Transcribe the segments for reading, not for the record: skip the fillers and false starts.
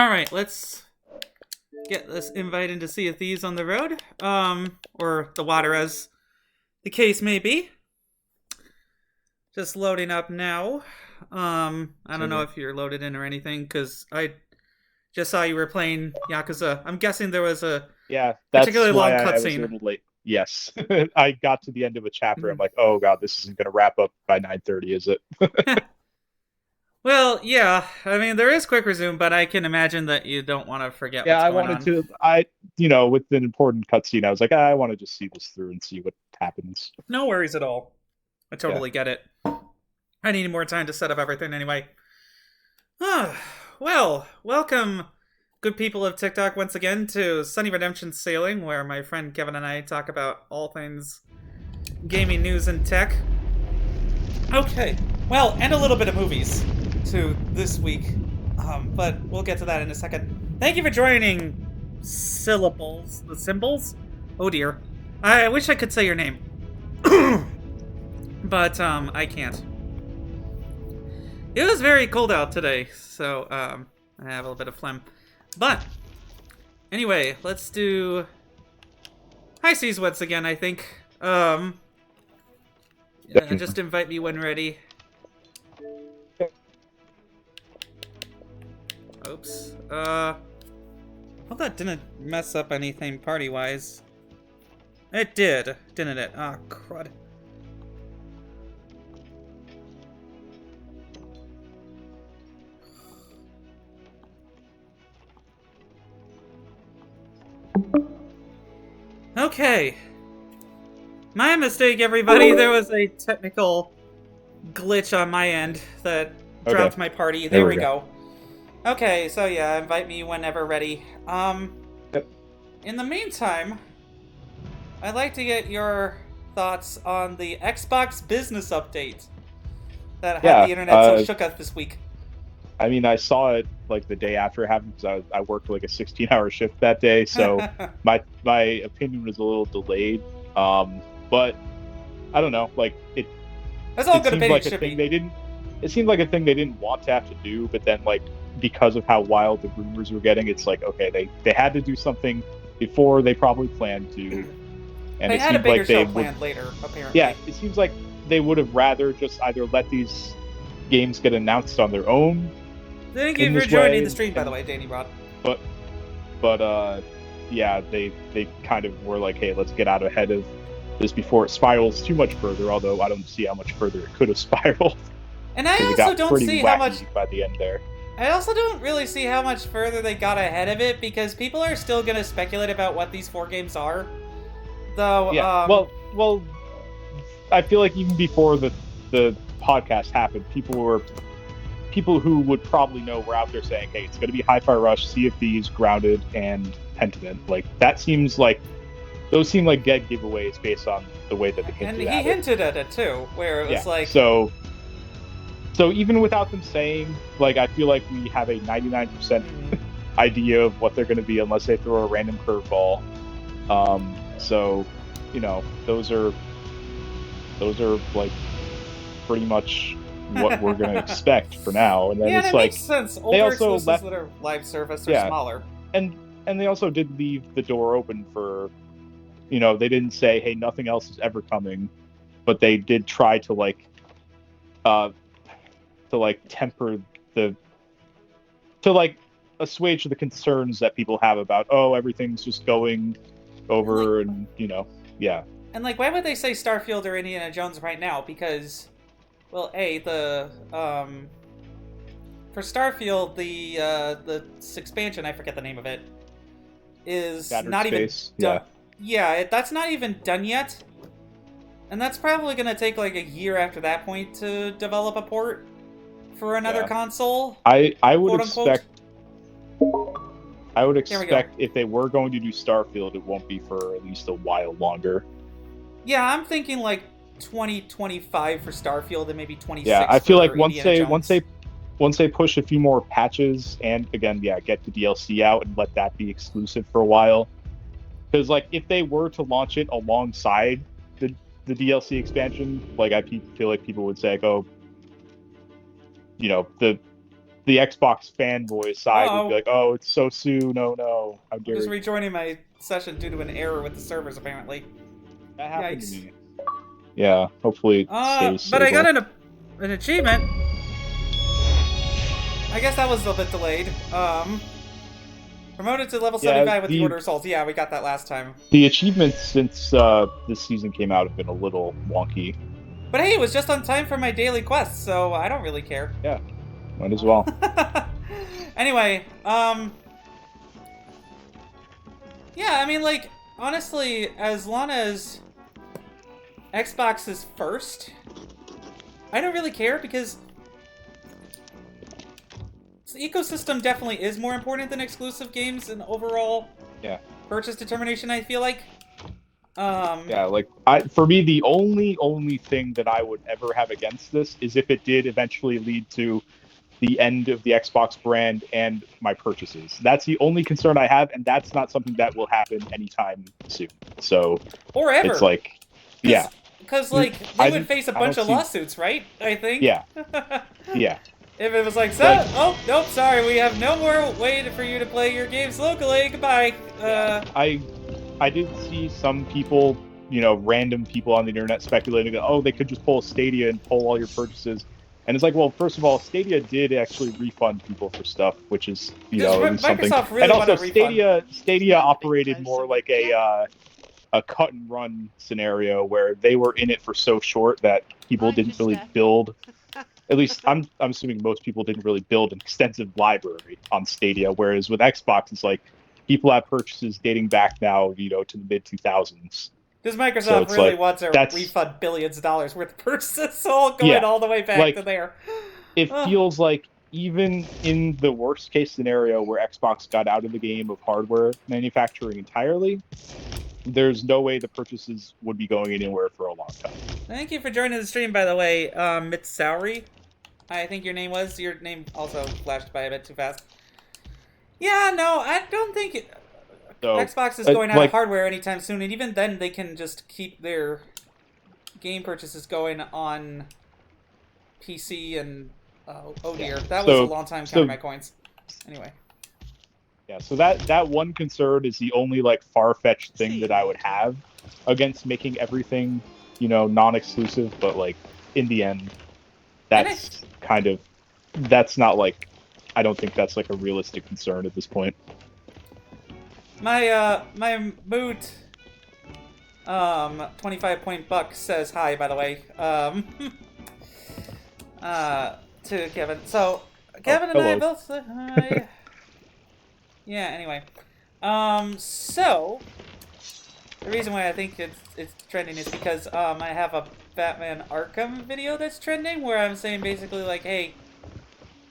Alright, let's get this invite into Sea of Thieves on the road. Or the water, as the case may be. Just loading up now. I don't know if you're loaded in or anything, because I just saw you were playing Yakuza. I'm guessing there was a that's particularly long why I was a cutscene. little late. Yes, I got to the end of a chapter. I'm like, oh god, this isn't going to wrap up by 9:30, is it? Well, yeah. I mean, there is quick resume, but I can imagine that you don't want to forget Yeah, what's I going wanted on. to. With an important cutscene, I was like, I want to just see this through and see what happens. No worries at all. I Yeah. totally get it. I need more time to set up everything anyway. Well, welcome, good people of TikTok, once again to SunnyRedemption Sailing, where my friend Kevin and I talk about all things gaming news and tech. Okay, well, and a little bit of movies to this week, but we'll get to that in a second. Thank you for joining Syllables, the Symbols? Oh dear. I wish I could say your name. But, I can't. It was very cold out today, so, I have a little bit of phlegm. But, anyway, let's do High Seas once again, I think. Just invite me when ready. Oops. Hope that didn't mess up anything party-wise. It did, didn't it? Ah, oh, crud. Okay. My mistake, everybody. There was a technical glitch on my end that dropped my party. There we go. Okay, so yeah, invite me whenever ready. Yep. In the meantime, I'd like to get your thoughts on the Xbox business update that had the internet so shook up this week. I mean, I saw it like the day after it happened because I worked like a 16-hour shift that day, so my opinion was a little delayed. But I don't know, like it. That's all good seemed opinion like a should thing be. they didn't. It seemed like a thing they didn't want to have to do, but then like because of how wild the rumors were getting, it's like okay, they had to do something before they probably planned to, and they it had a seemed bigger like they show would. planned later, apparently. Yeah, it seems like they would have rather just either let these games get announced on their own. Thank you In for this joining way, the stream, by the way, Danny Rod. But yeah, they kind of were like, hey, let's get out ahead of this before it spirals too much further. Although I don't see how much further it could have spiraled. And I also it got don't pretty see wacky how much by the end there. I also don't really see how much further they got ahead of it, because people are still going to speculate about what these 4 games are. Though, yeah. Well, I feel like even before the podcast happened, people who would probably know were out there saying, hey, it's going to be Hi-Fi Rush, Sea of Thieves, Grounded, and Pentiment. Like that seems like those seem like dead giveaways based on the way that they hinted and he hinted at it too, where it was like, so even without them saying, like, I feel like we have a 99% idea of what they're going to be unless they throw a random curveball. So, those are like pretty much what we're going to expect for now. And then yeah, it's and it like makes sense. they Older also exclusives that are live service are smaller. and they also did leave the door open for, they didn't say, hey, nothing else is ever coming, but they did try to temper to assuage the concerns that people have about, oh, everything's just going over and yeah. And like, why would they say Starfield or Indiana Jones right now? Because, well, for Starfield, the expansion, I forget the name of it, is Scattered not Space, even done. Yeah, that's not even done yet. And that's probably going to take like a year after that point to develop a port for another console. I would expect if they were going to do Starfield, it won't be for at least a while longer. Yeah, I'm thinking like 2025 for Starfield and maybe 26. Yeah, I feel like once they push a few more patches and again, get the DLC out and let that be exclusive for a while. Because like if they were to launch it alongside the DLC expansion, like I feel like people would say, like, oh, the the Xbox fanboy side would be Uh-oh. like, "Oh, it's so soon. Oh no, how I'm dare just you?" rejoining my session due to an error with the servers, apparently. That happened to Yikes. me. Yeah, hopefully it stays But I got stable. an achievement. I guess that was a bit delayed. Promoted to level Yeah, 75 with the Order of Souls. Yeah, we got that last time. the achievements since this season came out have been a little wonky. But hey, it was just on time for my daily quest, so I don't really care. Yeah, might as well. Anyway, yeah, I mean, like, honestly, as long as Xbox is first, I don't really care because the ecosystem definitely is more important than exclusive games and overall purchase determination, I feel like. Yeah, like for me, the only thing that I would ever have against this is if it did eventually lead to the end of the Xbox brand and my purchases. That's the only concern I have, and that's not something that will happen anytime soon. So, or ever. It's like, yeah. Because, like, they would face a bunch of lawsuits, right? I think. Yeah. Yeah. If it was like, so, oh, nope, sorry, we have no more way for you to play your games locally, goodbye. I did see some people, random people on the internet speculating that, oh, they could just pull Stadia and pull all your purchases. And it's like, well, first of all, Stadia did actually refund people for stuff, which is, at least something. Really and also, Stadia operated more like a cut and run scenario where they were in it for so short that people didn't really build. At least I'm assuming most people didn't really build an extensive library on Stadia, whereas with Xbox, it's like people have purchases dating back now, to the mid 2000s. Because Microsoft really wants to refund billions of dollars worth of purchases, so all going all the way back to there. It feels like even in the worst case scenario where Xbox got out of the game of hardware manufacturing entirely, there's no way the purchases would be going anywhere for a long time. Thank you for joining the stream, by the way, Mitsauri. I think your name was. Your name also flashed by a bit too fast. Yeah, no, I don't think Xbox is going out of hardware anytime soon, and even then they can just keep their game purchases going on PC and oh dear, that was a long time counting my coins. Anyway. Yeah, so that one concern is the only far-fetched thing that I would have against making everything, non-exclusive, but in the end, that's not I don't think that's a realistic concern at this point. My moot 25-point buck says hi, by the way. To Kevin. So Kevin and I both say hi. Yeah, anyway. So the reason why I think it's trending is because I have a Batman Arkham video that's trending where I'm saying basically hey,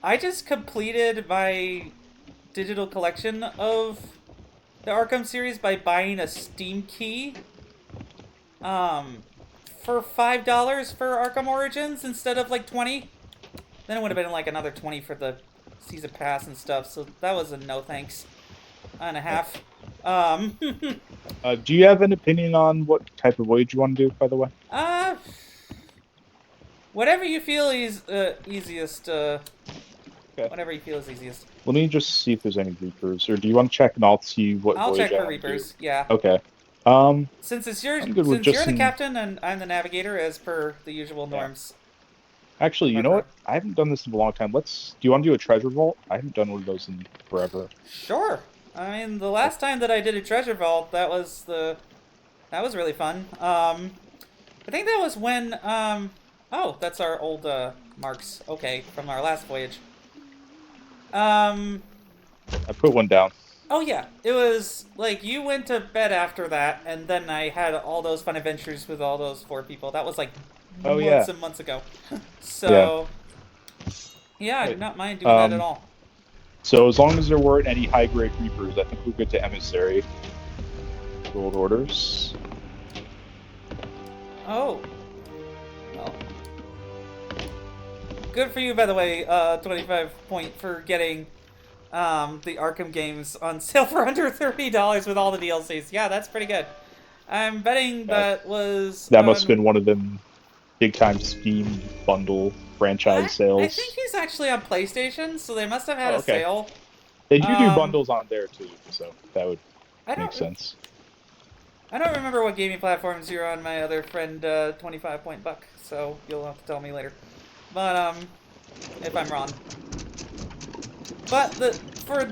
I just completed my digital collection of the Arkham series by buying a Steam key for $5 for Arkham Origins instead of $20. Then it would have been another $20 for the season pass and stuff, so that was a no thanks and a half. Do you have an opinion on what type of voyage you want to do, by the way? Whatever you feel is easiest. Whatever you feel is easiest. Let me just see if there's any Reapers, or do you want to check and I'll see what I'll voyage check for Reapers, yeah. Okay. Since you're the captain and I'm the navigator, as per the usual norms. Actually, you know what? I haven't done this in a long time. Do you want to do a treasure vault? I haven't done one of those in forever. Sure. I mean, the last time that I did a treasure vault, that was really fun. I think that was when, oh, that's our old, marks. Okay, from our last voyage. I put one down. Oh, yeah. It was, you went to bed after that, and then I had all those fun adventures with all those 4 people. That was, months and months ago. So, yeah, I do not mind doing that at all. So as long as there weren't any high-grade Reapers, I think we're good to Emissary. Gold orders. Oh. Well. Good for you, by the way, 25 point for getting the Arkham games on sale for under $30 with all the DLCs. Yeah, that's pretty good. I'm betting that was... That must have been one of them big-time Steam bundle franchise sales. I think he's actually on PlayStation, so they must have had a okay. sale. They do bundles on there too, so that would make sense. I don't remember what gaming platforms you're on, my other friend, 25 Point Buck, so you'll have to tell me later. But, if I'm wrong. But, for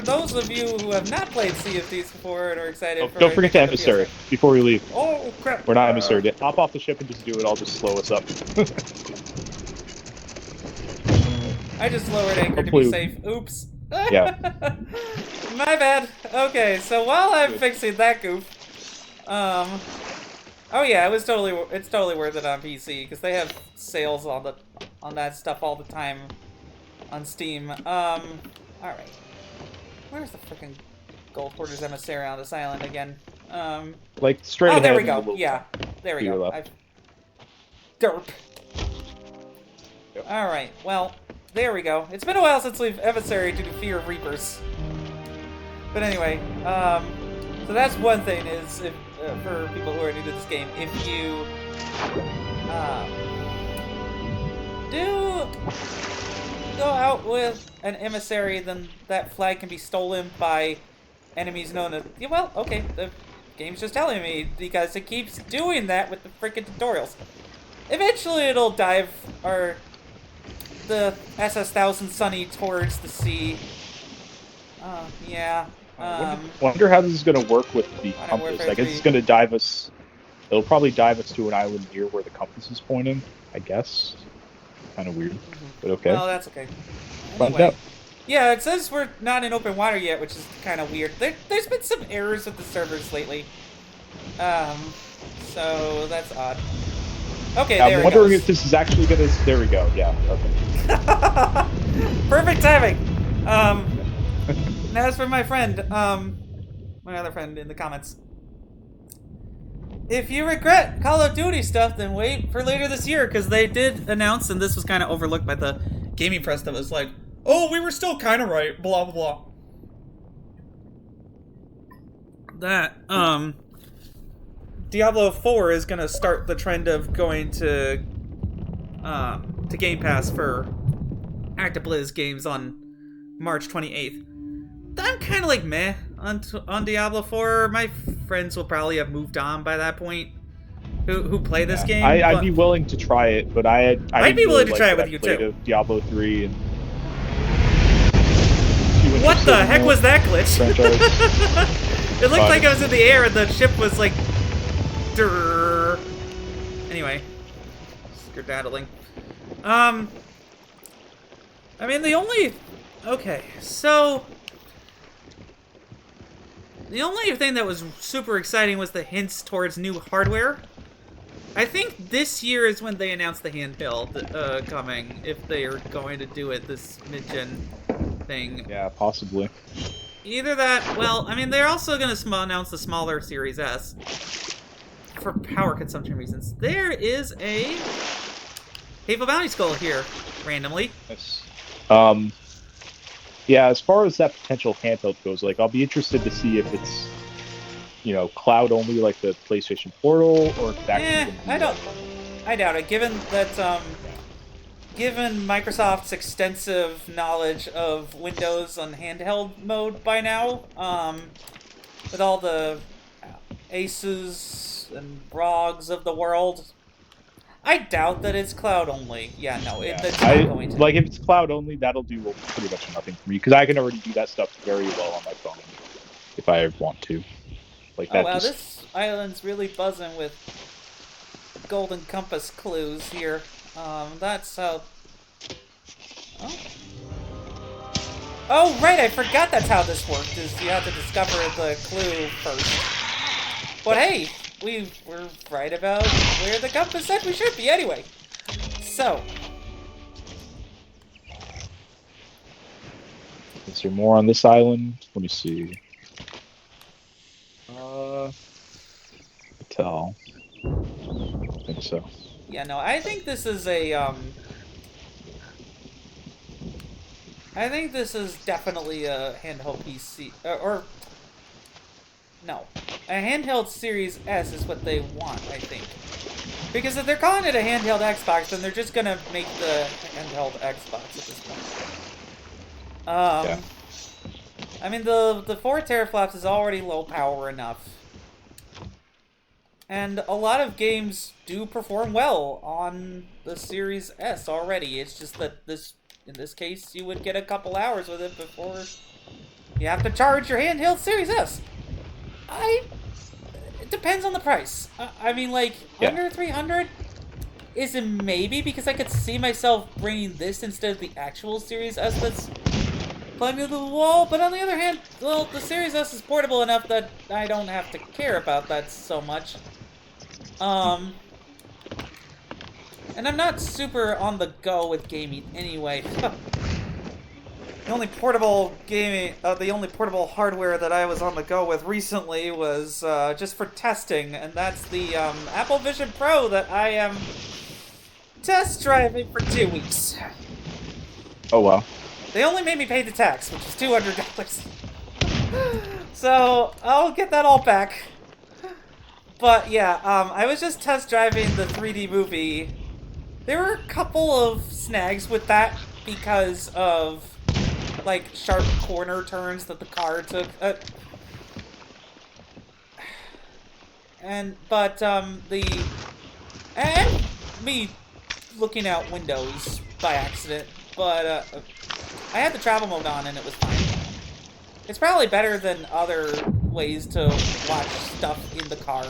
those of you who have not played Sea of Thieves before and are excited for... Don't forget to emissary before we leave. Oh, crap. We're not emissary yet. Hop off the ship and just do it. I'll just slow us up. I just lowered anchor to be safe. Oops. Yeah. My bad. Okay, so while I'm fixing that goof, oh yeah, it's totally worth it on PC because they have sales on that stuff all the time on Steam. All right, where's the freaking Gold Hoarders Emissary on this island again? Like straight ahead. Oh, there we go. Yeah, there we go. Derp. Yep. All right. Well. There we go. It's been a while since we've emissaried due to fear of reapers. But anyway, so that's one thing is, if, for people who are new to this game, if you do go out with an emissary, then that flag can be stolen by enemies known as... Yeah, well, okay, the game's just telling me, because it keeps doing that with the freaking tutorials. Eventually it'll dive, or... the SS-1000 Sunny towards the sea. Yeah. Wonder how this is going to work with the compass. I guess it's going to dive us... It'll probably dive us to an island near where the compass is pointing, I guess. Kind of weird, but okay. Well, that's okay. Anyway, yeah, it says we're not in open water yet, which is kind of weird. There's been some errors with the servers lately. So that's odd. Okay, there it goes. I'm wondering if this is actually going to... There we go, yeah, okay. Perfect timing. Now as for my friend, my other friend in the comments. If you regret Call of Duty stuff, then wait for later this year, because they did announce, and this was kind of overlooked by the gaming press that was like, oh, we were still kind of right, blah, blah, blah. That, Diablo 4 is going to start the trend of going to Game Pass for ActiBliz games on March 28th. I'm kind of like meh on Diablo 4. My friends will probably have moved on by that point who play this game. I'd be willing to try it, but I'd be willing to try it with you too. Diablo 3 and... What the heck was that glitch? It looked like I was in the air and the ship was like... Durr. Anyway. Skedaddling. I mean, the only... Okay, so... The only thing that was super exciting was the hints towards new hardware. I think this year is when they announced the handheld coming, if they are going to do it, this mid-gen thing. Yeah, possibly. Either that, well, I mean, they're also going to announce the smaller Series S for power consumption reasons. There is a Hateful Bounty Skull here, randomly. Yes. Yeah, as far as that potential handheld goes, like, I'll be interested to see if it's, you know, cloud only like the PlayStation Portal, or if that I doubt it, given that, given Microsoft's extensive knowledge of Windows on handheld mode by now, with all the Asus and ROGs of the world, I doubt that it's cloud only. Yeah, no, that's not going to. Like, if it's cloud only, that'll do pretty much nothing for me, because I can already do that stuff very well on my phone, if I want to. Like, oh, wow, this island's really buzzing with golden compass clues here. That's how... Oh, right, I forgot that's how this worked, is you have to discover the clue first. But hey, we were right about where the compass said we should be anyway. So. Is there more on this island? Let me see. Tell. I think so. Yeah, no, I think this is a, I think this is definitely a handheld PC, or no, a handheld Series S is what they want, I think. Because if they're calling it a handheld Xbox, then they're just gonna make the handheld Xbox at this point. Yeah. I mean, the 4 teraflops is already low power enough. And a lot of games do perform well on the Series S already. It's just that in this case, you would get a couple hours with it before you have to charge your handheld Series S. It depends on the price. I mean, like, under 300 is a maybe, because I could see myself bringing this instead of the actual Series S that's plugged into the wall. But on the other hand, well, the Series S is portable enough that I don't have to care about that so much. And I'm not super on the go with gaming anyway. The only portable hardware that I was on the go with recently was just for testing, and that's the Apple Vision Pro that I am test driving for 2 weeks. Oh wow. They only made me pay the tax, which is $200. So I'll get that all back. But yeah, I was just test driving the 3D movie. There were a couple of snags with that because of like sharp corner turns that the car took. And me looking out windows by accident, but I had the travel mode on and it was fine. It's probably better than other ways to watch stuff in the car,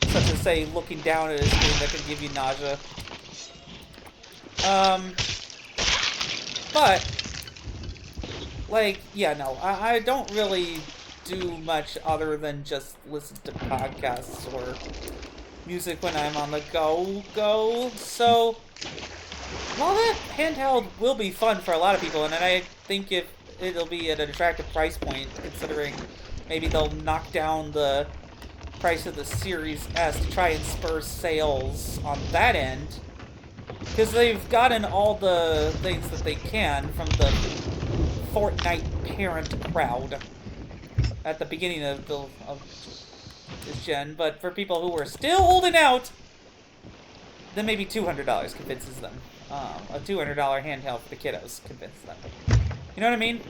such as, say, looking down at a screen that can give you nausea. But, like, yeah, no, I don't really do much other than just listen to podcasts or music when I'm on the go. So, while that handheld will be fun for a lot of people, and I think it'll be at an attractive price point, considering maybe they'll knock down the price of the Series S to try and spur sales on that end, because they've gotten all the things that they can from the Fortnite parent crowd at the beginning of this gen. But for people who are still holding out, then maybe $200 convinces them. A $200 handheld for the kiddos convinces them. You know what I mean?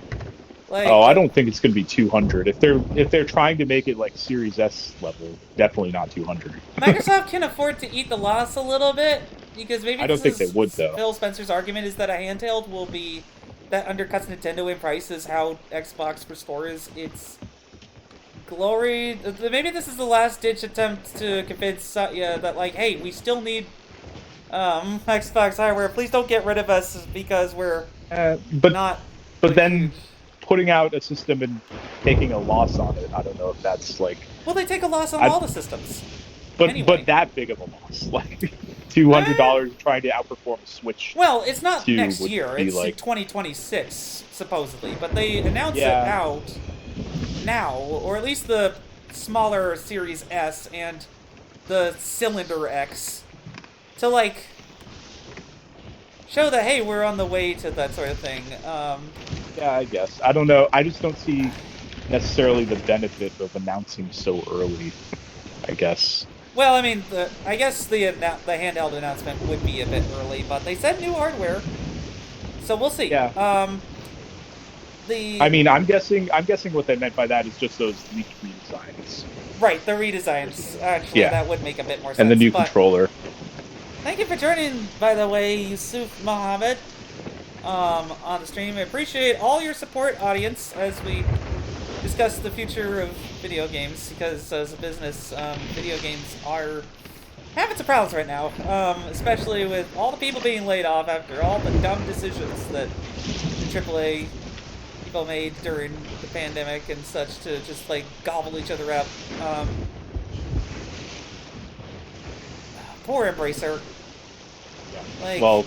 Like, I don't think it's going to be 200. If they're trying to make it like Series S level, definitely not 200. Microsoft can afford to eat the loss a little bit, because maybe I don't think they would, though. Phil Spencer's argument is that a handheld will be that undercuts Nintendo in price, is how Xbox restores its glory. Maybe this is the last ditch attempt to convince Satya that, like, hey, we still need Xbox hardware. Please don't get rid of us because we're not. But then putting out a system and taking a loss on it, I don't know if that's like. Well, they take a loss on all the systems. But anyway. But that big of a loss, like $200 trying to outperform a Switch. Well, it's not next year. It's like 2026 supposedly, but they announced it out now, or at least the smaller Series S and the Cylinder X, to like show that, hey, we're on the way to that sort of thing. Yeah, I guess. I don't know. I just don't see necessarily the benefit of announcing so early, I guess. Well, I mean, I guess the handheld announcement would be a bit early, but they said new hardware, so we'll see. Yeah. I mean, I'm guessing what they meant by that is just those leaked redesigns. Right, the redesigns. Actually, that would make a bit more sense. And the new controller. Thank you for joining, by the way, Yusuf Mohammed, on the stream. I appreciate all your support, audience, as we discuss the future of video games, because as a business, video games are having some problems right now, especially with all the people being laid off after all the dumb decisions that the AAA people made during the pandemic and such to just, like, gobble each other up. Poor Embracer. Like, well,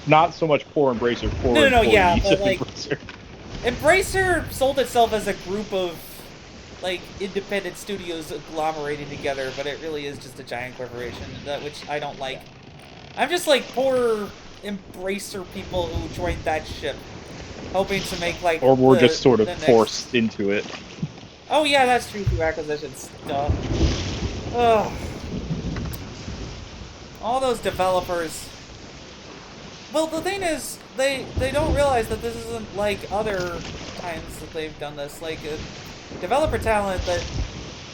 not so much poor Embracer, poor but like, Embracer. Embracer sold itself as a group of, like, independent studios agglomerating together, but it really is just a giant corporation, which I don't like. I'm just like, poor Embracer people who joined that ship, hoping to make, like, or were just sort of forced into it. Oh yeah, that's true, through acquisitions. Duh. Ugh. all those developers. Well, the thing is, they don't realize that this isn't like other times that they've done this. Like, developer talent that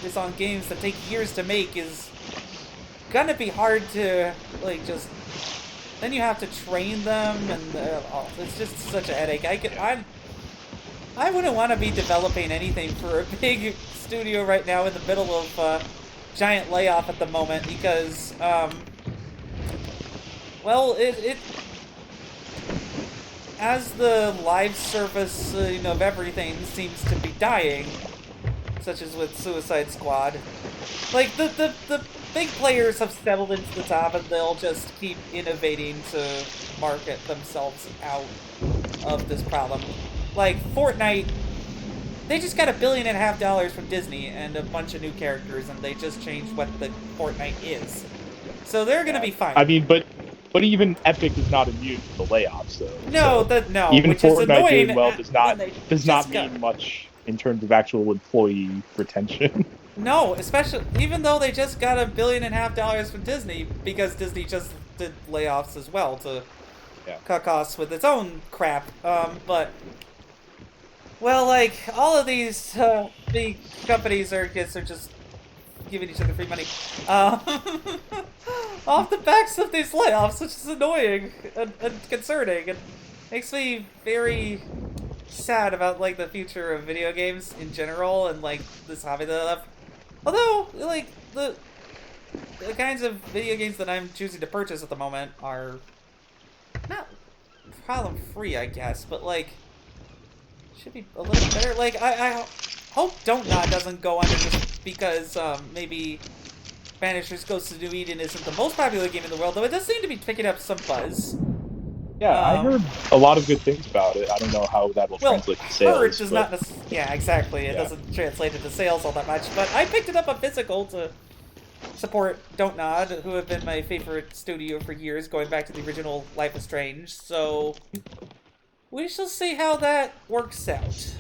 is on games that take years to make is gonna be hard to, like, just... Then you have to train them, and oh, it's just such a headache. I wouldn't want to be developing anything for a big studio right now in the middle of giant layoff at the moment because, well, it as the live service of everything seems to be dying, such as with Suicide Squad. Like, the big players have settled into the top, and they'll just keep innovating to market themselves out of this problem. Like, Fortnite, they just got $1.5 billion from Disney and a bunch of new characters, and they just changed what the Fortnite is. So they're gonna be fine. I mean, but even Epic is not immune to the layoffs, though. No, so no. Even which Fortnite is doing well does not mean much in terms of actual employee retention. No, especially even though they just got $1.5 billion from Disney, because Disney just did layoffs as well to cut costs with its own crap. But well, like all of these big companies are just giving each other free money off the backs of these layoffs, which is annoying and concerning, and makes me very sad about like the future of video games in general and like this hobby that I love. Although, like, the kinds of video games that I'm choosing to purchase at the moment are not problem-free, I guess, but, like, should be a little better. Like, I hope Don't Nod doesn't go under just because, maybe Banishers Ghost of New Eden isn't the most popular game in the world, though it does seem to be picking up some buzz. Yeah, I heard a lot of good things about it. I don't know how that will translate to sales. Does not yeah, exactly. It doesn't translate into sales all that much. But I picked it up on physical to support Don't Nod, who have been my favorite studio for years, going back to the original Life is Strange. So we shall see how that works out.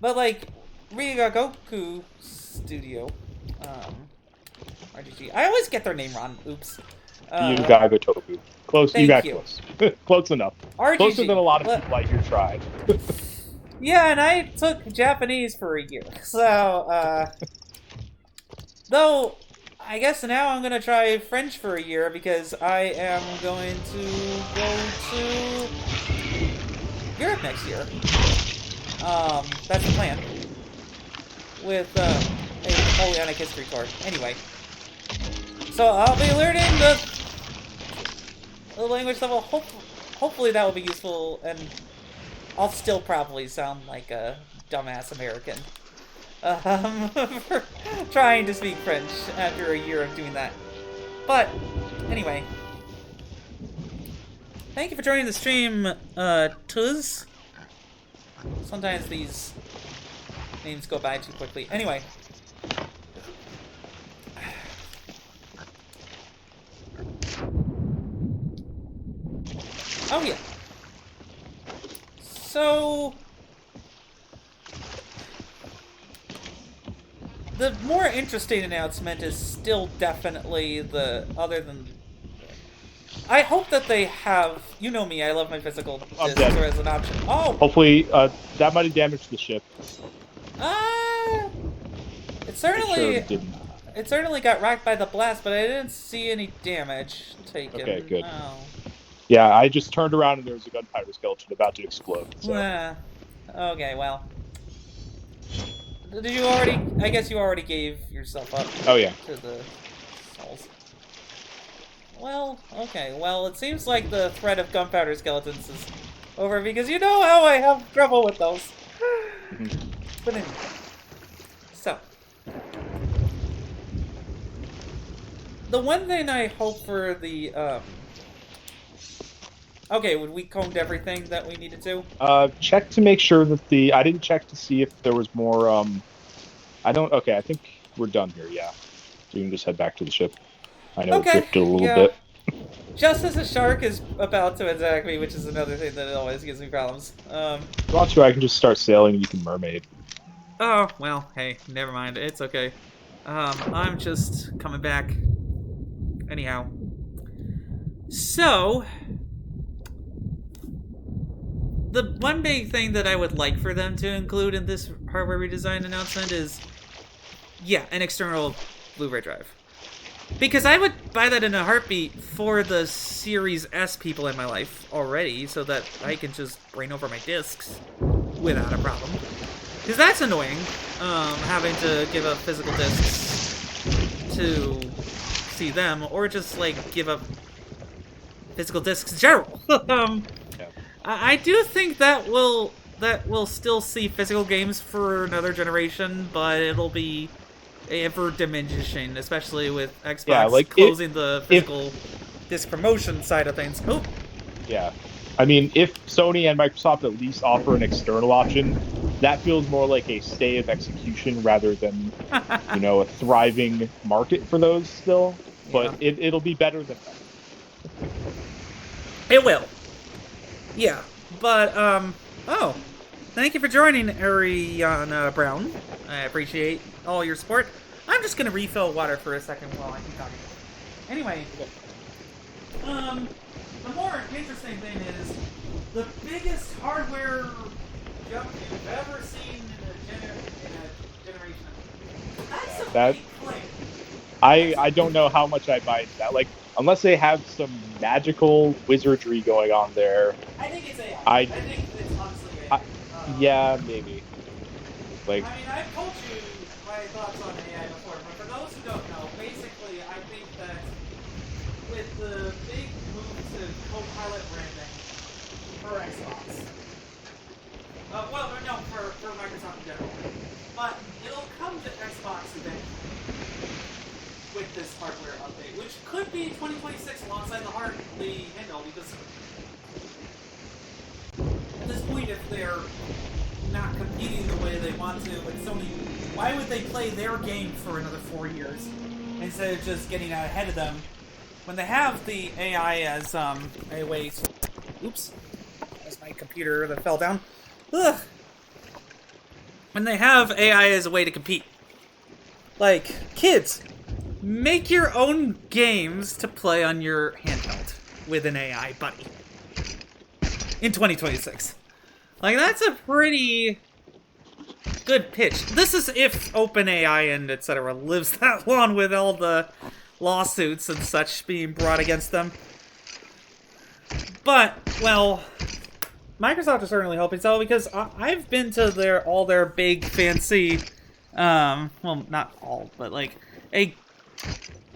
But like Ryugagoku Studio, RGG. I always get their name wrong. Oops. Ryugagotoku. Close. You got close. Close enough. RGG. Closer than a lot of people I hear tried. Yeah, and I took Japanese for a year. So, though, I guess now I'm going to try French for a year because I am going to go to Europe next year. That's the plan. With a Napoleonic history tour. Anyway. So I'll be learning the language level. Hopefully that will be useful, and I'll still probably sound like a dumbass American for trying to speak French after a year of doing that. But anyway, thank you for joining the stream, Tuz. Sometimes these names go by too quickly. Anyway. Oh yeah. So the more interesting announcement is still definitely the other than. I hope that they have. You know me. I love my physical discs as an option. Oh. Hopefully, that might have damaged the ship. It certainly. It certainly got rocked by the blast, but I didn't see any damage taken. Okay, good. Oh. Yeah, I just turned around and there was a gunpowder skeleton about to explode. So. Okay, well. Did you already... I guess you already gave yourself up to the souls. Well, okay. Well, it seems like the threat of gunpowder skeletons is over because you know how I have trouble with those. But anyway. So. The one thing I hope for the, okay, we combed everything that we needed to? Check to make sure that I didn't check to see if there was more, okay, I think we're done here, yeah. So you can just head back to the ship. I know it drifted a little bit. Just as a shark is about to attack me, which is another thing that always gives me problems. If I can just start sailing and you can mermaid. Oh, well, hey, never mind. It's okay. I'm just coming back. Anyhow. So, the one big thing that I would like for them to include in this hardware redesign announcement is, yeah, an external Blu-ray drive. Because I would buy that in a heartbeat for the Series S people in my life already, so that I can just bring over my discs without a problem. Because that's annoying, having to give up physical discs to see them, or just, like, give up physical discs in general. I do think that we'll still see physical games for another generation, but it'll be ever diminishing, especially with Xbox closing the physical disc promotion side of things. Oh, yeah. I mean, if Sony and Microsoft at least offer an external option, that feels more like a stay of execution rather than, a thriving market for those still. But it'll be better than that. It will. Yeah, but, oh. Thank you for joining, Ariana Brown. I appreciate all your support. I'm just gonna refill water for a second while I keep talking. Anyway, the more interesting thing is the biggest hardware jump you've ever seen in a generation. That's a big claim. I don't know how much I buy into that. Like, unless they have some magical wizardry going on there. I think it's AI. I think it's honestly AI. Yeah, maybe. Like, I mean, I've told you my thoughts on AI before, but for those who don't know, basically, I think that with the big move to co-pilot branding for Xbox, for Microsoft in general, but it'll come to Xbox eventually with this hardware update, which could be 2026 alongside the handheld, because at this point, if they're not competing the way they want to with Sony, why would they play their game for another 4 years instead of just getting out ahead of them when they have the AI as a way to... Oops. That's my computer that fell down. Ugh. When they have AI as a way to compete. Like, kids, make your own games to play on your handheld with an AI buddy in 2026. Like, that's a pretty good pitch. This is if OpenAI and etc. lives that long with all the lawsuits and such being brought against them. But, well, Microsoft is certainly hoping so, because I've been to all their big fancy, well, not all, but like I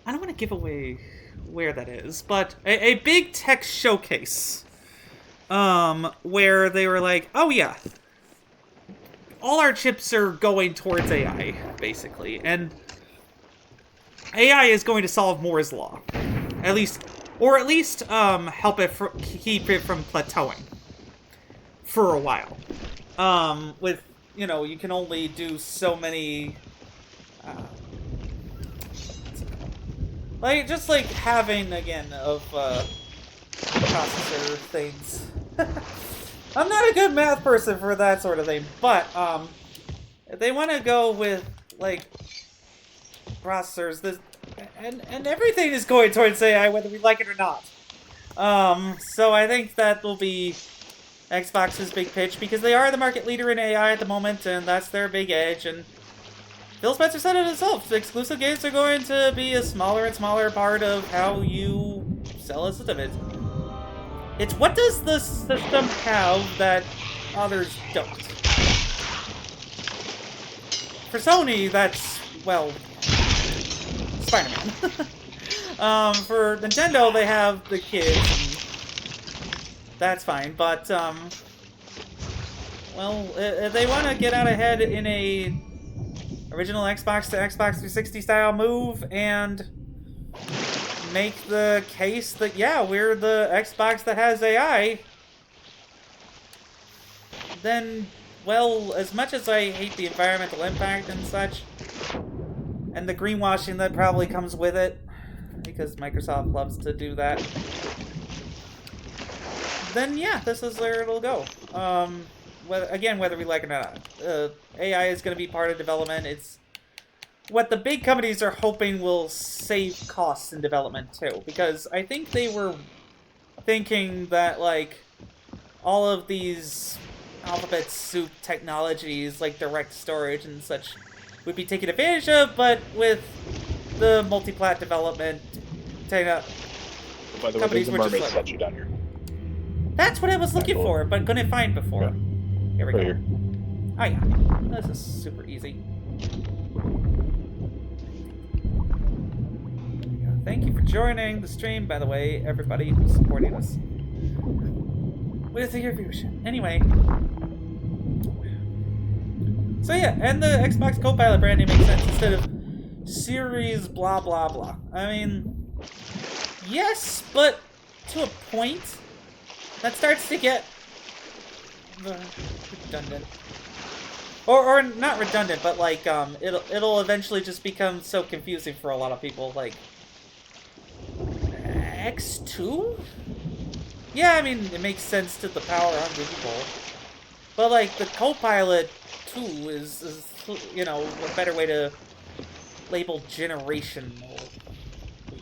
don't want to give away where that is, but a big tech showcase. Where they were like, oh yeah, all our chips are going towards AI, basically, and AI is going to solve Moore's Law, at least help it keep it from plateauing for a while. With, you can only do so many, just like having, again, of, processor things. I'm not a good math person for that sort of thing, but if they want to go with like processors, and everything is going towards AI, whether we like it or not. So I think that will be Xbox's big pitch, because they are the market leader in AI at the moment, and that's their big edge. And Phil Spencer said it himself: exclusive games are going to be a smaller and smaller part of how you sell a system. It's what does the system have that others don't? For Sony, that's, well, Spider-Man. For Nintendo, they have the kids, and that's fine, but, well, if they want to get out ahead in a original Xbox to Xbox 360 style move and make the case that, yeah, we're the Xbox that has AI, then, well, as much as I hate the environmental impact and such, and the greenwashing that probably comes with it, because Microsoft loves to do that, then yeah, this is where it'll go. Whether we like it or not. AI is going to be part of development. It's what the big companies are hoping will save costs in development too, because I think they were thinking that like all of these alphabet soup technologies like direct storage and such would be taken advantage of, but with the multi-plat development, By the way, companies there's a were just mermaid like, statue down here. that's what I was looking for, but couldn't find before. Yeah. Here we Right go. here. Oh yeah, this is super easy. Thank you for joining the stream, by the way, everybody who's supporting us with your viewership. Anyway. So yeah, and the Xbox Copilot branding makes sense instead of Series blah blah blah. I mean, yes, but to a point. That starts to get redundant. Or not redundant, but like it'll eventually just become so confusing for a lot of people. Like X2? Yeah, I mean it makes sense to the power-hungry people, but like the Copilot 2 is you know a better way to label generational.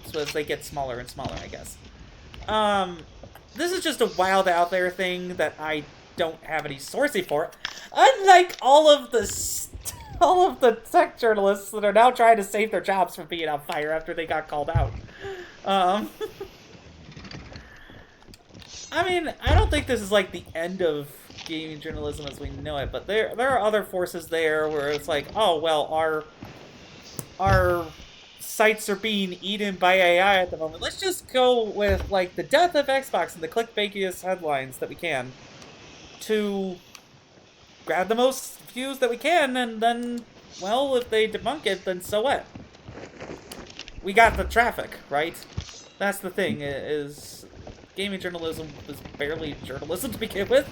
So as they get smaller and smaller, I guess. This is just a wild out there thing that I don't have any sourcing for. Unlike all of the tech journalists that are now trying to save their jobs from being on fire after they got called out. I mean, I don't think this is like the end of gaming journalism as we know it, but there are other forces there where it's like, oh well, our sites are being eaten by AI at the moment. Let's just go with like the death of Xbox and the clickbaitiest headlines that we can to grab the most views that we can, and then, well, if they debunk it, then so what? We got the traffic, right? That's the thing, is gaming journalism is barely journalism to begin with.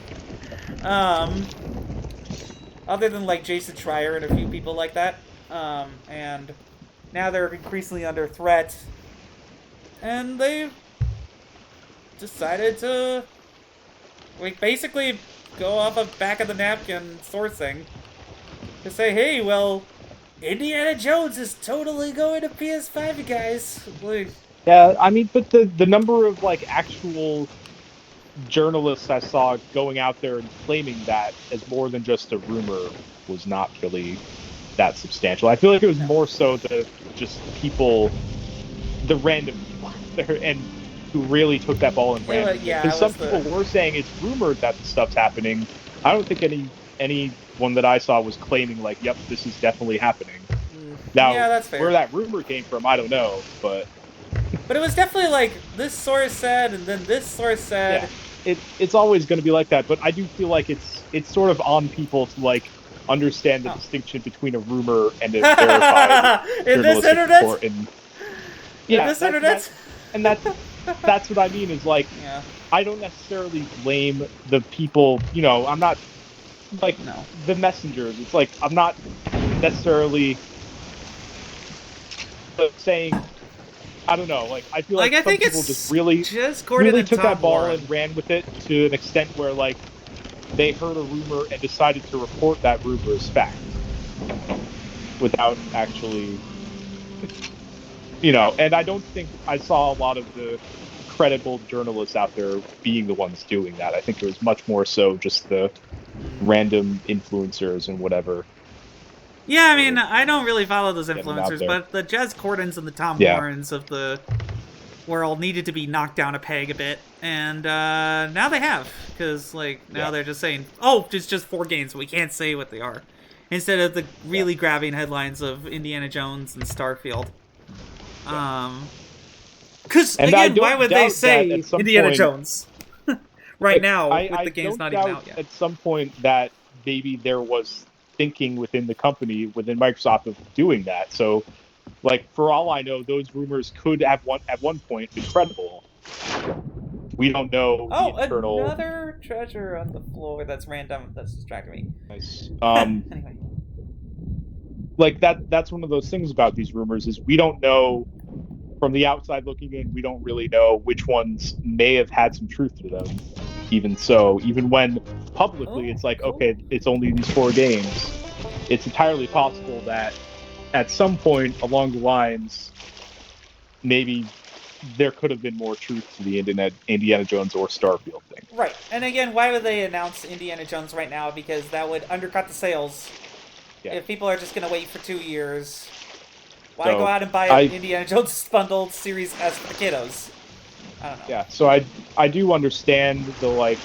Other than like Jason Schreier and a few people like that. And now they're increasingly under threat. And they've decided to like basically go off of back of the napkin sourcing to say, hey, well, Indiana Jones is totally going to PS5, you guys. Like, Yeah, I mean, but the number of like actual journalists I saw going out there and claiming that as more than just a rumor was not really that substantial. I feel like it was more so the just people, the random people out there, and who really took that ball and ran with it. Because some people were saying it's rumored that the stuff's happening. I don't think anyone that I saw was claiming like, "Yep, this is definitely happening." Now, yeah, that's fair. where that rumor came from, I don't know, but it was definitely like this source said, and then this source said. Yeah, it's always going to be like that. But I do feel like it's sort of on people to like understand the distinction between a rumor and a verified in this internet. Report. And yeah, in this internet. That's what I mean. Is like, yeah. I don't necessarily blame the people. You know, I'm not like the messengers. It's like I'm not necessarily saying. I don't know. Like I feel like some people just really took that ball and ran with it to an extent where like they heard a rumor and decided to report that rumor as fact without actually, you know. And I don't think I saw a lot of the credible journalists out there being the ones doing that. I think it was much more so just the random influencers and whatever. Yeah, I mean, I don't really follow those influencers, but the Jez Cordons and the Tom Warrens of the world needed to be knocked down a peg a bit, and now they have, because like now they're just saying, "Oh, it's just 4 games, we can't say what they are," instead of the really grabbing headlines of Indiana Jones and Starfield. Because again, why would they say Indiana Jones right now with the game's not even out yet? At some point, that maybe there was thinking within the company, within Microsoft, of doing that. So, like, for all I know, those rumors could at one point be credible. We don't know the internal. Another treasure on the floor that's random that's distracting me. Nice. Anyway. Like that's one of those things about these rumors is we don't know from the outside looking in, we don't really know which ones may have had some truth to them. Even so, even when publicly it's like, okay, it's only these 4 games, it's entirely possible that at some point along the lines, maybe there could have been more truth to the Indiana Jones or Starfield thing. Right. And again, why would they announce Indiana Jones right now? Because that would undercut the sales. Yeah. If people are just going to wait for 2 years, why So, go out and buy an Indiana Jones bundled Series S for the kiddos? I don't know. Yeah, so I do understand the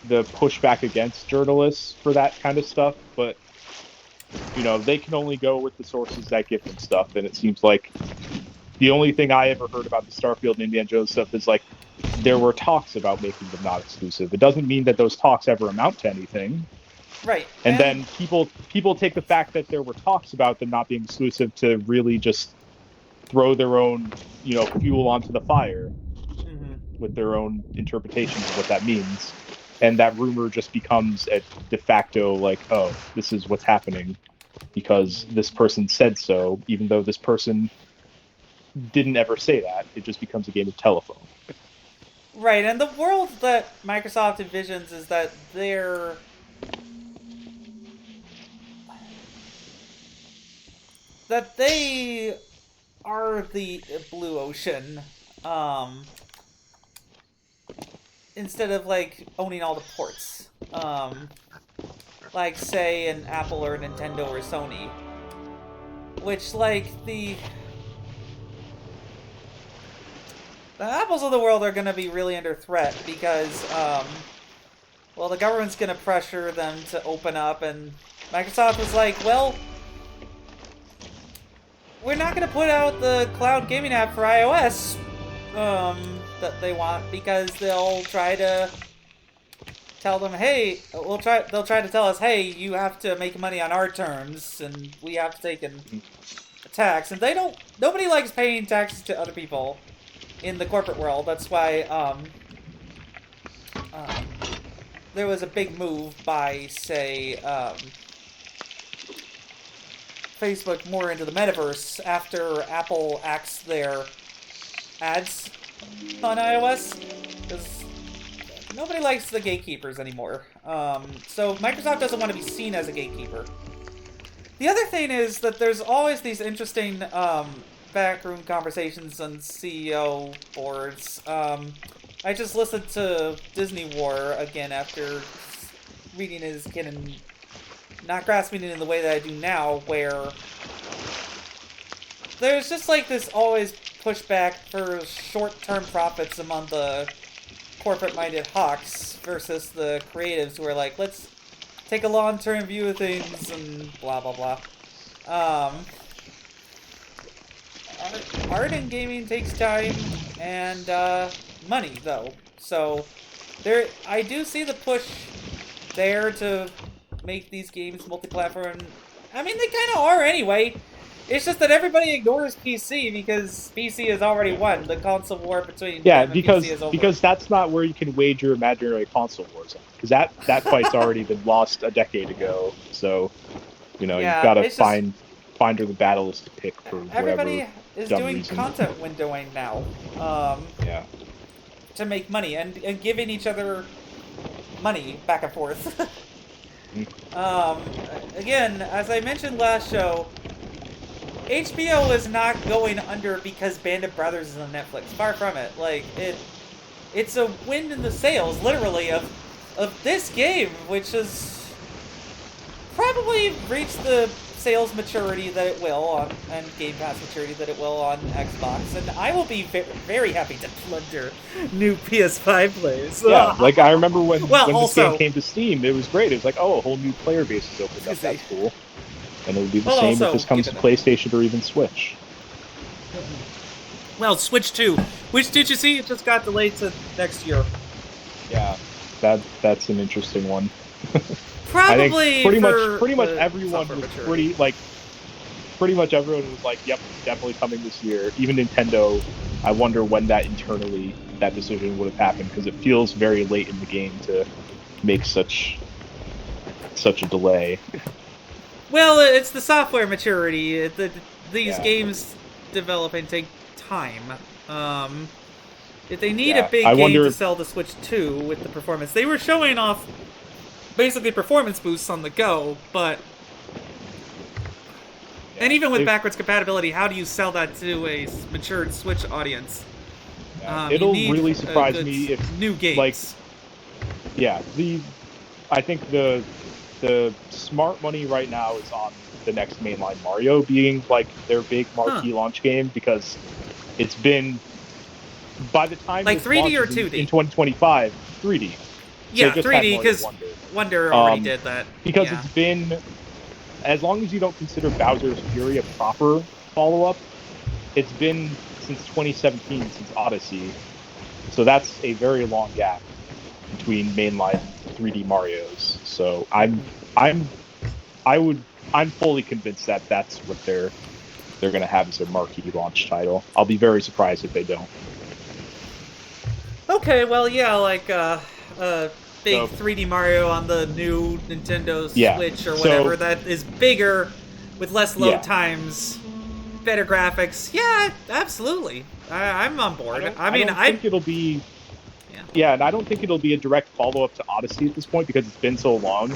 pushback against journalists for that kind of stuff, but they can only go with the sources that give them stuff, and it seems like the only thing I ever heard about the Starfield and Indiana Jones stuff is there were talks about making them not exclusive. It doesn't mean that those talks ever amount to anything. Right. And then people take the fact that there were talks about them not being exclusive to really just throw their own, fuel onto the fire with their own interpretations of what that means. And that rumor just becomes a de facto oh, this is what's happening because this person said so, even though this person didn't ever say that. It just becomes a game of telephone. Right, and the world that Microsoft envisions is that they are the blue ocean, instead of owning all the ports, like say an Apple or a Nintendo or Sony, which the Apples of the world are going to be really under threat because, the government's going to pressure them to open up, and Microsoft was like, well, we're not going to put out the cloud gaming app for iOS that they want because they'll try to tell them, hey, they'll try to tell us, hey, you have to make money on our terms, and we have to take a tax, and nobody likes paying taxes to other people in the corporate world. That's why there was a big move by, say, Facebook more into the metaverse after Apple axed their ads on iOS, because nobody likes the gatekeepers anymore. So Microsoft doesn't want to be seen as a gatekeeper. The other thing is that there's always these interesting backroom conversations on CEO boards. I just listened to Disney War again after reading his kid and not grasping it in the way that I do now, where there's just this always pushback for short-term profits among the corporate-minded hawks versus the creatives who are let's take a long-term view of things and blah blah blah. Art and gaming takes time and money, though. So I do see the push there to make these games multi-platform. I mean, they kind of are anyway. It's just that everybody ignores PC because PC has already won. The console war between them and PC is over. Because that's not where you can wage your imaginary console wars on. Because that fight's already been lost a decade ago. So, you've got to find where the battle is to pick for everybody whatever is doing reason. Content windowing now. To make money and giving each other money back and forth. Again, as I mentioned last show, HBO is not going under because Band of Brothers is on Netflix. Far from it. It's a win in the sales, literally, of this game, which has probably reached the sales maturity that it will and Game Pass maturity that it will on Xbox, and I will be very happy to plunder new PS5 plays. Yeah, I remember when this game came to Steam, it was great. It was a whole new player base is opened up. That's cool. And it would be the same if this comes to PlayStation or even Switch. Well, Switch 2. Which did you see? It just got delayed to next year. Yeah, that's an interesting one. Probably I think pretty much everyone was pretty much everyone was yep, definitely coming this year. Even Nintendo, I wonder when that decision would have happened, because it feels very late in the game to make such a delay. Well, it's the software maturity. These games developing take time. If they need a big game to sell the Switch 2 with the performance, they were showing off basically performance boosts on the go, but And even with backwards compatibility, how do you sell that to a matured Switch audience? It'll really surprise me if new games. Like, yeah, I think the smart money right now is on the next mainline Mario being like their big marquee launch game, because it's been, by the time like 3D or 2D in 2025, 3D. Yeah, 3D, because Wonder already did that. Because it's been, as long as you don't consider Bowser's Fury a proper follow-up, it's been since 2017, since Odyssey. So that's a very long gap between mainline 3D Marios. So I'm fully convinced that that's what they're going to have as their marquee launch title. I'll be very surprised if they don't. Okay, well, yeah, like big 3D Mario on the new Nintendo Switch or whatever that is bigger with less load times, better graphics. Yeah, absolutely. I'm on board. I don't think it'll be. Yeah, and I don't think it'll be a direct follow-up to Odyssey at this point, because it's been so long.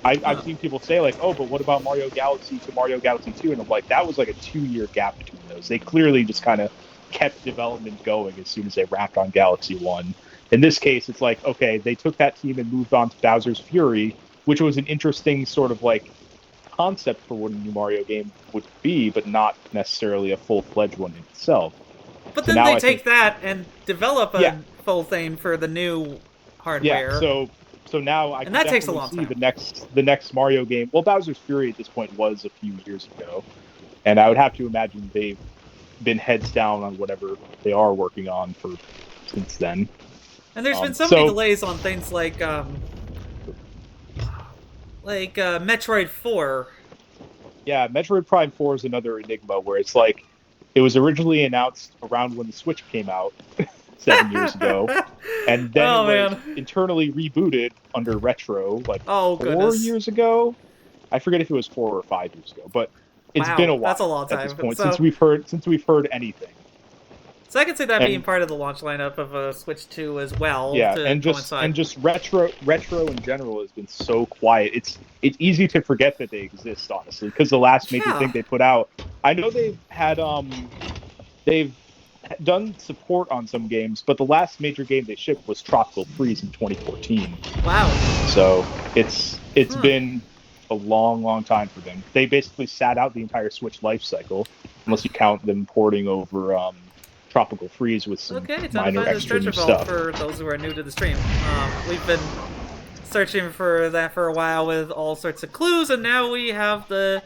I've seen people say, like, oh, but what about Mario Galaxy to Mario Galaxy 2? And I'm like, that was like a 2-year gap between those. They clearly just kind of kept development going as soon as they wrapped on Galaxy 1. In this case, it's like, okay, they took that team and moved on to Bowser's Fury, which was an interesting sort of like concept for what a new Mario game would be, but not necessarily a full-fledged one in itself. But then they take that and develop a full thing for the new hardware. Yeah, so now I can that takes a definitely long see time. the next Mario game. Well, Bowser's Fury at this point was a few years ago, and I would have to imagine they've been heads down on whatever they are working on since then. And there's been so many delays on things like Metroid 4. Yeah, Metroid Prime 4 is another enigma where it's like, it was originally announced around when the Switch came out 7 years ago, and then it was internally rebooted under Retro 4 years ago. I forget if it was 4 or 5 years ago, but it's been a while. That's a long time at this point since we've heard anything. So I can see that being part of the launch lineup of a Switch 2 as well. Yeah, and just retro in general has been so quiet. It's easy to forget that they exist, honestly, because the last major thing they put out, I know they've had they've done support on some games, but the last major game they shipped was Tropical Freeze in 2014. Wow. So it's been a long time for them. They basically sat out the entire Switch life cycle, unless you count them porting over Tropical Freeze with some minor extra new stuff. For those who are new to the stream, we've been searching for that for a while with all sorts of clues, and now we have the.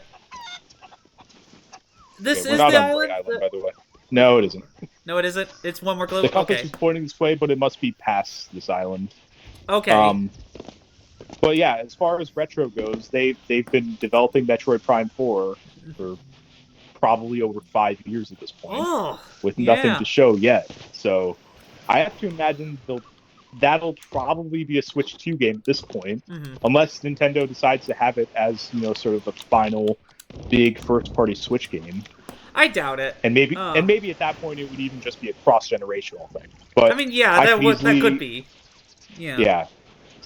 This is the island, by the way. No, it isn't. No, it isn't. It's one more clue. The compass is pointing this way, but it must be past this island. Okay. But yeah, as far as Retro goes, they've been developing Metroid Prime 4 for probably over 5 years at this point, with nothing to show yet. So I have to imagine that'll probably be a Switch 2 game at this point, unless Nintendo decides to have it as, sort of a final big first-party Switch game. I doubt it. And maybe at that point it would even just be a cross-generational thing. But I mean, that could be. Yeah. Yeah.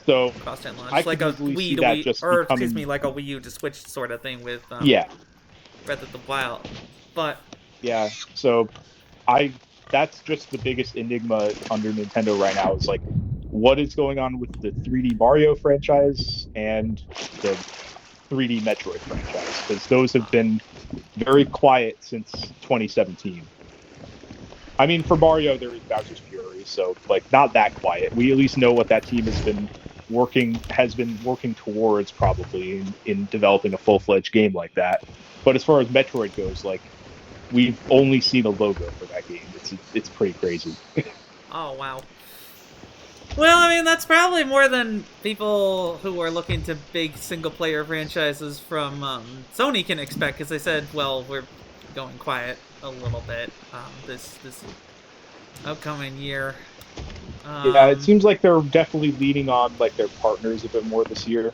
So cross-gen launch, I like a Wii to Wii, or excuse me, like a Wii U to Switch sort of thing with Breath of the Wild. But yeah, so that's just the biggest enigma under Nintendo right now, is like, what is going on with the 3D Mario franchise and the 3D Metroid franchise, because those have been very quiet since 2017. I mean, for Mario, there is Bowser's Fury, so like not that quiet. We at least know what that team has been working towards, probably in developing a full-fledged game like that. But as far as Metroid goes, like, we've only seen a logo for that game. It's pretty crazy. Oh wow. Well, I mean, that's probably more than people who are looking to big single-player franchises from Sony can expect, because they said, well, we're going quiet a little bit this upcoming year. Yeah, it seems like they're definitely leaning on like their partners a bit more this year.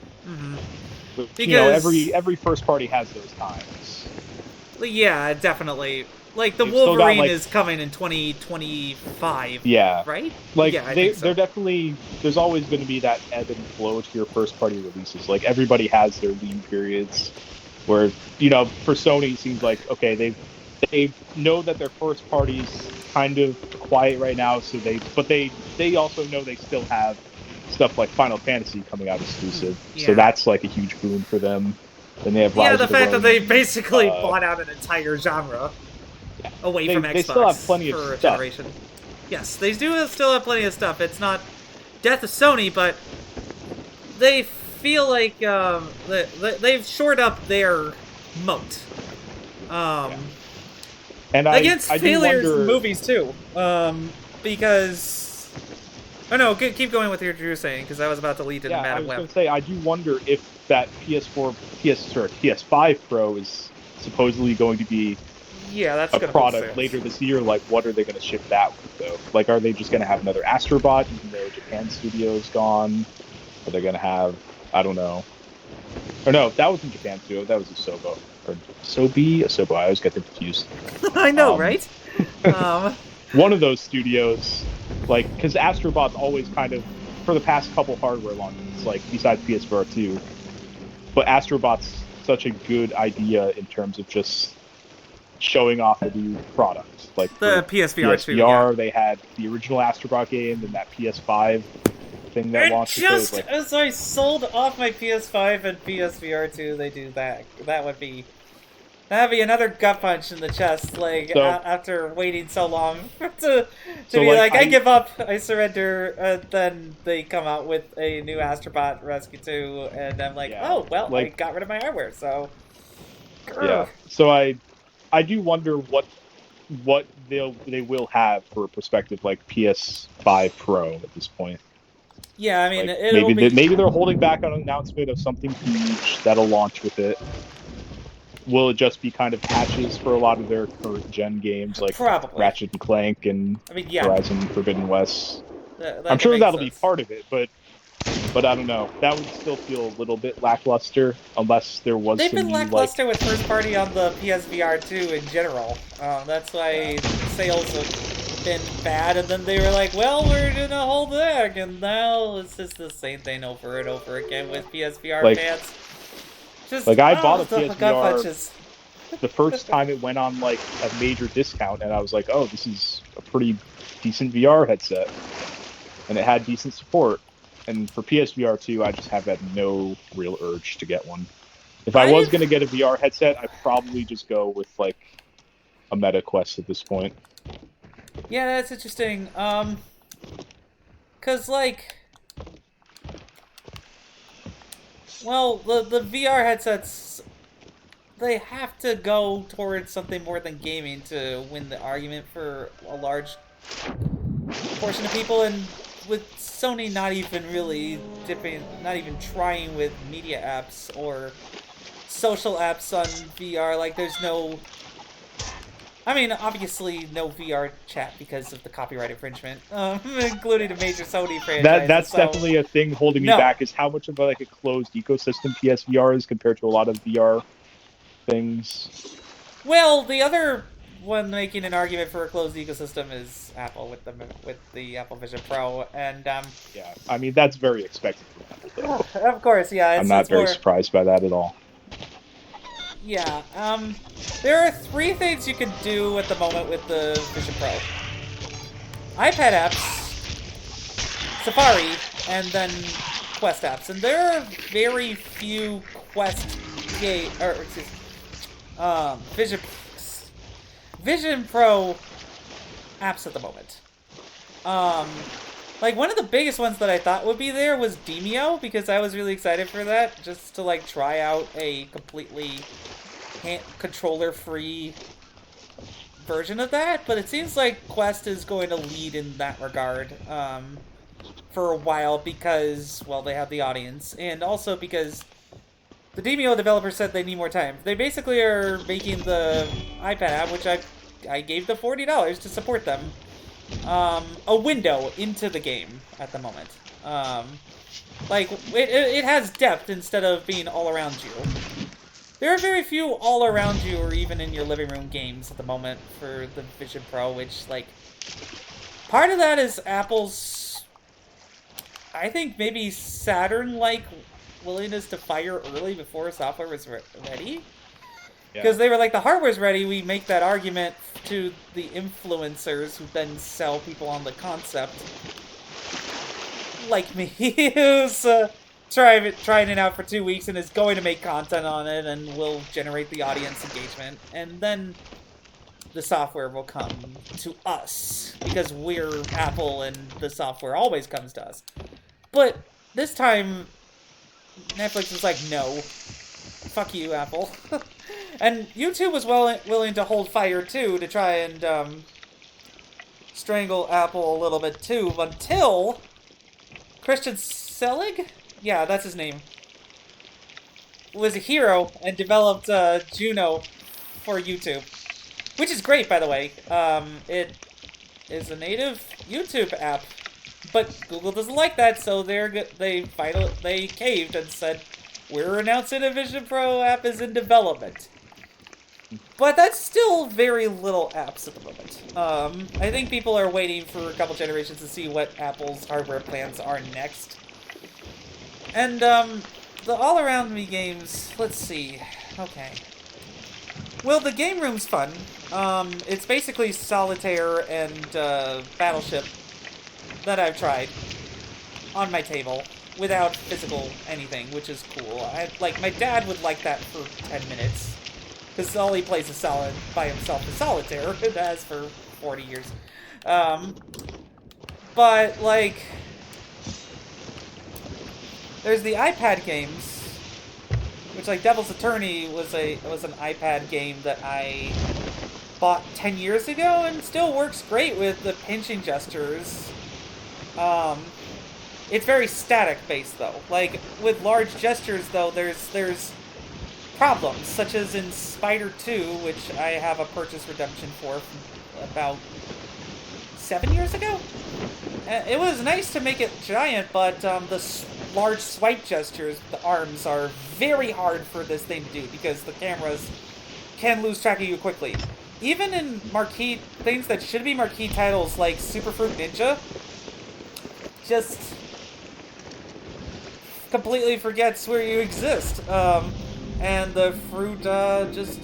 But, because every first party has those times. Yeah, definitely. Like, the Wolverine is coming in 2025. Yeah. Right? Like, yeah, they're definitely... There's always going to be that ebb and flow to your first-party releases. Like, everybody has their lean periods. Where, for Sony, it seems like, okay, they know that their first party's kind of quiet right now, so they also know they still have stuff like Final Fantasy coming out exclusive, so Yeah. that's like a huge boon for them. Then they have Yeah, Rise the of the fact that they Ronin. basically bought out an entire genre Yeah, away from they still have Xbox plenty of for a stuff. generation. Yes, they do still have plenty of stuff. It's not death of Sony, but they feel like they've shored up their moat. Yeah, Um, and Against I do failures in wonder. movies too. Because oh no, keep going with what you were saying because I was about to lead into Yeah, I Madam was Web. going to say, I do wonder if that PS5 Pro is supposedly going to be Yeah, that's a gonna move product soon. later this year. Like, what are they going to ship that with, though? Like, are they just going to have another Astrobot, even though Japan Studio's gone? Are they going to have, I don't know. Or no, that was in Japan Studio. That was Asobo. Or Asobo. I always get them confused. I know, Um, right? Um, One of those studios, like, because Astrobot's always kind of, for the past couple hardware launches, like, besides PSVR 2, but Astrobot's such a good idea in terms of just showing off a new product. Like for the PSVR 2, yeah. PSVR, they had the original Astrobot game, and that PS5 thing that And launched with it was just like, as I sold off my PS5 and PSVR 2, they do that. That'd be another gut punch in the chest, like so after waiting so long to so be like like, I give up, I surrender. Then they come out with a new Astrobot Rescue 2, and I'm like, yeah, oh well, I like got rid of my hardware, so. yeah. Grr. So I do wonder what they will have for a perspective like PS5 Pro at this point. Yeah, I mean, Like it'll be maybe they're holding back on an announcement of something huge that'll launch with it. Will it just be kind of patches for a lot of their current gen games like probably. Ratchet and Clank and I mean, yeah, Horizon Forbidden West? I'm that can sure make that'll be sense. part of it, but I don't know. That would still feel a little bit lackluster unless there was They've some been new like lackluster with first party on the PSVR 2 in general. That's yeah, why sales have been bad, and then they were like, well, we're gonna hold back, and now it's just the same thing over and over again yeah. with PSVR Like fans. Just, like I bought oh, a the gut PSVR punches. the first time it went on like a major discount, and I was like, oh, this is a pretty decent VR headset, and it had decent support. And for PSVR 2, I just have had no real urge to get one. If I was going to I've, get a VR headset, I'd probably just go with like a Meta Quest at this point. yeah, that's interesting. Cause like, well, the VR headsets they have to go towards something more than gaming to win the argument for a large portion of people, and with Sony not even really dipping, not even trying with media apps or social apps on VR, like there's no. I mean, obviously, no VR chat because of the copyright infringement, including Yeah, a major Sony franchises. that's So, definitely a thing holding me no. back. Is how much of like a closed ecosystem PSVR is compared to a lot of VR things. Well, the other one making an argument for a closed ecosystem is Apple with the Apple Vision Pro, and Yeah, I mean that's very expected from Apple, though. of course, yeah, I'm not it's very more. surprised by that at all. Yeah, there are three things you can do at the moment with the Vision Pro: iPad apps, Safari, and then Quest apps. And there are very few Quest game or excuse, Vision Vision Pro apps at the moment. Um, like one of the biggest ones that I thought would be there was Demio because I was really excited for that, just to like try out a completely controller-free version of that. But it seems like Quest is going to lead in that regard for a while because, well, they have the audience, and also because the Demio developers said they need more time. They basically are making the iPad app, which I gave the $40 to support them, a window into the game at the moment. Like it has depth instead of being all around you. There are very few all around you or even in your living room games at the moment for the Vision Pro, which like part of that is Apple's I think maybe Saturn like willingness to fire early before software was ready. Yeah. Because they were like, the hardware's ready, we make that argument to the influencers who then sell people on the concept. Like me, who's trying it out for 2 weeks and is going to make content on it and will generate the audience engagement. And then the software will come to us. Because we're Apple and the software always comes to us. But this time, Netflix was like, no. Fuck you, Apple. And YouTube was willing to hold fire, too, to try and strangle Apple a little bit, too, until Christian Selig? Yeah, that's his name. Was a hero and developed Juno for YouTube. Which is great, by the way. It is a native YouTube app. But Google doesn't like that, so they caved and said, we're announcing a Vision Pro app is in development. But that's still very little apps at the moment. I think people are waiting for a couple generations to see what Apple's hardware plans are next. And, the all-around me games, let's see. Okay. Well, the game room's fun. It's basically Solitaire and, Battleship that I've tried on my table without physical anything, which is cool. My dad would like that for 10 minutes. Because all he plays is by himself is Solitaire. It has for 40 years. But, like, there's the iPad games, which, like, Devil's Attorney was an iPad game that I bought 10 years ago and still works great with the pinching gestures. It's very static-based, though. Like, with large gestures, though, there's problems, such as in Spider 2, which I have a purchase redemption for from about 7 years ago. It was nice to make it giant, but the large swipe gestures, the arms, are very hard for this thing to do, because the cameras can lose track of you quickly. Even in marquee things that should be marquee titles, like Super Fruit Ninja, just completely forgets where you exist. And the fruit just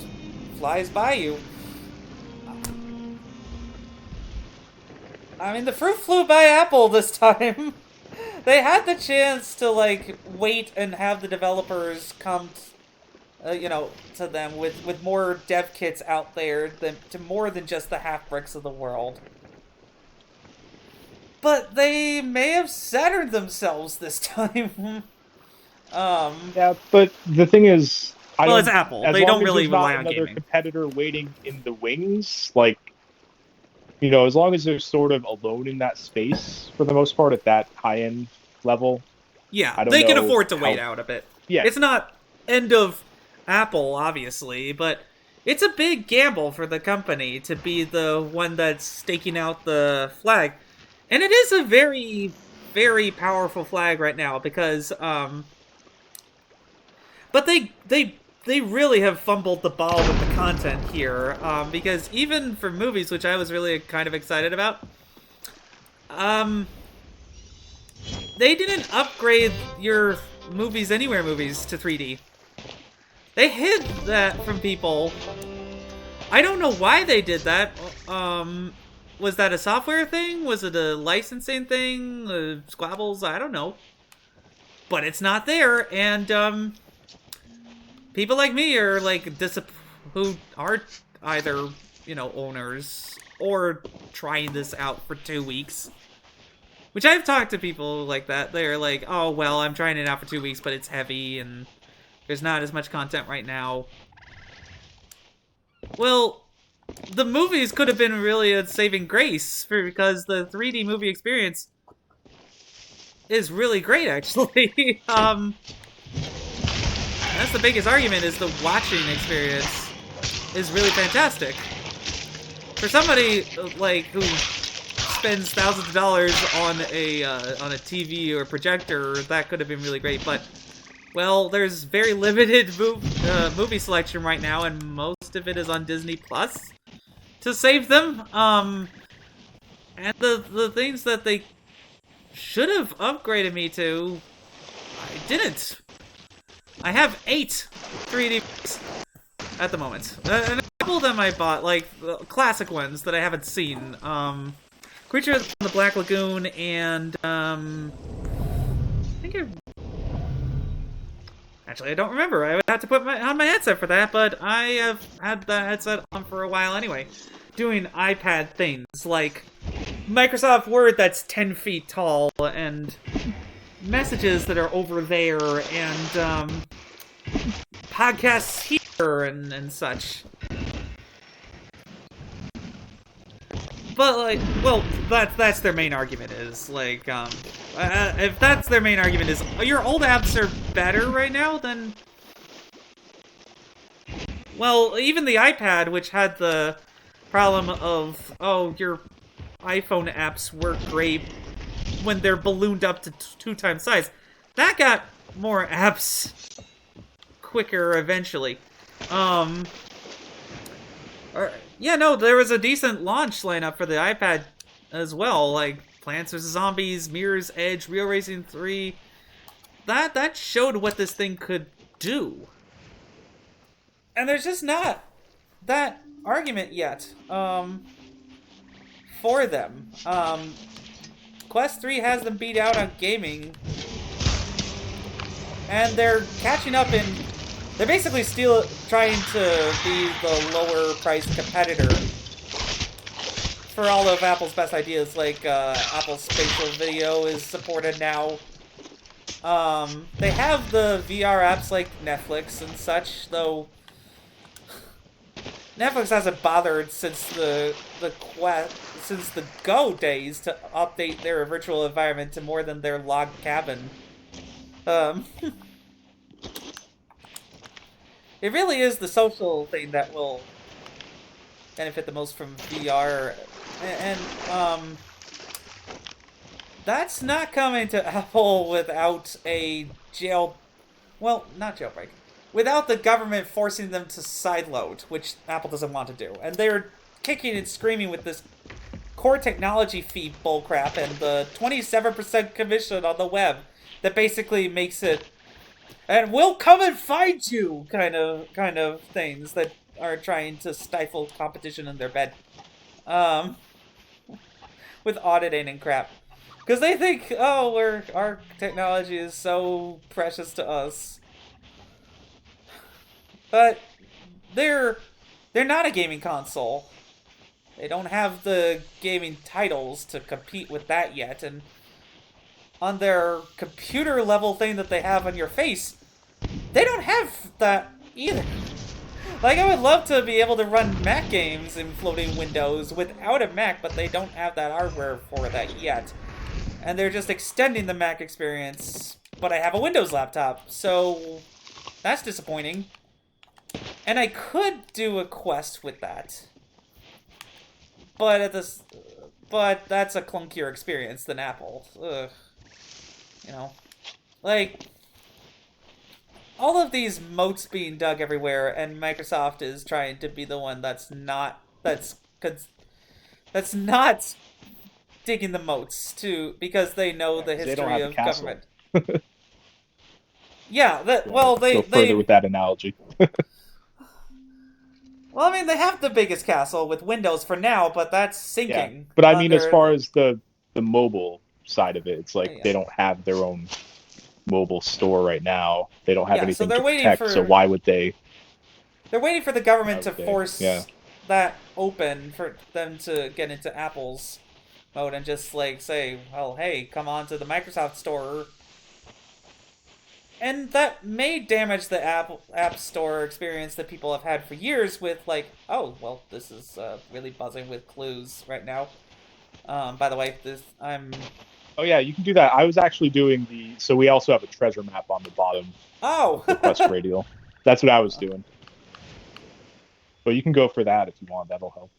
flies by you. I mean, the fruit flew by Apple this time. They had the chance to, like, wait and have the developers come, to them with more dev kits out there to more than just the half bricks of the world. But they may have centered themselves this time. Yeah, but the thing is, it's Apple. They don't really rely on another gaming. Competitor waiting in the wings, like, as long as they're sort of alone in that space for the most part at that high-end level. Yeah, they can afford to wait out a bit. Yeah, it's not end of Apple, obviously, but it's a big gamble for the company to be the one that's staking out the flag, and it is a very, very powerful flag right now because, but they really have fumbled the ball with the content here, because even for movies, which I was really kind of excited about, they didn't upgrade your Movies Anywhere movies to 3D. They hid that from people. I don't know why they did that. Was that a software thing? Was it a licensing thing? Squabbles? I don't know. But it's not there, and, people like me are, like, who aren't either, owners or trying this out for 2 weeks. Which I've talked to people like that. They're like, oh, well, I'm trying it out for 2 weeks, but it's heavy, and there's not as much content right now. Well, the movies could have been really a saving grace, because the 3D movie experience is really great, actually. That's the biggest argument, is the watching experience is really fantastic. For somebody, like, who spends thousands of dollars on a TV or projector, that could have been really great, but, well, there's very limited movie selection right now, and most of it is on Disney Plus to save them. And the things that they should have upgraded me to, I didn't. I have 8 3D books at the moment. And a couple of them I bought, like the classic ones that I haven't seen. Creature from the Black Lagoon and I think actually I don't remember. I would have to put on my headset for that, but I have had the headset on for a while anyway, doing iPad things like Microsoft Word that's 10 feet tall and messages that are over there and podcasts here and such. But like, well, that's their main argument is like, if that's their main argument is your old apps are better right now, then well, even the iPad, which had the problem of your iPhone apps work great when they're ballooned up to 2 times size, that got more apps quicker eventually. Yeah, no, there was a decent launch lineup for the iPad as well, like Plants vs. Zombies, Mirror's Edge, Real Racing 3. That showed what this thing could do. And there's just not that argument yet for them. Quest 3 has them beat out on gaming, and they're catching up in... They're basically still trying to be the lower-priced competitor for all of Apple's best ideas, like Apple's spatial video is supported now. They have the VR apps like Netflix and such, though Netflix hasn't bothered since the Go days to update their virtual environment to more than their log cabin. It really is the social thing that will benefit the most from VR, and that's not coming to Apple without a not jailbreak, without the government forcing them to sideload, which Apple doesn't want to do, and they're kicking and screaming with this core technology fee bullcrap and the 27% commission on the web that basically makes it and we'll come and find you kind of things that are trying to stifle competition in their bed. With auditing and crap. Because they think, our technology is so precious to us. But they're not a gaming console. They don't have the gaming titles to compete with that yet, and on their computer level thing that they have on your face, they don't have that either. Like, I would love to be able to run Mac games in floating windows without a Mac, but they don't have that hardware for that yet. And they're just extending the Mac experience, but I have a Windows laptop, so that's disappointing. And I could do a Quest with that. But that's a clunkier experience than Apple. Ugh. You know, like, all of these moats being dug everywhere, and Microsoft is trying to be the one that's not digging the moats because they know the history of government. Yeah, they go further with that analogy. Well, I mean, they have the biggest castle with Windows for now, but that's sinking. Yeah. But I mean, as far as the mobile side of it, it's like they don't have their own mobile store right now. They don't have anything to protect, so why would they? They're waiting for the government to force that open for them to get into Apple's mode and just like say, well, hey, come on to the Microsoft store. And that may damage the App Store experience that people have had for years with like, oh, well, this is really buzzing with clues right now. By the way, Oh yeah, you can do that. I was actually doing so we also have a treasure map on the bottom of the Quest Radial. That's what I was doing. But you can go for that if you want, that'll help.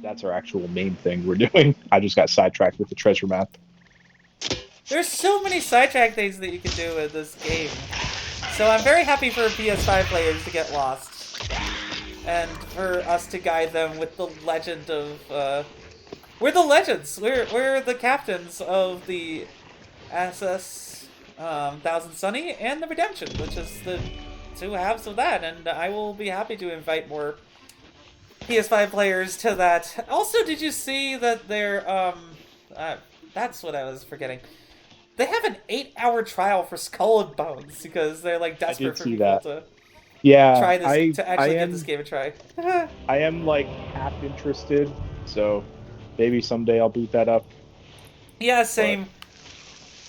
That's our actual main thing we're doing. I just got sidetracked with the treasure map. There's so many sidetrack things that you can do in this game. So I'm very happy for PS5 players to get lost. And for us to guide them with the legend of, we're the legends! We're the captains of the SS Thousand Sunny and the Redemption, which is the two halves of that, and I will be happy to invite more PS5 players to that. Also, did you see that that's what I was forgetting. They have an 8-hour trial for Skull and Bones because they're like desperate for people to try this, to actually give this game a try. I am like half interested, so maybe someday I'll boot that up. Yeah, same. But,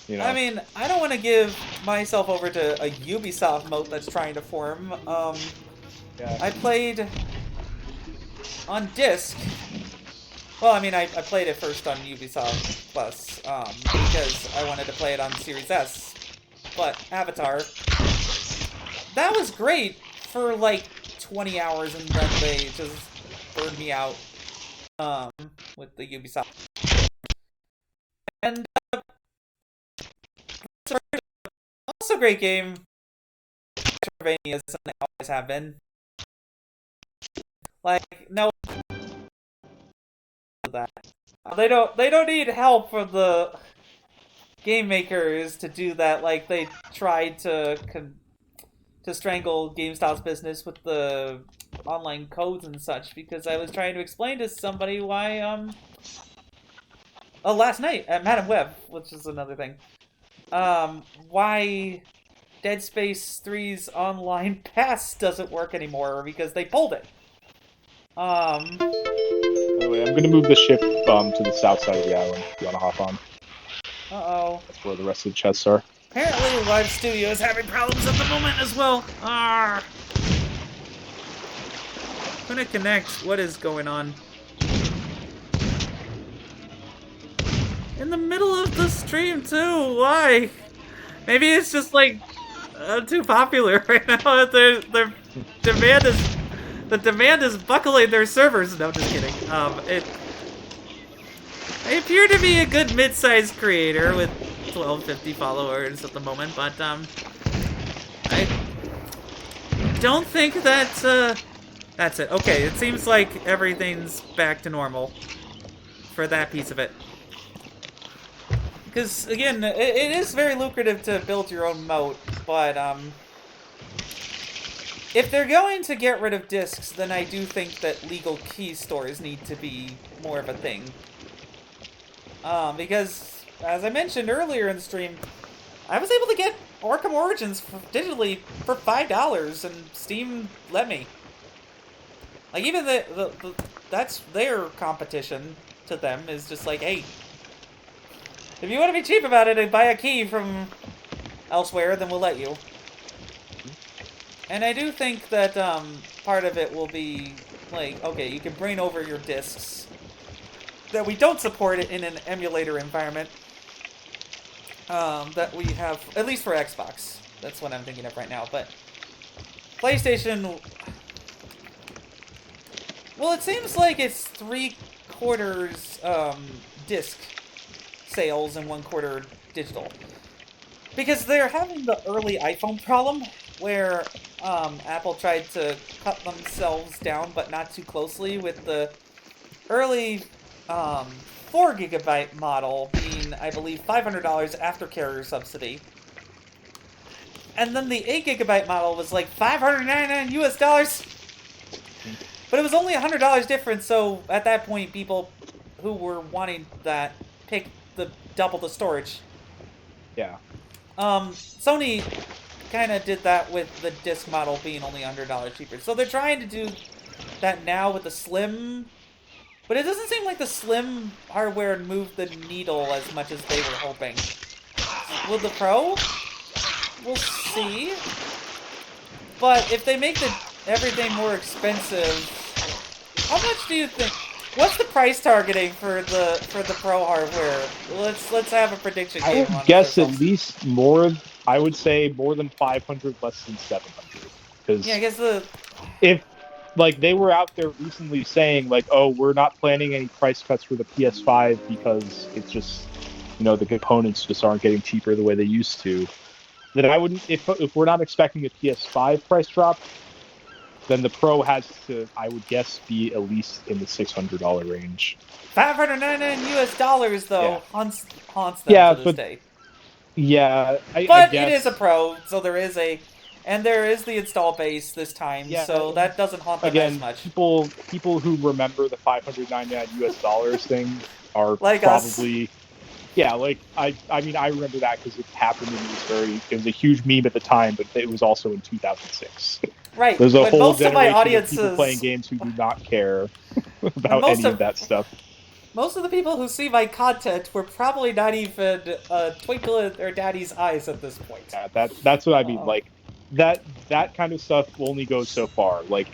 you know. I mean, I don't want to give myself over to a Ubisoft moat that's trying to form. Yeah. I played on disc. Well, I mean, I played it first on Ubisoft Plus because I wanted to play it on Series S. But Avatar, that was great for like 20 hours, and then they just burned me out with the Ubisoft. And also a great game. Metroidvania, as they always have been. Like, no, that they don't need help from the game makers to do that. Like they tried to strangle GameStop's business with the online codes and such, because I was trying to explain to somebody why last night at Madam Web, which is another thing, why Dead Space 3's online pass doesn't work anymore, because they pulled it. By the way, I'm gonna move the ship to the south side of the island if you wanna hop on. Uh-oh. That's where the rest of the chests are. Apparently Live Studio is having problems at the moment as well. I'm gonna connect. What is going on? In the middle of the stream too. Why? Maybe it's just like too popular right now. Their demand is buckling their servers. No, just kidding. I appear to be a good mid-sized creator with 1250 followers at the moment, but I don't think that's it. Okay, it seems like everything's back to normal for that piece of it. Because again, it is very lucrative to build your own moat, but if they're going to get rid of discs, then I do think that legal key stores need to be more of a thing. Because, as I mentioned earlier in the stream, I was able to get Arkham Origins digitally for $5, and Steam let me. Like, even that's their competition to them, is just like, hey, if you want to be cheap about it and buy a key from elsewhere, then we'll let you. And I do think that part of it will be, like, okay, you can bring over your discs that we don't support it in an emulator environment that we have, at least for Xbox. That's what I'm thinking of right now. But PlayStation, well, it seems like it's 3/4 disc sales and 1/4 digital, because they're having the early iPhone problem where Apple tried to cut themselves down, but not too closely, with the early 4GB model being, I believe, $500 after carrier subsidy. And then the 8GB model was like $599 US. But it was only $100 difference, so at that point, people who were wanting that picked the double the storage. Yeah. Sony kind of did that with the disc model being only $100 cheaper. So they're trying to do that now with the Slim. But it doesn't seem like the Slim hardware moved the needle as much as they were hoping. Will the Pro? We'll see. But if they make everything more expensive, how much do you think? What's the price targeting for the Pro hardware? Let's have a prediction game. I would guess at least more. I would say more than 500, less than 700. Because yeah, I guess if like they were out there recently saying like, oh, we're not planning any price cuts for the PS5 because it's just, the components just aren't getting cheaper the way they used to. Then I wouldn't, if we're not expecting a PS5 price drop, then the Pro has to, I would guess, be at least in the $600 range. $599 US though, yeah. haunts them to this day. Yeah, I But it guess. is a Pro, so there is the install base this time, Yeah, so and that doesn't haunt them as again, much. people who remember the 599 US dollars thing are Like us. probably, yeah, like I mean I remember that because it happened and it was a huge meme at the time, but it was also in 2006. Right, There's a when whole most of my generation of people playing audiences, games who do not care when about any of that stuff. most of the people who see my content were probably not even a twinkle in their daddy's eyes at this point. Yeah, that's what I mean. Um, Like that kind of stuff only goes so far. Like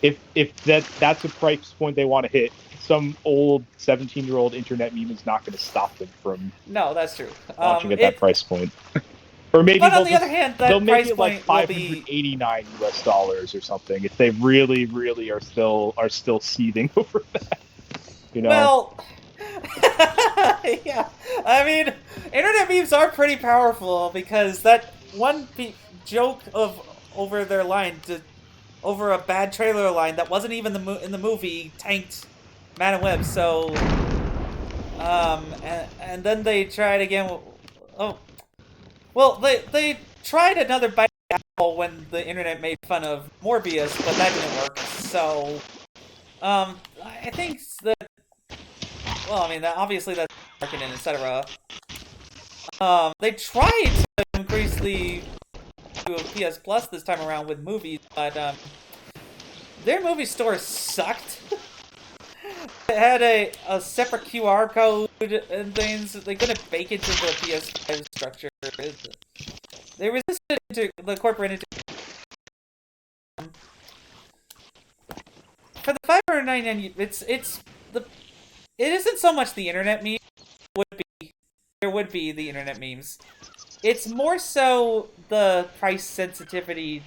if that's a price point they want to hit, some old 17-year-old internet meme is not going to stop them from no, that's true. launching at that price point. Or maybe But on the other hand, they'll that make price it like point will be 589 US dollars or something if they really are still seething over that, you know. well. Yeah, I mean, internet memes are pretty powerful because that one joke of over their line to over a bad trailer line that wasn't even in the movie tanked Man and Web. So, and then they tried again. Oh, well, they tried another bite at Apple when the internet made fun of Morbius, but that didn't work. So, I think that. Well, I mean, that obviously that's marketing, etc. They tried to increase the to PS Plus this time around with movies, but their movie store sucked. It had a separate QR code and things. They couldn't bake into the PS5 structure. They resisted the corporate for the 599. It isn't so much the internet meme. There would be the internet memes. It's more so the price sensitivity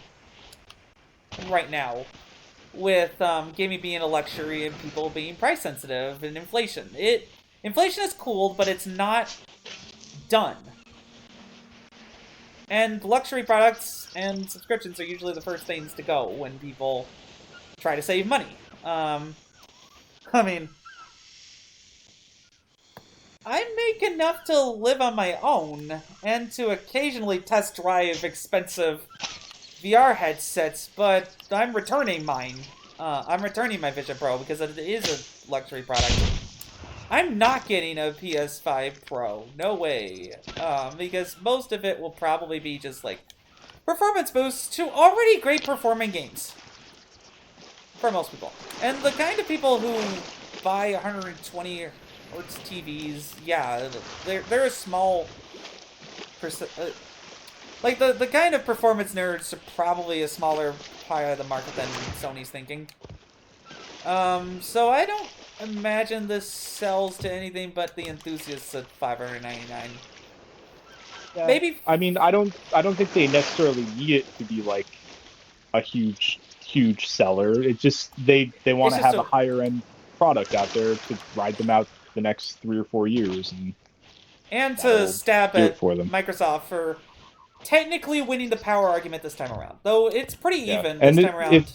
right now, with gaming being a luxury and people being price sensitive and inflation. Inflation is cooled, but it's not done. And luxury products and subscriptions are usually the first things to go when people try to save money. I mean, I make enough to live on my own and to occasionally test drive expensive VR headsets, but I'm returning mine. I'm returning my Vision Pro because it is a luxury product. I'm not getting a PS5 Pro. No way. Because most of it will probably be just like performance boosts to already great performing games. For most people. And the kind of people who buy 120 hertz TVs, yeah, they're a small percent. Like, the kind of performance nerds are probably a smaller pie of the market than Sony's thinking. So I don't imagine this sells to anything but the enthusiasts at $599. Yeah. Maybe. I mean, I don't think they necessarily need it to be like a huge seller. It just they want It's to just have a a. higher end product out there to ride them out the next 3 or 4 years, and And to that'll stab do it at for them. Microsoft for technically winning the power argument this time around. Though it's pretty Yeah, even this and time around.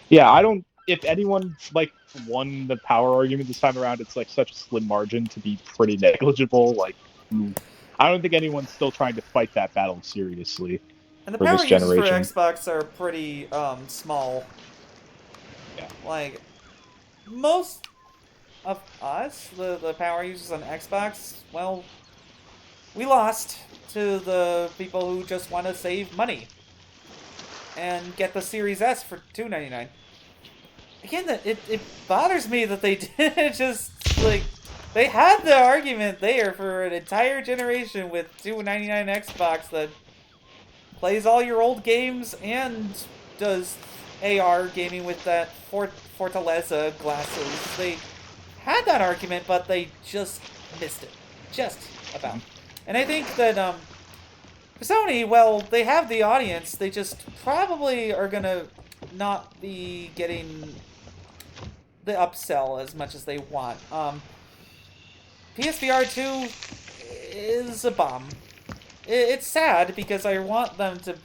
yeah, I don't. If anyone like won the power argument this time around, it's like such a slim margin to be pretty negligible. Like, I don't think anyone's still trying to fight that battle seriously And the for power this users for generation. Xbox are pretty small. Yeah, Like most of us, the power users on Xbox, well, we lost to the people who just want to save money and get the Series S for $299. Again, that it bothers me that they didn't just like they had the argument there for an entire generation with $299 Xbox that plays all your old games and does AR gaming with that Fortaleza glasses. They had that argument, but they just missed it. Just about. And I think that for Sony, well, they have the audience. They just probably are gonna not be getting the upsell as much as they want. PSVR 2 is a bomb. It's sad because I want them to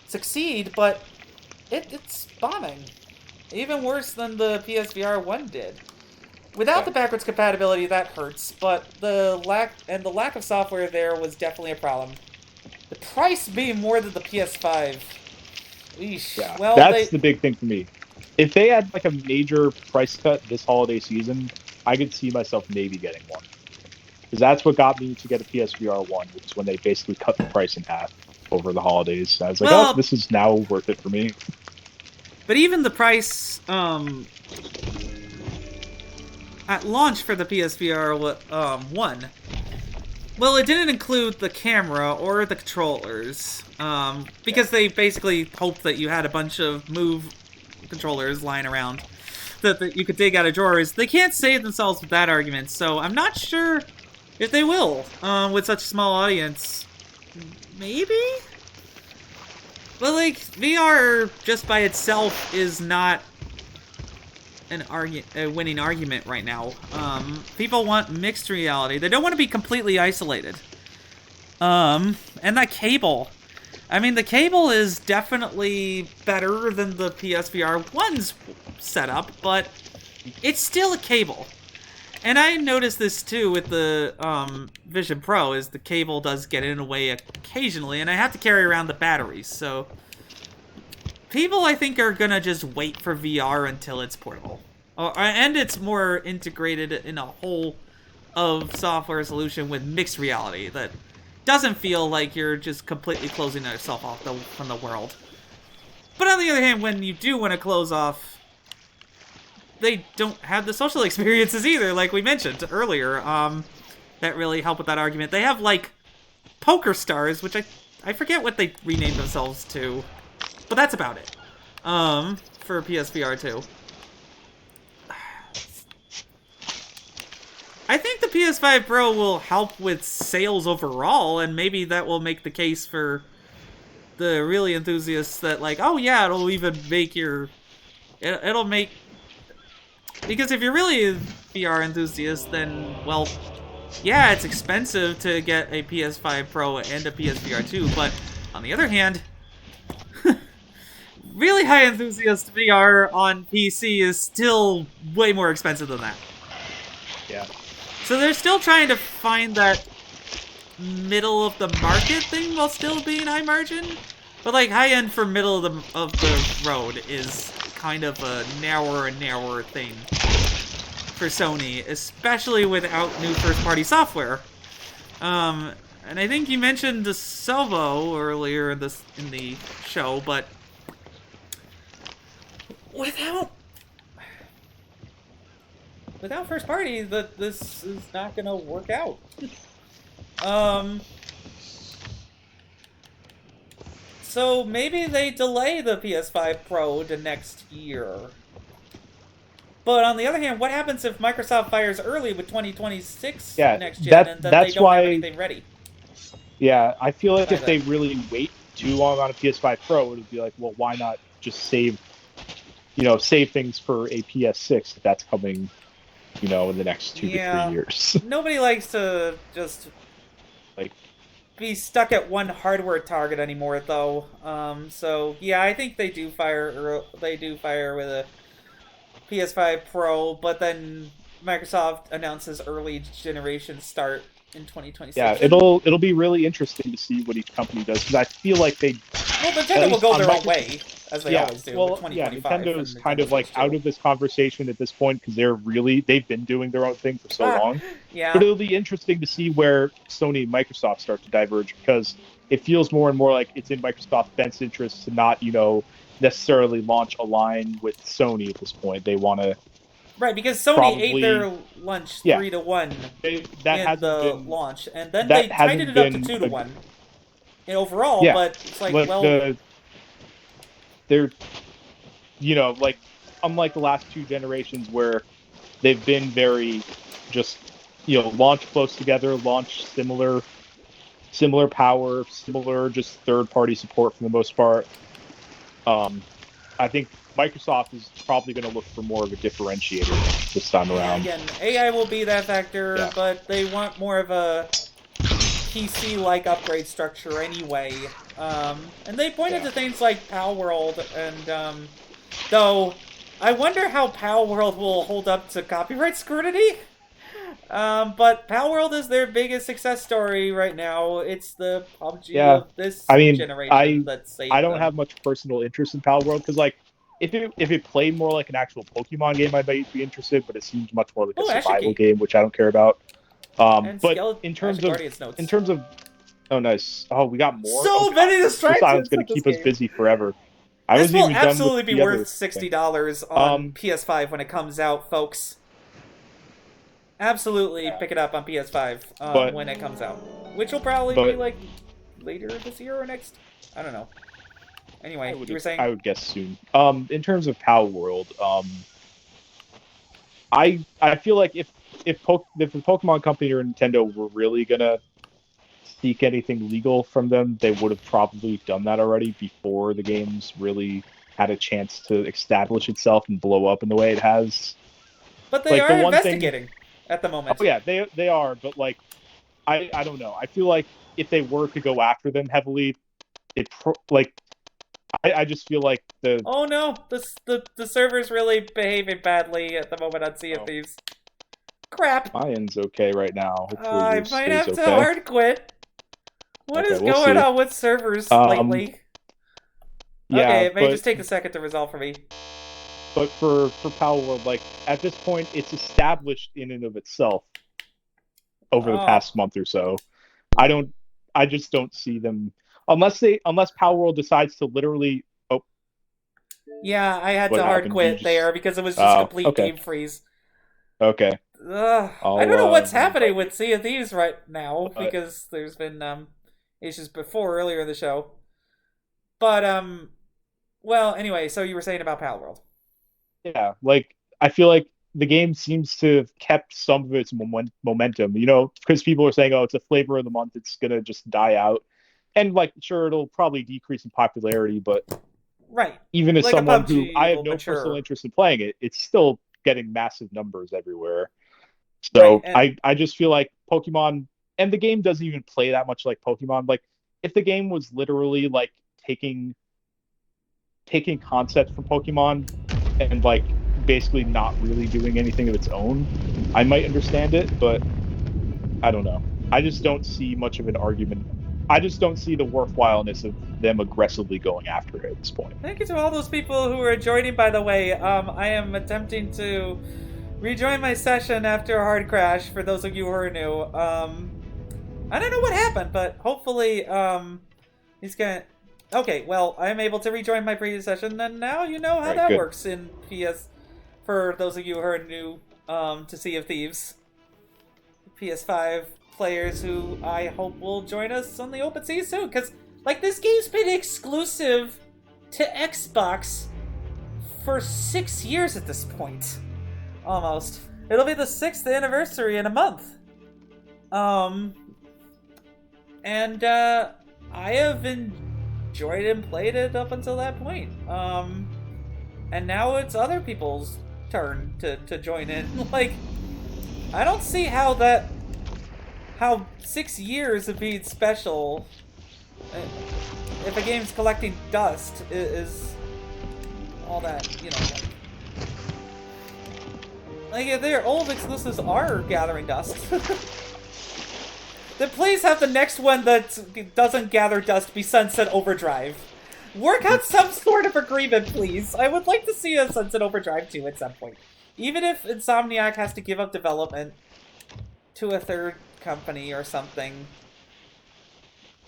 succeed, but it's bombing. Even worse than the PSVR 1 did. Without the backwards compatibility, that hurts, but the lack of software there was definitely a problem. The price being more than the PS5. Eesh. Yeah, Well, that's the big thing for me. If they had like a major price cut this holiday season, I could see myself maybe getting one. Because that's what got me to get a PSVR 1, was when they basically cut the price in half over the holidays. I was like, oh, this is now worth it for me. But even the price at launch for the PSVR 1, well, it didn't include the camera or the controllers, because they basically hoped that you had a bunch of Move controllers lying around that you could dig out of drawers. They can't save themselves with that argument, so I'm not sure if they will, with such a small audience. Maybe? But, like, VR just by itself is not a winning argument right now. People want mixed reality. They don't want to be completely isolated. And that cable. I mean, the cable is definitely better than the PSVR 1's setup, but it's still a cable. And I noticed this too with the Vision Pro, is the cable does get in the way occasionally, and I have to carry around the batteries, so people, I think, are gonna just wait for VR until it's portable. And it's more integrated in a whole of software solution with mixed reality that doesn't feel like you're just completely closing yourself off from the world. But on the other hand, when you do want to close off, they don't have the social experiences either, like we mentioned earlier, that really help with that argument. They have, like, Poker Stars, which I forget what they renamed themselves to, but that's about it, for PSVR 2. I think the PS5 Pro will help with sales overall, and maybe that will make the case for the really enthusiasts that, like, oh yeah, it'll even make it'll make, because if you're really a VR enthusiast, then, well, yeah, it's expensive to get a PS5 Pro and a PSVR 2, but on the other hand, really high enthusiast VR on PC is still way more expensive than that. Yeah. So they're still trying to find that middle of the market thing while still being high margin. But, like, high end for middle of the road is kind of a narrower and narrower thing for Sony, especially without new first-party software. And I think you mentioned the Servo earlier in the show, but without first party, this is not gonna work out. So maybe they delay the PS5 Pro to next year. But on the other hand, what happens if Microsoft fires early with 2026 next gen, and then they don't have anything ready? Yeah, I feel like if they really wait too long on a PS5 Pro, it would be like, well, why not just save things for a PS6 that's coming, in the next 2 to 3 years. Nobody likes to just be stuck at one hardware target anymore, though. So yeah, I think they do fire with a PS5 Pro, but then Microsoft announces early generation start in 2026. Yeah, it'll be really interesting to see what each company does, because I feel like Nintendo will go their own way, as they always do. Well, Nintendo's kind of like out of this conversation at this point, because they've been doing their own thing for so long. Yeah. But it'll be interesting to see where Sony and Microsoft start to diverge, because it feels more and more like it's in Microsoft's best interest to not, necessarily launch a line with Sony at this point. They want to. Right, because Sony ate their lunch 3-1 in the launch, and then they tightened it up to 2-1 in overall. Yeah, but it's like, they're, unlike the last two generations where they've been very just, launch close together, launch similar power, similar just third-party support for the most part. I think Microsoft is probably going to look for more of a differentiator this time around. Again, AI will be that factor, but they want more of a PC-like upgrade structure anyway. And they pointed to things like Pal World, and though I wonder how Pal World will hold up to copyright scrutiny. But Pal World is their biggest success story right now. It's the PUBG Yeah, of this I mean, generation that I saved don't have them. much personal interest in Pal World because like if it played more like an actual Pokemon game, I might be interested. But it seems much more like a Oh, Ashen survival Key game, which I don't care about. and But Ashen Guardian's in notes. terms of oh nice, oh we got more. Oh So god, many this island's distractions gonna with this keep us game. busy forever. I This wasn't will even done with absolutely be the worth other thing. $60 on Um, PS5 when it comes out, folks. Absolutely yeah, pick it up on PS5 but when it comes out. Which will probably be but like later this year or next. I don't know. Anyway, you were saying? I would guess soon. In terms of Pal World, I feel like if the Pokemon Company or Nintendo were really gonna seek anything legal from them, they would have probably done that already before the game's really had a chance to establish itself and blow up in the way it has. But they Like the are one thing, investigating at the oh moment. yeah, they are, but like I don't know. I feel like if they were to go after them heavily, like I just feel like the Oh no, the server's really behaving badly at the moment on Sea of oh Thieves. Crap. my end's okay right now. Hopefully I yours might stays have to okay. hard quit. What Okay, is we'll going see. on with servers Um, lately? Okay, yeah, it may just take a second to resolve for me. but for Power World, like at this point, it's established in and of itself over the Oh. past month or so. I don't, I just don't see them unless Power World decides to literally. Oh, Yeah, I had what to hard happened? You quit just there because it was just complete okay, game freeze. okay. Ugh. I I'll don't know what's happening reinvite you. with Sea of Thieves right now But because there's been issues before earlier in the show. But well, anyway, so you were saying about Pal World. yeah, like I feel like the game seems to have kept some of its momentum. You know, because people are saying, "Oh, it's a flavor of the month. It's gonna just die out," and like, sure, it'll probably decrease in popularity, but Right. even as Like a someone who I PUBG have will no personal mature. interest in playing it, it's still getting massive numbers everywhere. Right, So and I just feel like Pokemon and the game doesn't even play that much like Pokemon. Like if the game was literally like taking concepts from Pokemon and like basically not really doing anything of its own, I might understand it, but I don't know. I just don't see much of an argument. I just don't see the worthwhileness of them aggressively going after it at this point. thank you to all those people who are joining, by the way. I am attempting to rejoin my session after a hard crash, for those of you who are new. I don't know what happened, but hopefully, he's gonna... Okay, well, I'm able to rejoin my previous session, and now you know All how right, that good. works in PS... For those of you who are new, to Sea of Thieves. PS5 players who I hope will join us on the open seas soon, because, like, this game's been exclusive to Xbox for 6 years at this point. Almost. It'll be the 6th anniversary in a month. Um, and, I have enjoyed and played it up until that point. And now it's other people's turn to join in. Like, I don't see how 6 years of being special, if a game's collecting dust, is all that, like if their old exclusives are gathering dust, then please have the next one that doesn't gather dust be Sunset Overdrive. Work out some sort of agreement, please. I would like to see a Sunset Overdrive 2 at some point. Even if Insomniac has to give up development to a third company or something.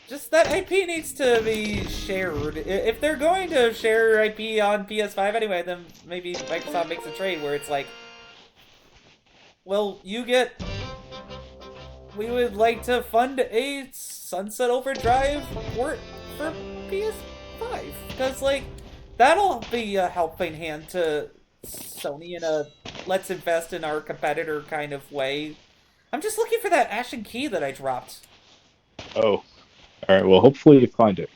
Just that IP needs to be shared. If they're going to share IP on PS5 anyway, then maybe Microsoft makes a trade where it's like, well, we would like to fund a Sunset Overdrive port for PS5. Because, like, that'll be a helping hand to Sony in a let's invest in our competitor kind of way. I'm just looking for that Ashen Key that I dropped. Oh, all right. Well, hopefully you find it.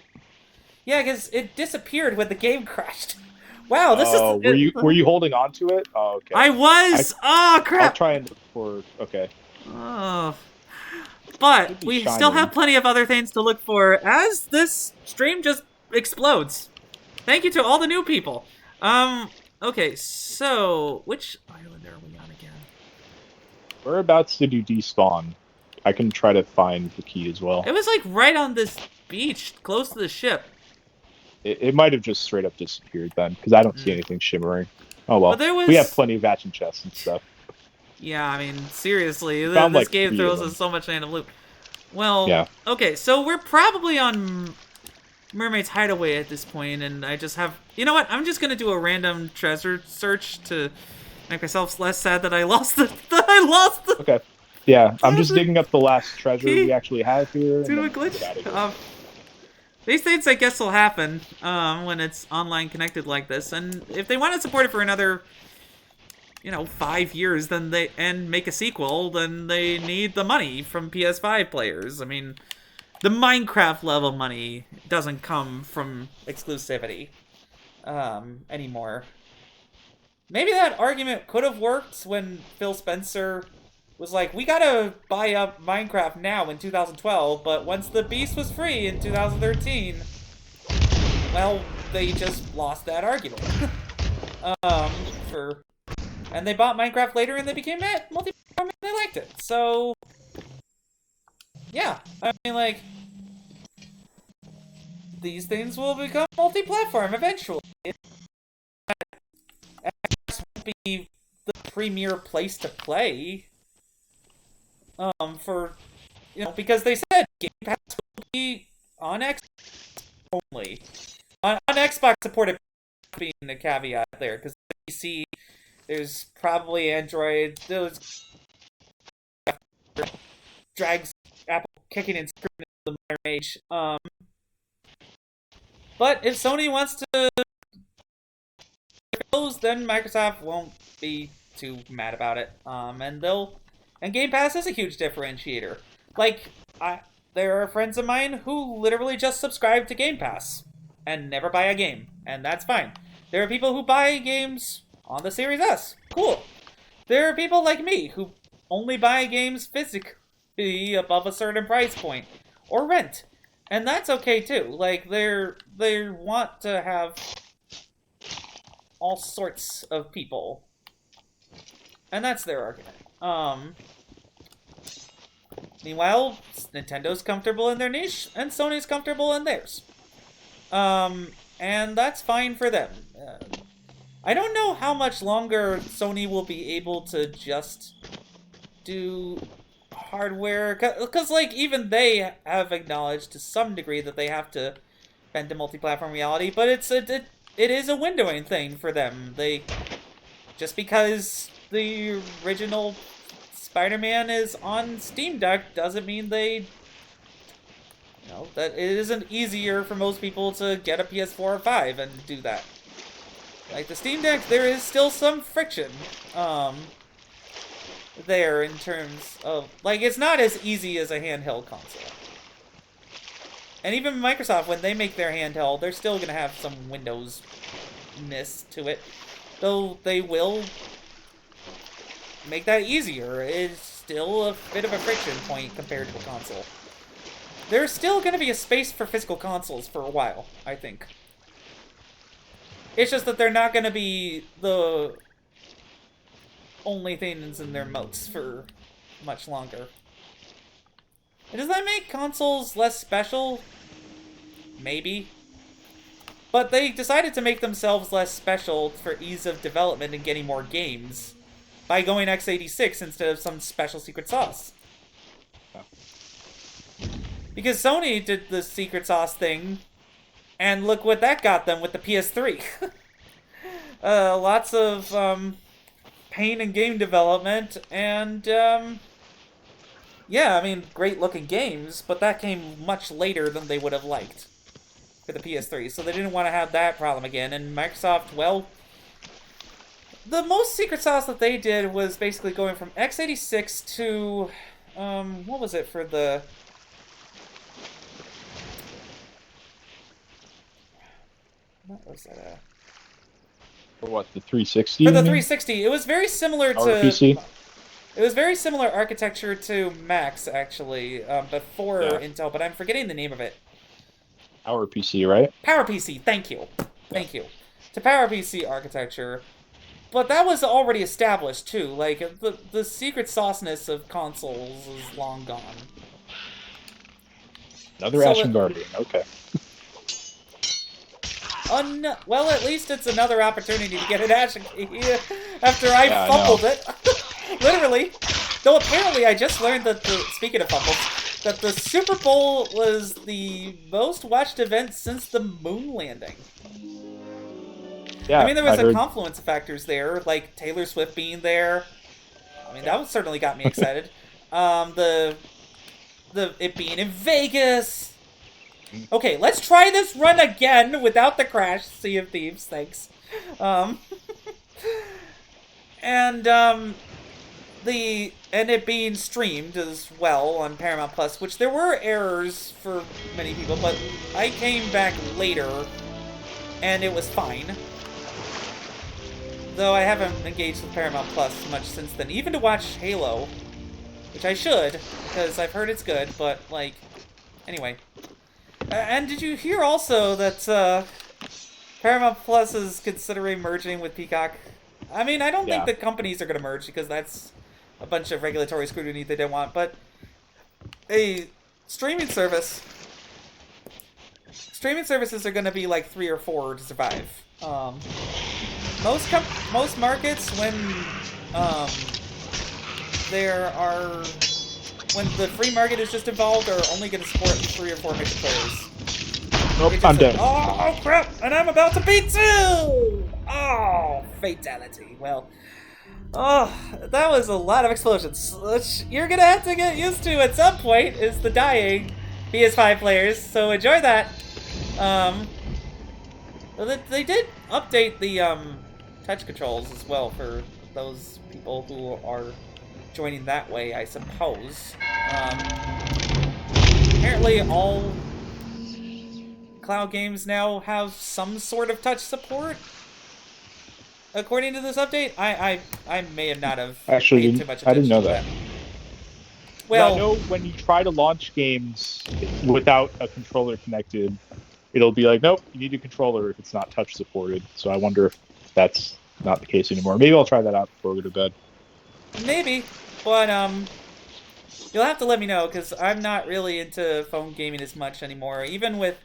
Yeah, because it disappeared when the game crashed. Wow, this is... Oh, were you holding on to it? Oh, okay. I was! Oh, I'll crap! try and look for. Okay. Oh. Should But be we still shining. have plenty of other things to look for as this stream just explodes. Thank you to all the new people. Okay, so which island are we on again? Whereabouts did you despawn? I can try to find the key as well. It was like right on this beach, close to the ship. It might have just straight up disappeared then, because I don't see anything shimmering. Oh But well. there We have was. plenty of action chests and stuff. Yeah, I mean, seriously, We found this like game 3 of throws them. us so much random loot. Well, Yeah. okay, so we're probably on Mermaid's Hideaway at this point, and I just have. You know what? I'm just gonna do a random treasure search to make myself less sad that I lost the. That I lost the. Okay. Yeah, I'm just Treasure digging up the last treasure key. we actually have here, and Do a then we'll get out of glitch. here. These things, I guess, will happen when it's online connected like this, and if they want to support it for another, 5 years, then and make a sequel, then they need the money from PS5 players. I mean, the Minecraft level money doesn't come from exclusivity anymore. Maybe that argument could have worked when Phil Spencer was like, we gotta buy up Minecraft now in 2012, but once the beast was free in 2013, well, they just lost that argument. And they bought Minecraft later and they became multi-platform and they liked it. So, yeah, I mean, like, these things will become multi-platform eventually. Xbox won't be the premier place to play. Because they said Game Pass will be on Xbox only. On Xbox supported being the caveat there, because PC, there's probably Android, those drags Apple kicking and screwing the modern age. But if Sony wants to close, then Microsoft won't be too mad about it. And Game Pass is a huge differentiator. Like, there are friends of mine who literally just subscribe to Game Pass and never buy a game, and that's fine. There are people who buy games on the Series S. Cool. There are people like me who only buy games physically above a certain price point or rent, and that's okay too. Like, they want to have all sorts of people, and that's their argument. Meanwhile, Nintendo's comfortable in their niche, and Sony's comfortable in theirs. And that's fine for them. I don't know how much longer Sony will be able to just do hardware, because, like, even they have acknowledged to some degree that they have to bend to multi-platform reality, but it is a windowing thing for them. Just because the original Spider-Man is on Steam Deck doesn't mean that it isn't easier for most people to get a PS4 or 5 and do that. Like, the Steam Deck, there is still some friction there in terms of, like, it's not as easy as a handheld console. And even Microsoft, when they make their handheld, they're still going to have some Windows-ness to it. Though they will make that easier. It's still a bit of a friction point compared to a console. There's still going to be a space for physical consoles for a while, I think. It's just that they're not going to be the only things in their moats for much longer. And does that make consoles less special? Maybe. But they decided to make themselves less special for ease of development and getting more games by going x86 instead of some special secret sauce. Because Sony did the secret sauce thing, and look what that got them with the PS3. Lots of pain in game development, and yeah, I mean, great looking games, but that came much later than they would have liked for the PS3, so they didn't want to have that problem again. And Microsoft, well, the most secret sauce that they did was basically going from x86 to what was it for the what was that? For what, the 360? For the 360, it was very similar to PC? It was very similar architecture to Macs, actually, before Intel, but I'm forgetting the name of it. PowerPC, right? PowerPC, thank you. Thank you. to PowerPC architecture. But that was already established, too. Like, the secret sauceness of consoles is long gone. Another Ashen Guardian, okay. Well, at least it's another opportunity to get an Ashen Key after I fumbled it. Literally. Though apparently I just learned that, speaking of fumbles, that the Super Bowl was the most watched event since the moon landing. Yeah, I mean, there was a confluence of factors there, like Taylor Swift being there. I mean, that certainly got me excited. It being in Vegas. Okay, let's try this run again without the crash. Sea of Thieves, thanks. And it being streamed as well on Paramount Plus, which there were errors for many people, but I came back later and it was fine. Though I haven't engaged with Paramount Plus much since then, even to watch Halo, which I should, because I've heard it's good, but, like, anyway. And did you hear also that Paramount Plus is considering merging with Peacock? I mean, I don't think the companies are going to merge, because that's a bunch of regulatory scrutiny they don't want, but a streaming service... Streaming services are going to be like 3 or 4 to survive. Most markets, when when the free market is just involved, are only going to support 3 or 4 mixed players. Nope, I'm dead. Oh crap! And I'm about to beat 2! Oh, fatality. Well, that was a lot of explosions, which you're gonna have to get used to at some point. Is the dying PS5 players? So enjoy that. They did update the touch controls as well for those people who are joining that way, I suppose. Apparently all cloud games now have some sort of touch support. According to this update, I may have not have actually paid too much attention I didn't know that. Well, I know when you try to launch games without a controller connected, it'll be like, nope, you need a controller if it's not touch supported. So I wonder if that's not the case anymore. Maybe I'll try that out before we go to bed. Maybe, but you'll have to let me know, because I'm not really into phone gaming as much anymore. Even with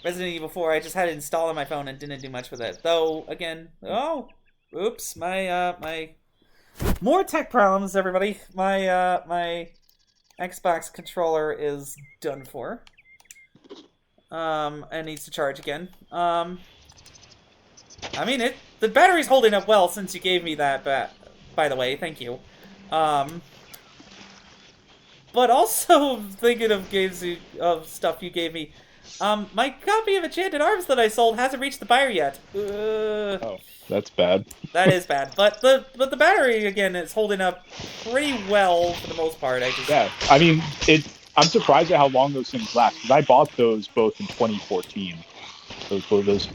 Resident Evil 4, I just had it installed on my phone and didn't do much with it. Though, again, oops, my more tech problems, everybody. My Xbox controller is done for. And needs to charge again. I mean, the battery's holding up well since you gave me that by the way, thank you. But also, thinking of of stuff you gave me, my copy of Enchanted Arms that I sold hasn't reached the buyer yet. Oh, that's bad. That is bad. But the battery, again, is holding up pretty well for the most part. Yeah, I mean, I'm surprised at how long those things last, because I bought those both in 2014. Both those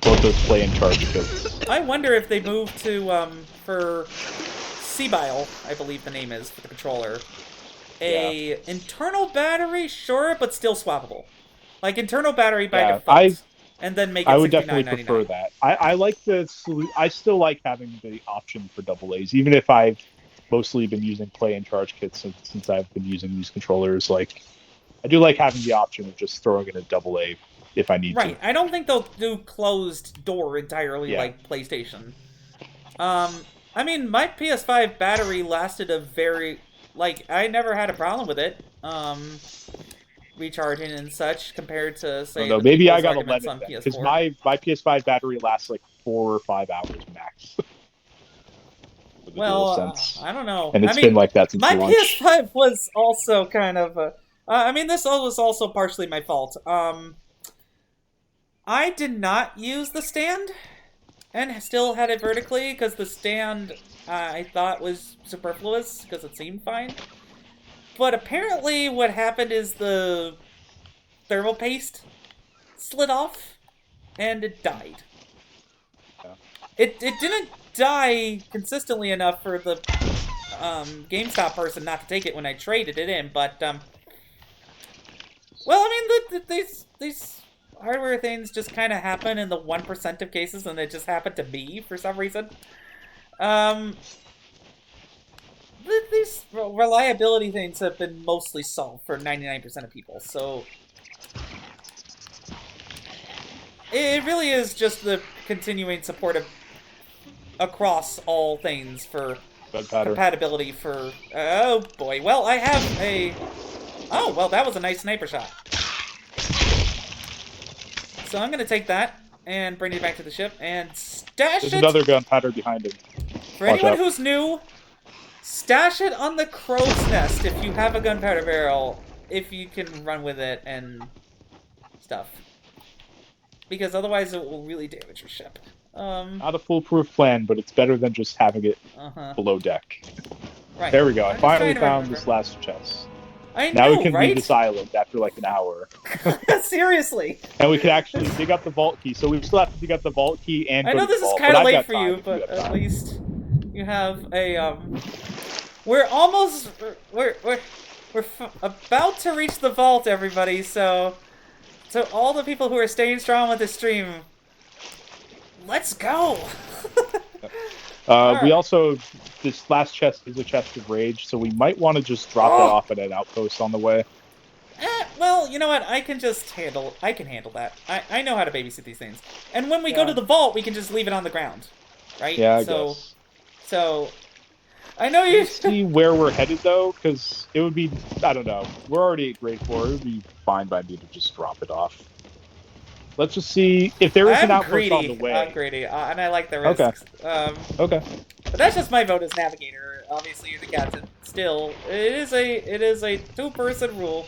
play and charge kits. I wonder if they moved to, for C-Bile, I believe the name is, for the controller. Internal battery, sure, but still swappable. Like, internal battery by default. And then make it $69.99. I would definitely prefer that. I like I still like having the option for AA's, even if I've mostly been using play and charge kits since I've been using these controllers. Like, I do like having the option of just throwing in a AA if I need to. Right. I don't think they'll do closed door entirely like PlayStation. I mean, my PS5 battery lasted a very... Like, I never had a problem with it. Recharging and such, compared to, say, maybe I got a limit, because my PS5 battery lasts like 4 or 5 hours max. Well, I don't know. And it's been like that since my launch. PS5 was also kind of... I mean, this was also partially my fault. I did not use the stand, and still had it vertically, because the stand I thought was superfluous, because it seemed fine. But apparently what happened is the thermal paste slid off, and it died. Yeah. It didn't die consistently enough for the GameStop person not to take it when I traded it in, but well, I mean, these hardware things just kind of happen in the 1% of cases, and it just happened to me for some reason. These reliability things have been mostly solved for 99% of people, so it really is just the continuing support of across all things for compatibility for... Oh, boy. Well, I have a... Oh, well, that was a nice sniper shot. So I'm going to take that and bring it back to the ship and stash it... There's another gunpowder behind him. For anyone who's new, stash it on the crow's nest if you have a gunpowder barrel, if you can run with it and stuff. Because otherwise it will really damage your ship. Not a foolproof plan, but it's better than just having it below deck. Right. There we go. I finally found this last chest. Now we can leave this island after like an hour. Seriously. And we can actually dig up the vault key. So we still have to dig up the vault key and I know this is kind of late for you, but at least you have a We're almost we're about to reach the vault, everybody. So all the people who are staying strong with this stream, let's go. We also, this last chest is a chest of rage, so we might want to just drop that off at an outpost on the way. Well, you know what? I can handle that. I know how to babysit these things. And when we go to the vault, we can just leave it on the ground, right? Yeah, I guess. So, I know you see where we're headed though, because it would be, I don't know. We're already at grade 4. It would be fine by me to just drop it off. Let's just see if there is an outpost on the way. I'm greedy, and I like the risks. Okay. But that's just my vote as navigator. Obviously, you're the captain. Still, it is a 2-person rule.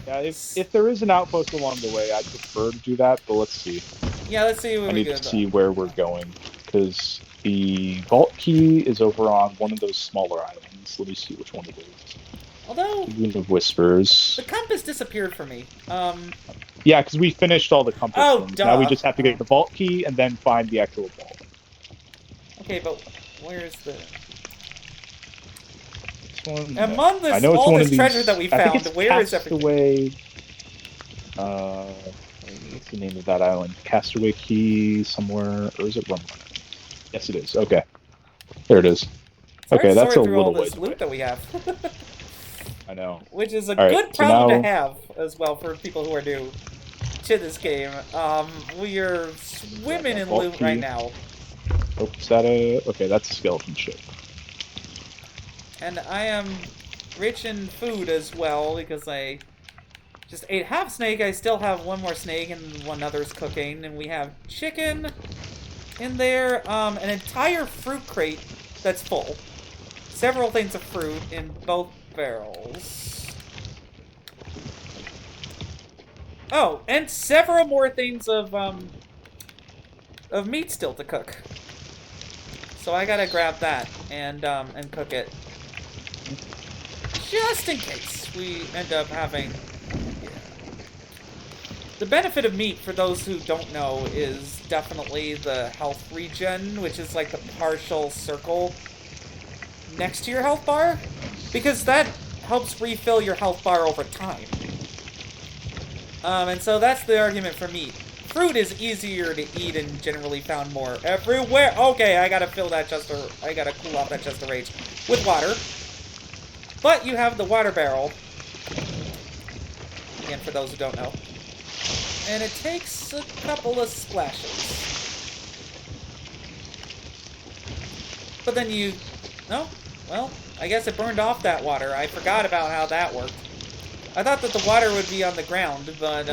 Yeah, if there is an outpost along the way, I'd prefer to do that. But let's see. Yeah, let's see. I need to see where we're going because the vault key is over on one of those smaller islands. Let me see which one it is. Although Moon of Whispers. The compass disappeared for me. Yeah, because we finished all the compass ones. Duh. Now we just have to get the vault key and then find the actual vault. Okay, but where's the... Among this, all this treasure that we found, where is everything? What's the name of that island? Castaway Key somewhere, or is it Rumrunner? Yes, it is. Okay, there it is. Okay, that's a little ways away. Loot that we have. I know. Which is a good problem to have as well for people who are new to this game. We are swimming in loot right now. Oh, is that a... Okay, that's a skeleton ship. And I am rich in food as well, because I just ate half snake. I still have one more snake and one other's cooking. And we have chicken in there. An entire fruit crate that's full. Several things of fruit in both barrels. Oh, and several more things of meat still to cook. So I gotta grab that and cook it. Just in case we end up having... Yeah. The benefit of meat, for those who don't know, is definitely the health regen, which is like the partial circle next to your health bar, because that helps refill your health bar over time. And so that's the argument for meat. Fruit is easier to eat and generally found more everywhere. Okay, I gotta fill that chest, or I gotta cool off that chest of rage with water. But you have the water barrel. Again, for those who don't know. And it takes a couple of splashes. But then you... No? Well, I guess it burned off that water. I forgot about how that worked. I thought that the water would be on the ground, but,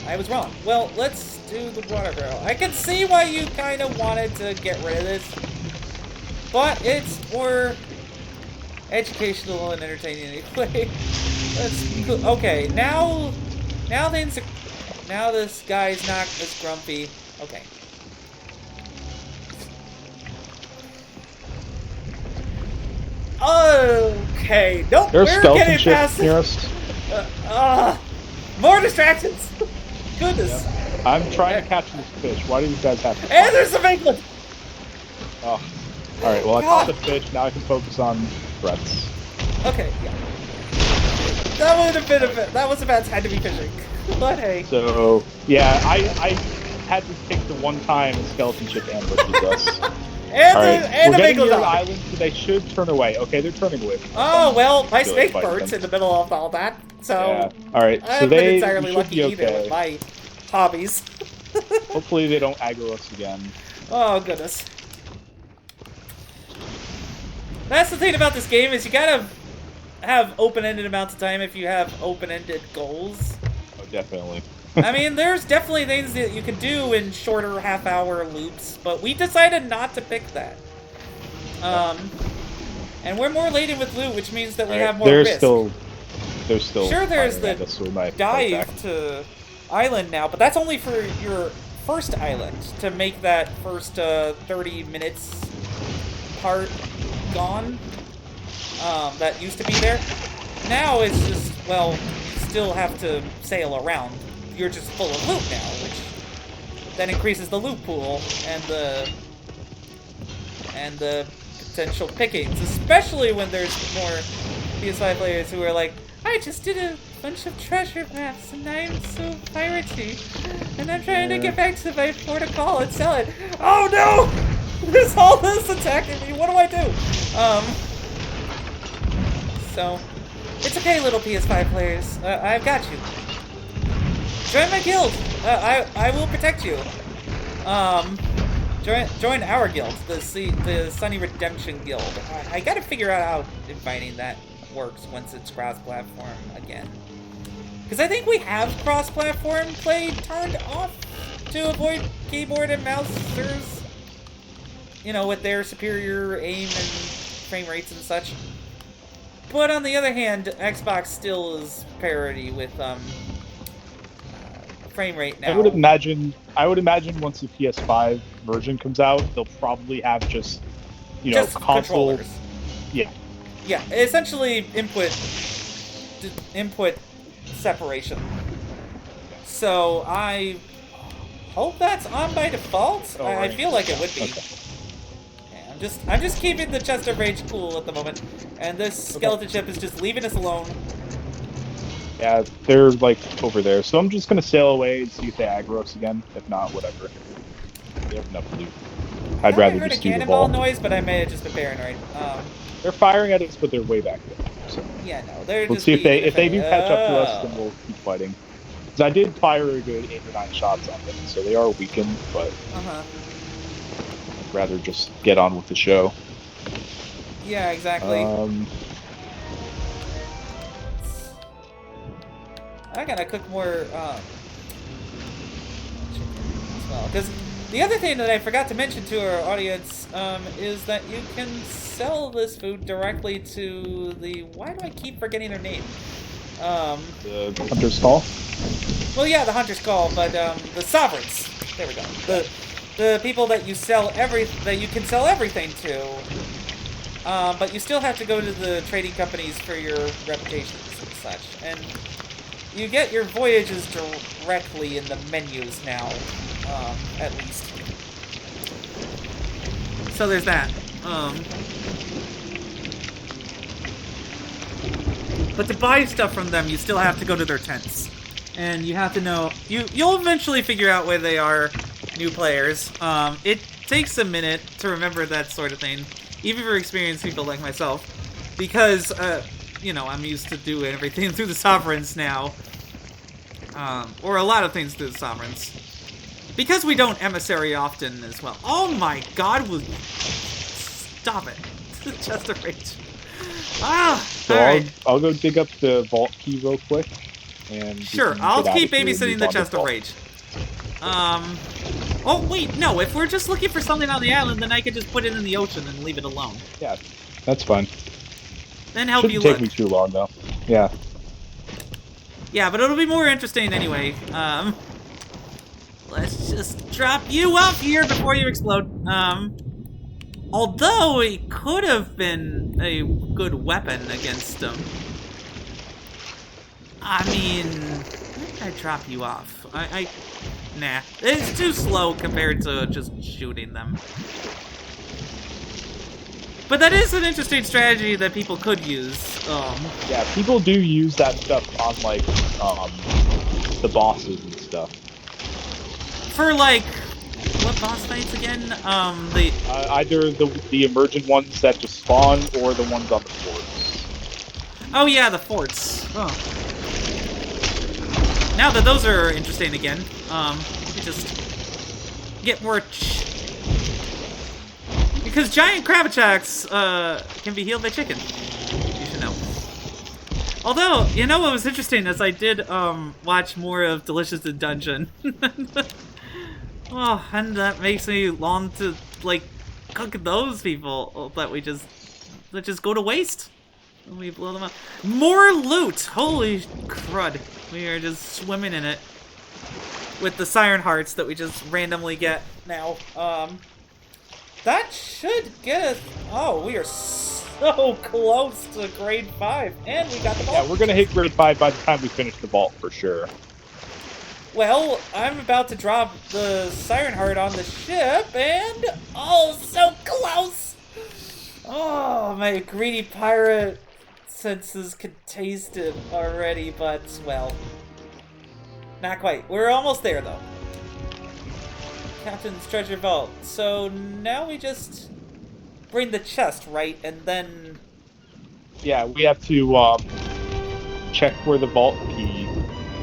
I was wrong. Well, let's do the water barrel. I can see why you kind of wanted to get rid of this. But it's for educational and entertaining anyway. Okay, now things are... Now this guy's not as grumpy. Okay. Okay, nope, There's we're skeleton getting past nearest. More distractions. Goodness. Yeah. I'm trying to catch this fish. Why do you guys have to? And there's some England. Oh. Alright, well I caught the fish, now I can focus on threats. Okay, yeah. That would have been that was a bad time to be fishing. But hey. So yeah, I had to pick the one time a skeleton ship ambushes us. And we're the getting near Megalodon. the island, so they should turn away. Okay, they're turning away. Oh well, my snake burns in the middle of all that. So yeah. All right, I so haven't been entirely should lucky be either with my hobbies. Hopefully they don't aggro us again. Oh goodness. That's the thing about this game is you gotta have open-ended amounts of time if you have open-ended goals. Oh, definitely. I mean, there's definitely things that you can do in shorter half-hour loops, but we decided not to pick that. And we're more laden with loot, which means that we have more risk. There's still. Sure, there's the dive to island now, but that's only for your first island to make that first 30 minutes part gone. That used to be there. Now it's just, well, you still have to sail around. You're just full of loot now, which then increases the loot pool and the potential pickings, especially when there's more PS5 players who are like, I just did a bunch of treasure maps and I'm so piratey, and I'm trying to get back to my protocol and sell it. Oh no! There's all this attacking me. What do I do? So it's okay, little PS5 players. I've got you. Join my guild. I will protect you. Join our guild, the SunnyRedemption Guild. I gotta figure out how inviting that works once it's cross-platform again. Because I think we have cross-platform play turned off to avoid keyboard and mousers. You know, with their superior aim and frame rates and such. But on the other hand, Xbox still is parity with frame rate now. I would imagine once the PS5 version comes out, they'll probably have just console controllers. Yeah. Yeah, essentially input separation. So I hope that's on by default. I feel like it would be. Okay. I'm just keeping the chest of rage cool at the moment, and this skeleton ship is just leaving us alone. Yeah, they're like over there, so I'm just gonna sail away and see if they aggro us again. If not, whatever. They have enough loot. I'd rather just do the ball. I heard a cannonball noise, but I may have just been paranoid. They're firing at us, but they're way back there. So. Yeah, no, they're. Let's see if they do catch up to us, then we'll keep fighting. Because I did fire a good 8 or 9 shots on them, so they are weakened, but. I'd rather just get on with the show. Yeah, exactly. I gotta cook more chicken as well. Because the other thing that I forgot to mention to our audience is that you can sell this food directly to the. Why do I keep forgetting their name? The Hunter's Call? Well, yeah, the Hunter's Call, but the Sovereigns. There we go. The people that you sell that you can sell everything to, but you still have to go to the trading companies for your reputations and such. And you get your voyages directly in the menus now, at least. So there's that. But to buy stuff from them, you still have to go to their tents. And you have to know... You'll eventually figure out where they are, new players. It takes a minute to remember that sort of thing, even for experienced people like myself. Because, I'm used to doing everything through the Sovereigns now. Or a lot of things through the Sovereigns. Because we don't emissary often as well. Oh my god, stop it. Just a rage. So I'll go dig up the vault key real quick. And sure, I'll keep babysitting the chest of rage. Oh wait, no, if we're just looking for something on the island, then I could just put it in the ocean and leave it alone. Yeah, that's fine. Then help you look. Shouldn't take me too long, though. Yeah. Yeah, but it'll be more interesting anyway. Let's just drop you off here before you explode. Although it could have been a good weapon against them. I mean, why did I drop you off? Nah. It's too slow compared to just shooting them. But that is an interesting strategy that people could use. Yeah, people do use that stuff on like the bosses and stuff. For like, what boss fights again? Either the emergent ones that just spawn or the ones on the forts. Oh yeah, the forts. Oh. Now that those are interesting again, you just get more. Because giant crab attacks can be healed by chicken. You should know. Although, you know what was interesting is I did watch more of Delicious in Dungeon. Oh, and that makes me long to like cook those people that just go to waste. And we blow them up. More loot! Holy crud. We are just swimming in it. With the siren hearts that we just randomly get now. That should get us... Oh, we are so close to grade 5. And we got the vault. Yeah, we're going to hit grade 5 by the time we finish the vault, for sure. Well, I'm about to drop the siren heart on the ship, and... Oh, so close! Oh, my greedy pirate senses can taste it already, but, well... Not quite. We're almost there, though. Captain's treasure vault. So now we just bring the chest, right? And then... Yeah, we have to check where the vault key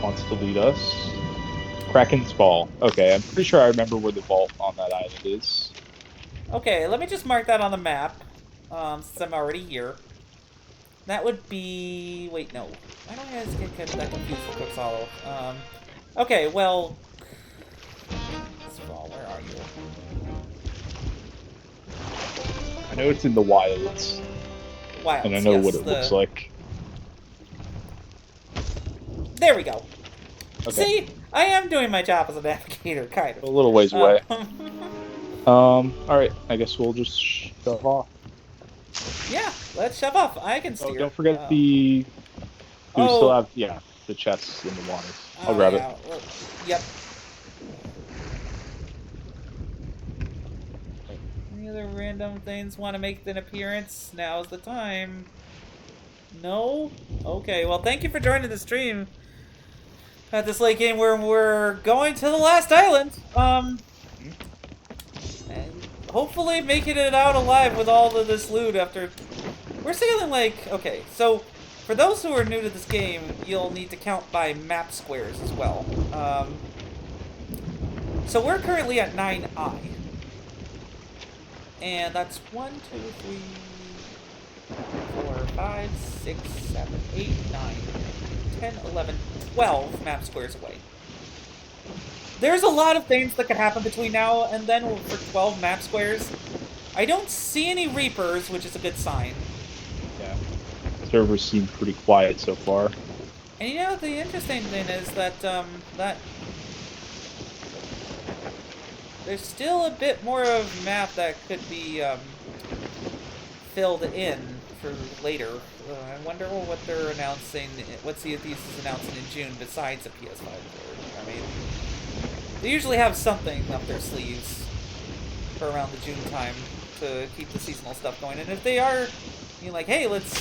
wants to lead us. Kraken's Fall. Okay, I'm pretty sure I remember where the vault on that island is. Okay, let me just mark that on the map, since I'm already here. That would be... Wait, no. I don't guys get that confused with Cook's Hollow. Okay, well... Where are you? I know it's in the wilds. Wilds, and I know yes, what it looks like. There we go. Okay. See? I am doing my job as a navigator, kind of. A little ways away. Alright, I guess we'll just shove off. Yeah, let's shove off. I can steer. Oh, don't forget we still have, the chests in the water. I'll grab it. Well, yep. Any other random things want to make an appearance? Now's the time. No? Okay, well, thank you for joining the stream at this late game where we're going to the last island. And hopefully making it out alive with all of this loot after... We're sailing like... Okay, so for those who are new to this game, you'll need to count by map squares as well. So we're currently at 9i. And that's 1, 2, 3, 4, 5, 6, 7, 8, 9, 10, 11, 12 map squares away. There's a lot of things that could happen between now and then for 12 map squares. I don't see any Reapers, which is a good sign. Yeah. Servers seem pretty quiet so far. And you know, the interesting thing is that, there's still a bit more of map that could be, filled in for later. I wonder what they're announcing, what Sea of Thieves is announcing in June besides a PS5 port. I mean, they usually have something up their sleeves for around the June time to keep the seasonal stuff going. And if they are, like, hey, let's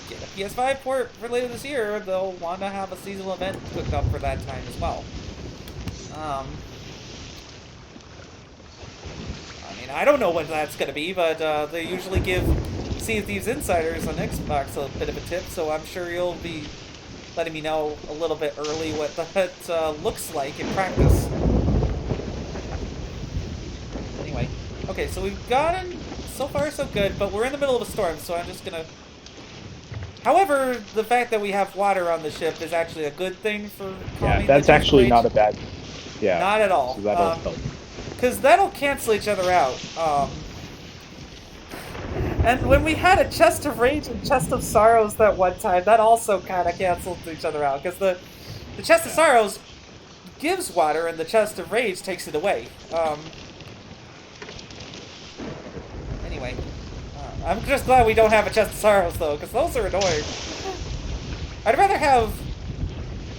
get a PS5 port for later this year, they'll want to have a seasonal event cooked up for that time as well. I don't know when that's going to be, but they usually give Sea of Thieves insiders on Xbox a bit of a tip, so I'm sure you'll be letting me know a little bit early what that looks like in practice. Anyway, okay, so we've gotten so far so good, but we're in the middle of a storm, so I'm just going to... However, the fact that we have water on the ship is actually a good thing for calming that's the actually rage. not a bad... Yeah. Not at all. So that'll help. Because that'll cancel each other out. And when we had a Chest of Rage and Chest of Sorrows that one time, that also kind of canceled each other out. Because the Chest of Sorrows gives water and the Chest of Rage takes it away. Anyway. I'm just glad we don't have a Chest of Sorrows, though, because those are annoying. I'd rather have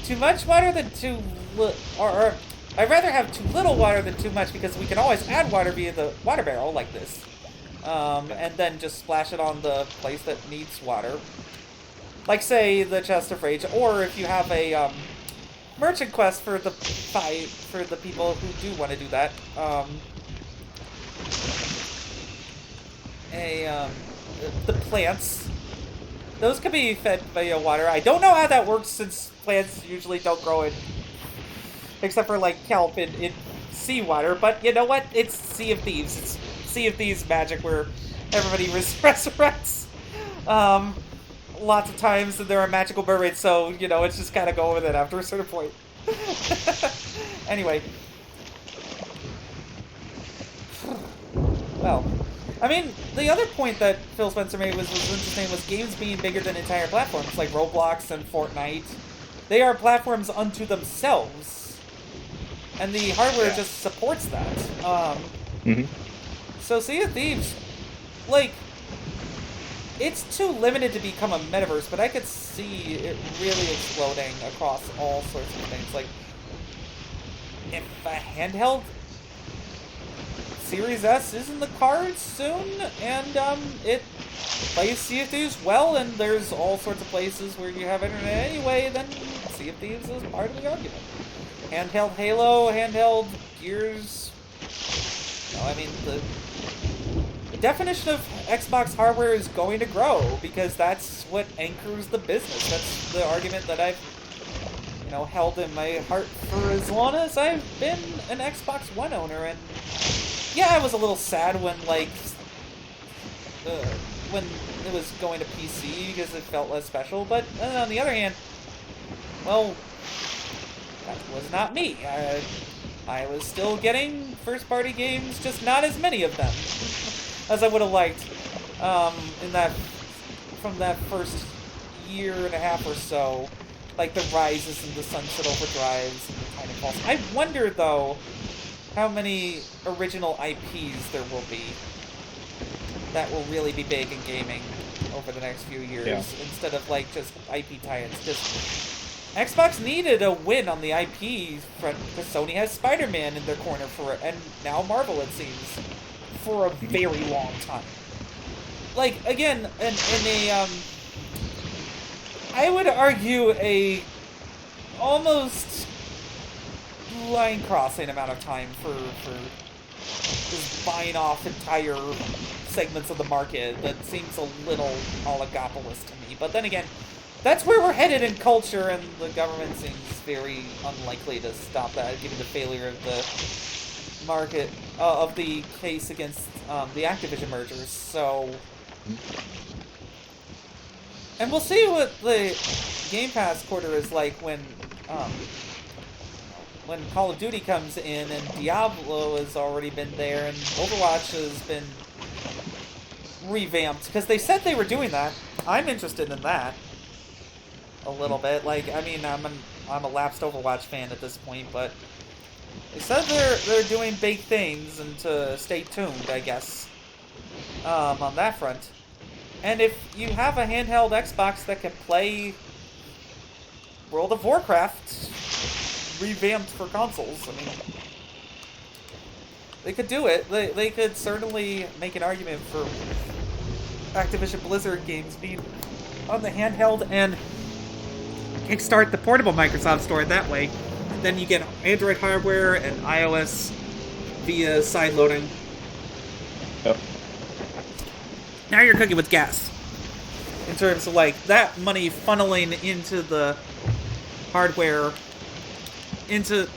too much water than too little... Or I'd rather have too little water than too much, because we can always add water via the water barrel, like this. and then just splash it on the place that needs water. Like, say, the Chest of Rage, or if you have a merchant quest for the people who do want to do that. The plants. Those can be fed via water. I don't know how that works since plants usually don't grow in, except for like kelp in seawater. But you know what? It's Sea of Thieves. It's Sea of Thieves magic where everybody resurrects. Lots of times and there are magical mermaids, so you know it's just kind of go with it after a certain point. Anyway. Well, I mean, the other point that Phil Spencer made was interesting was games being bigger than entire platforms, like Roblox and Fortnite. They are platforms unto themselves. And the hardware just supports that. So Sea of Thieves, like, it's too limited to become a metaverse, but I could see it really exploding across all sorts of things. Like, if a handheld Series S is in the cards soon, and it plays Sea of Thieves well, and there's all sorts of places where you have internet anyway, then Sea of Thieves is part of the argument. Handheld Halo, handheld Gears. You know, I mean, the definition of Xbox hardware is going to grow, because that's what anchors the business. That's the argument that I've, you know, held in my heart for as long as I've been an Xbox One owner, and yeah, I was a little sad when, like, when it was going to PC because it felt less special, but on the other hand, well, that was not me. I was still getting first-party games, just not as many of them as I would have liked from that first year and a half or so, like the Rises and the Sunset Overdrives and the Titanfalls. I wonder, though, how many original IPs there will be that will really be big in gaming over the next few years, instead of like just IP tie-ins. Xbox needed a win on the IP front because Sony has Spider-Man in their corner for it, and now Marvel, it seems, for a very long time. Like, again, in a I would argue a almost line crossing amount of time for just buying off entire segments of the market that seems a little oligopolist to me. But then again, that's where we're headed in culture, and the government seems very unlikely to stop that, given the failure of the market, of the case against the Activision mergers. So, and we'll see what the Game Pass quarter is like when Call of Duty comes in, and Diablo has already been there, and Overwatch has been revamped, because they said they were doing that. I'm interested in that a little bit. Like, I mean, I'm a lapsed Overwatch fan at this point, but they said they're doing big things, and to stay tuned, I guess, on that front. And if you have a handheld Xbox that can play World of Warcraft revamped for consoles, I mean, they could do it. They could certainly make an argument for Activision Blizzard games being on the handheld and kickstart the portable Microsoft Store that way. Then you get Android hardware and iOS via sideloading. Yep. Now you're cooking with gas. In terms of, like, that money funneling into the hardware, into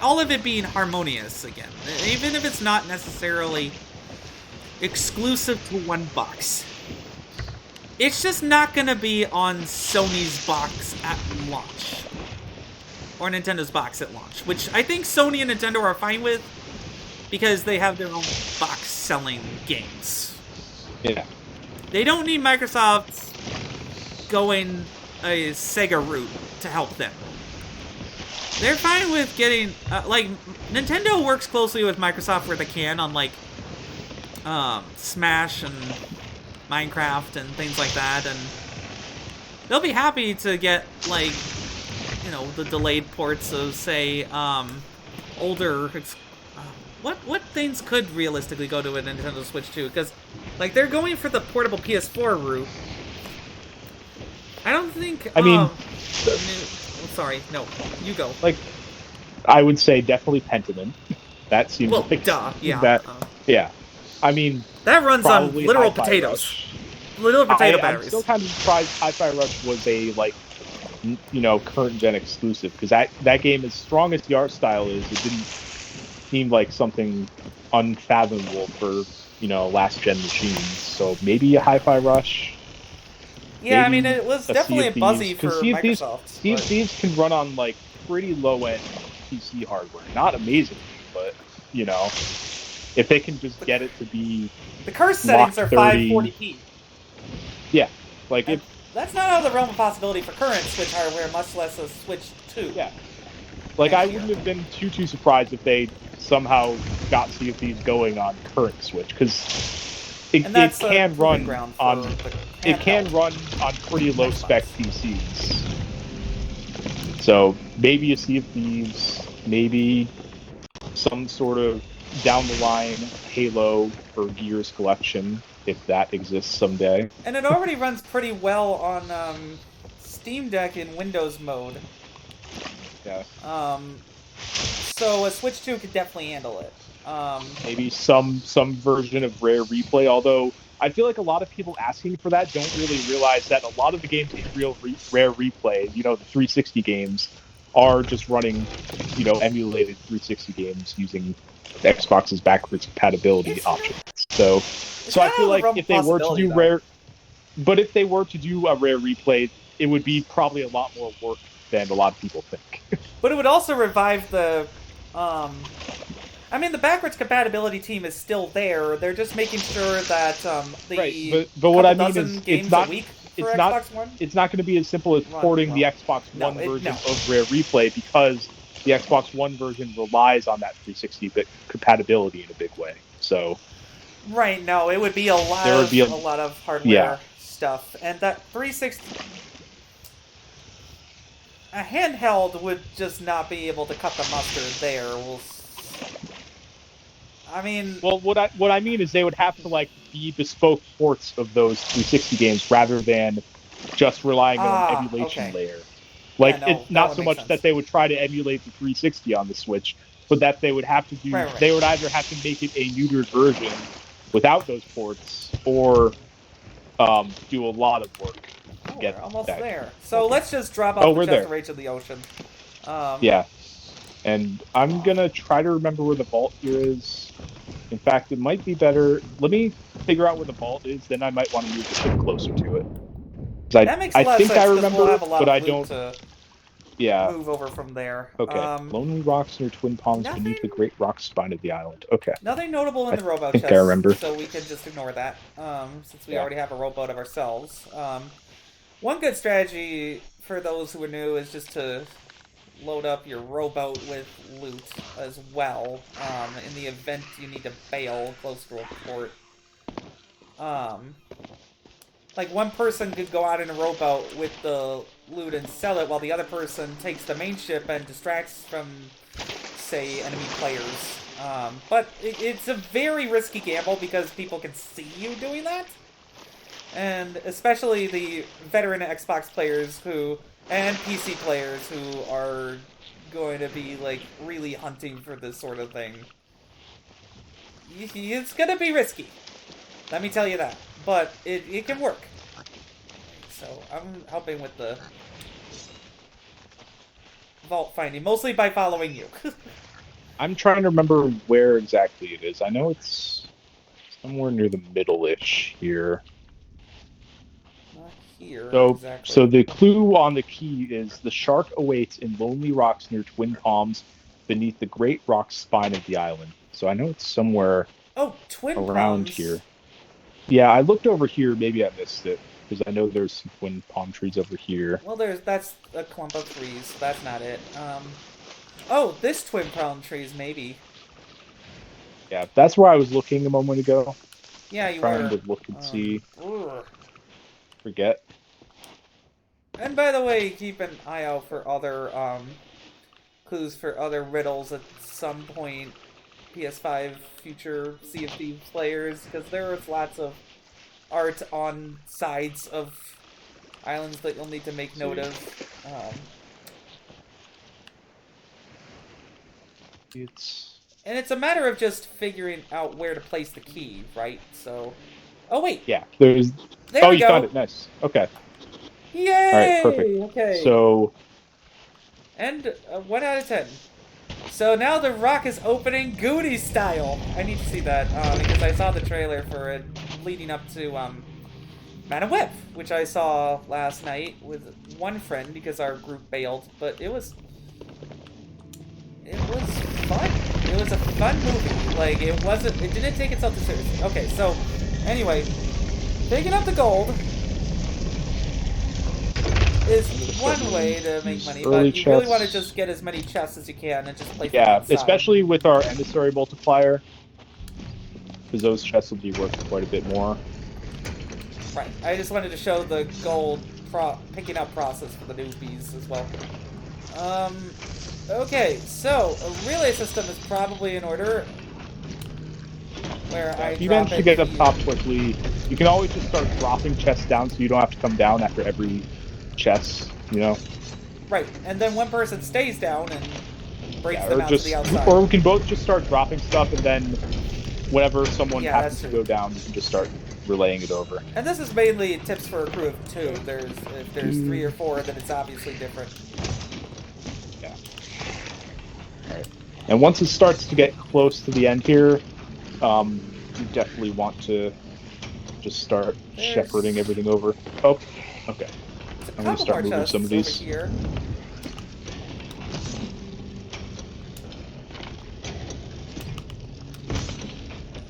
all of it being harmonious again. Even if it's not necessarily exclusive to one box. It's just not going to be on Sony's box at launch. Or Nintendo's box at launch. Which I think Sony and Nintendo are fine with, because they have their own box selling games. Yeah. They don't need Microsoft going a Sega route to help them. They're fine with getting, like, Nintendo works closely with Microsoft where they can on, like, Smash and Minecraft and things like that, and they'll be happy to get, like, you know, the delayed ports of, say, older, what things could realistically go to a Nintendo Switch 2? Because Like, they're going for the portable PS4 route. I don't think. I mean, sorry, no, you go. like, I would say definitely Pentiment. That seems like duh, yeah. that. Yeah, I mean, That runs on literal Hi-Fi potatoes. Rush. Literal potato I'm batteries. still kind of surprised Hi-Fi Rush was a current gen exclusive, because that game, as strong as the art style is, it didn't seem like something unfathomable for last gen machines. So maybe a Hi-Fi Rush. Yeah, I maybe mean, it was a definitely Sea a of buzzy Thieves, for Microsoft. Sea of Thieves can run on like pretty low end PC hardware. Not amazingly, but if they can just get it to be the curse Mach settings are 30, 540p. yeah, like if that's not out of the realm of possibility for current Switch hardware, much less a Switch 2. Yeah, like I wouldn't have been too surprised if they somehow got Sea of Thieves going on current Switch, because it can run on pretty low spec PCs. So maybe a Sea of Thieves, maybe some sort of down the line Halo or Gears collection, if that exists someday. And it already runs pretty well on Steam Deck in Windows mode. Yeah. So a Switch 2 could definitely handle it. Maybe some version of Rare Replay, although I feel like a lot of people asking for that don't really realize that a lot of the games in Rare Replay, the 360 games, are just running, emulated 360 games using Xbox's backwards compatibility options. So I feel like if they were to do Rare, but if they were to do a Rare Replay, it would be probably a lot more work than a lot of people think. But it would also revive the I mean, the backwards compatibility team is still there. They're just making sure that but what I mean is it's not Xbox One? It's not going to be as simple as porting the Xbox One version of Rare Replay, because the Xbox One version relies on that 360-bit compatibility in a big way. So right, no, it would be a lot of hardware stuff, and that 360. A handheld would just not be able to cut the mustard there. I mean, well, what I mean is they would have to be bespoke ports of those 360 games rather than just relying on an emulation layer. It's not so much that they would try to emulate the 360 on the Switch, but that they would have to do. Right. They would either have to make it a neutered version without those ports, or do a lot of work. We're almost there. So let's just drop off the chest of rage in the ocean. Yeah. And I'm going to try to remember where the vault here is. In fact, it might be better. Let me figure out where the vault is, then I might want to move just a bit closer to it. That makes a lot of sense, I remember, we'll have a lot but of I don't. Move over from there. Okay. Lonely rocks near Twin Palms beneath the great rock spine of the island. Okay. Nothing notable in the rowboat chest. I remember. So we can just ignore that, since we already have a rowboat of ourselves. One good strategy for those who are new is just to load up your rowboat with loot as well, in the event you need to bail close to a port. Like, one person could go out in a rowboat with the loot and sell it, while the other person takes the main ship and distracts from, say, enemy players. But it's a very risky gamble, because people can see you doing that. And especially the veteran Xbox players and PC players who are going to be, really hunting for this sort of thing. It's gonna be risky. Let me tell you that. But it can work. So I'm helping with the vault finding, mostly by following you. I'm trying to remember where exactly it is. I know it's somewhere near the middle-ish here. Exactly. So the clue on the key is the shark awaits in lonely rocks near Twin Palms beneath the great rock spine of the island. So I know it's somewhere around here. Yeah, I looked over here. Maybe I missed it, because I know there's some twin palm trees over here. Well, that's a clump of trees. That's not it. This twin palm trees, maybe. Yeah, that's where I was looking a moment ago. Yeah, you trying were. to look and see. Forget. And by the way, keep an eye out for other clues for other riddles at some point. PS5 future Sea of Thieves players, because there was lots of art on sides of islands that you'll need to make note of. And it's a matter of just figuring out where to place the key, right? So, oh wait, Yeah, there's. there Oh, we you go. found it. Nice. Okay. Yay! All right. Perfect. Okay. So. And 1 out of 10. So now the rock is opening Goonies style. I need to see that because I saw the trailer for it leading up to Man of Web, which I saw last night with one friend because our group bailed. But it was fun. It was a fun movie. Like it wasn't. It didn't take itself too seriously. Okay, so anyway, picking up the gold is one way to make money, but you really want to just get as many chests as you can and just place them outside. Especially with our emissary multiplier, because those chests will be worth quite a bit more. Right. I just wanted to show the gold picking up process for the newbies as well. Okay, so a relay system is probably in order. Where I if you manage to get up top quickly, you can always just start dropping chests down so you don't have to come down after every chest, you know? Right, and then one person stays down and breaks them out to the outside. Or we can both just start dropping stuff, and then whenever someone happens to go down, you can just start relaying it over. And this is mainly tips for a crew of 2. If there's 3 or 4, then it's obviously different. Yeah. Alright. And once it starts to get close to the end here, you definitely want to just start shepherding everything over. Oh, okay. I'm going to start moving some of these. Here.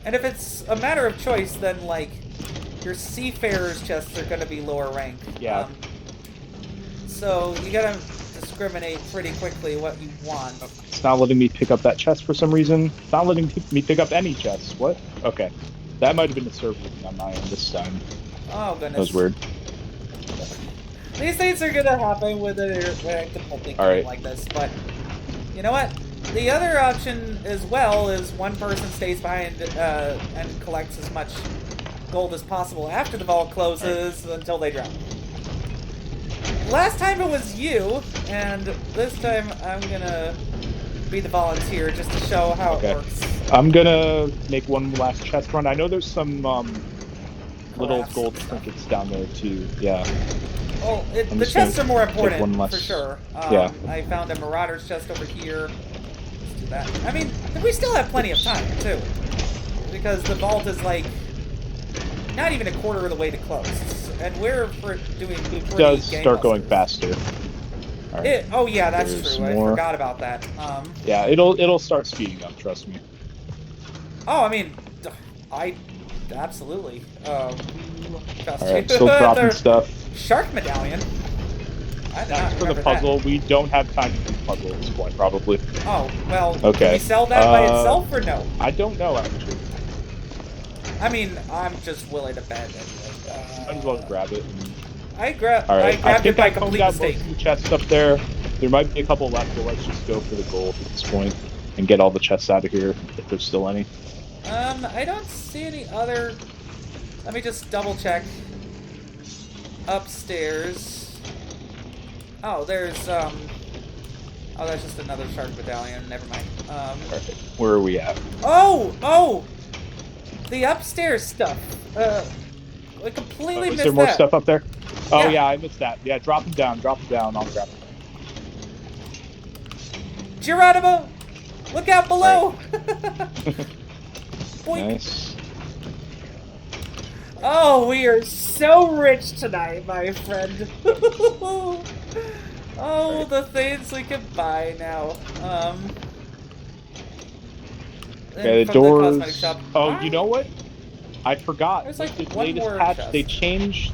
And if it's a matter of choice, then, like, your seafarer's chests are going to be lower rank. Yeah. So you got to discriminate pretty quickly what you want. It's not letting me pick up that chest for some reason. It's not letting me pick up any chests. What? Okay. That might have been the server thing on my end this time. Oh, goodness. That was weird. These things are going to happen with a difficulty game like this, but you know what? The other option as well is one person stays behind and collects as much gold as possible after the vault closes until they drop. Last time it was you, and this time I'm gonna be the volunteer just to show how it works. I'm gonna make one last chest run. I know there's some little gold trinkets down there too. Yeah. Well, the chests are more important for sure. I found a marauder's chest over here. Let's do that. I mean, we still have plenty of time too, because the vault is like not even a quarter of the way to close, and we're doing. It does start going faster. Right. Oh yeah, that's true. I forgot about that. Yeah, it'll start speeding up. Trust me. Oh, I mean, I absolutely. Still dropping stuff. Shark medallion. That's for the puzzle. We don't have time to do the puzzle at this point, probably. Oh well. Okay. Can we sell that by itself or no? I don't know actually. I mean, I'm just willing to bet anyway. Might as well grab it. I grabbed it by complete mistake. Most of the chests up there. There might be a couple left, but let's just go for the gold at this point and get all the chests out of here if there's still any. I don't see any other. Let me just double check. Upstairs. Oh, there's Oh, that's just another shark medallion. Never mind. Perfect. Where are we at? Oh! The upstairs stuff. I completely missed that. Is there more stuff up there? Oh yeah, I missed that. Yeah, drop them down. I'll grab them. Geronimo! Look out below! Right. Nice. Oh, we are so rich tonight, my friend. Oh, the things we can buy now. Okay, the doors. Oh, you know what? I forgot. There's like with the one latest more patch, chest.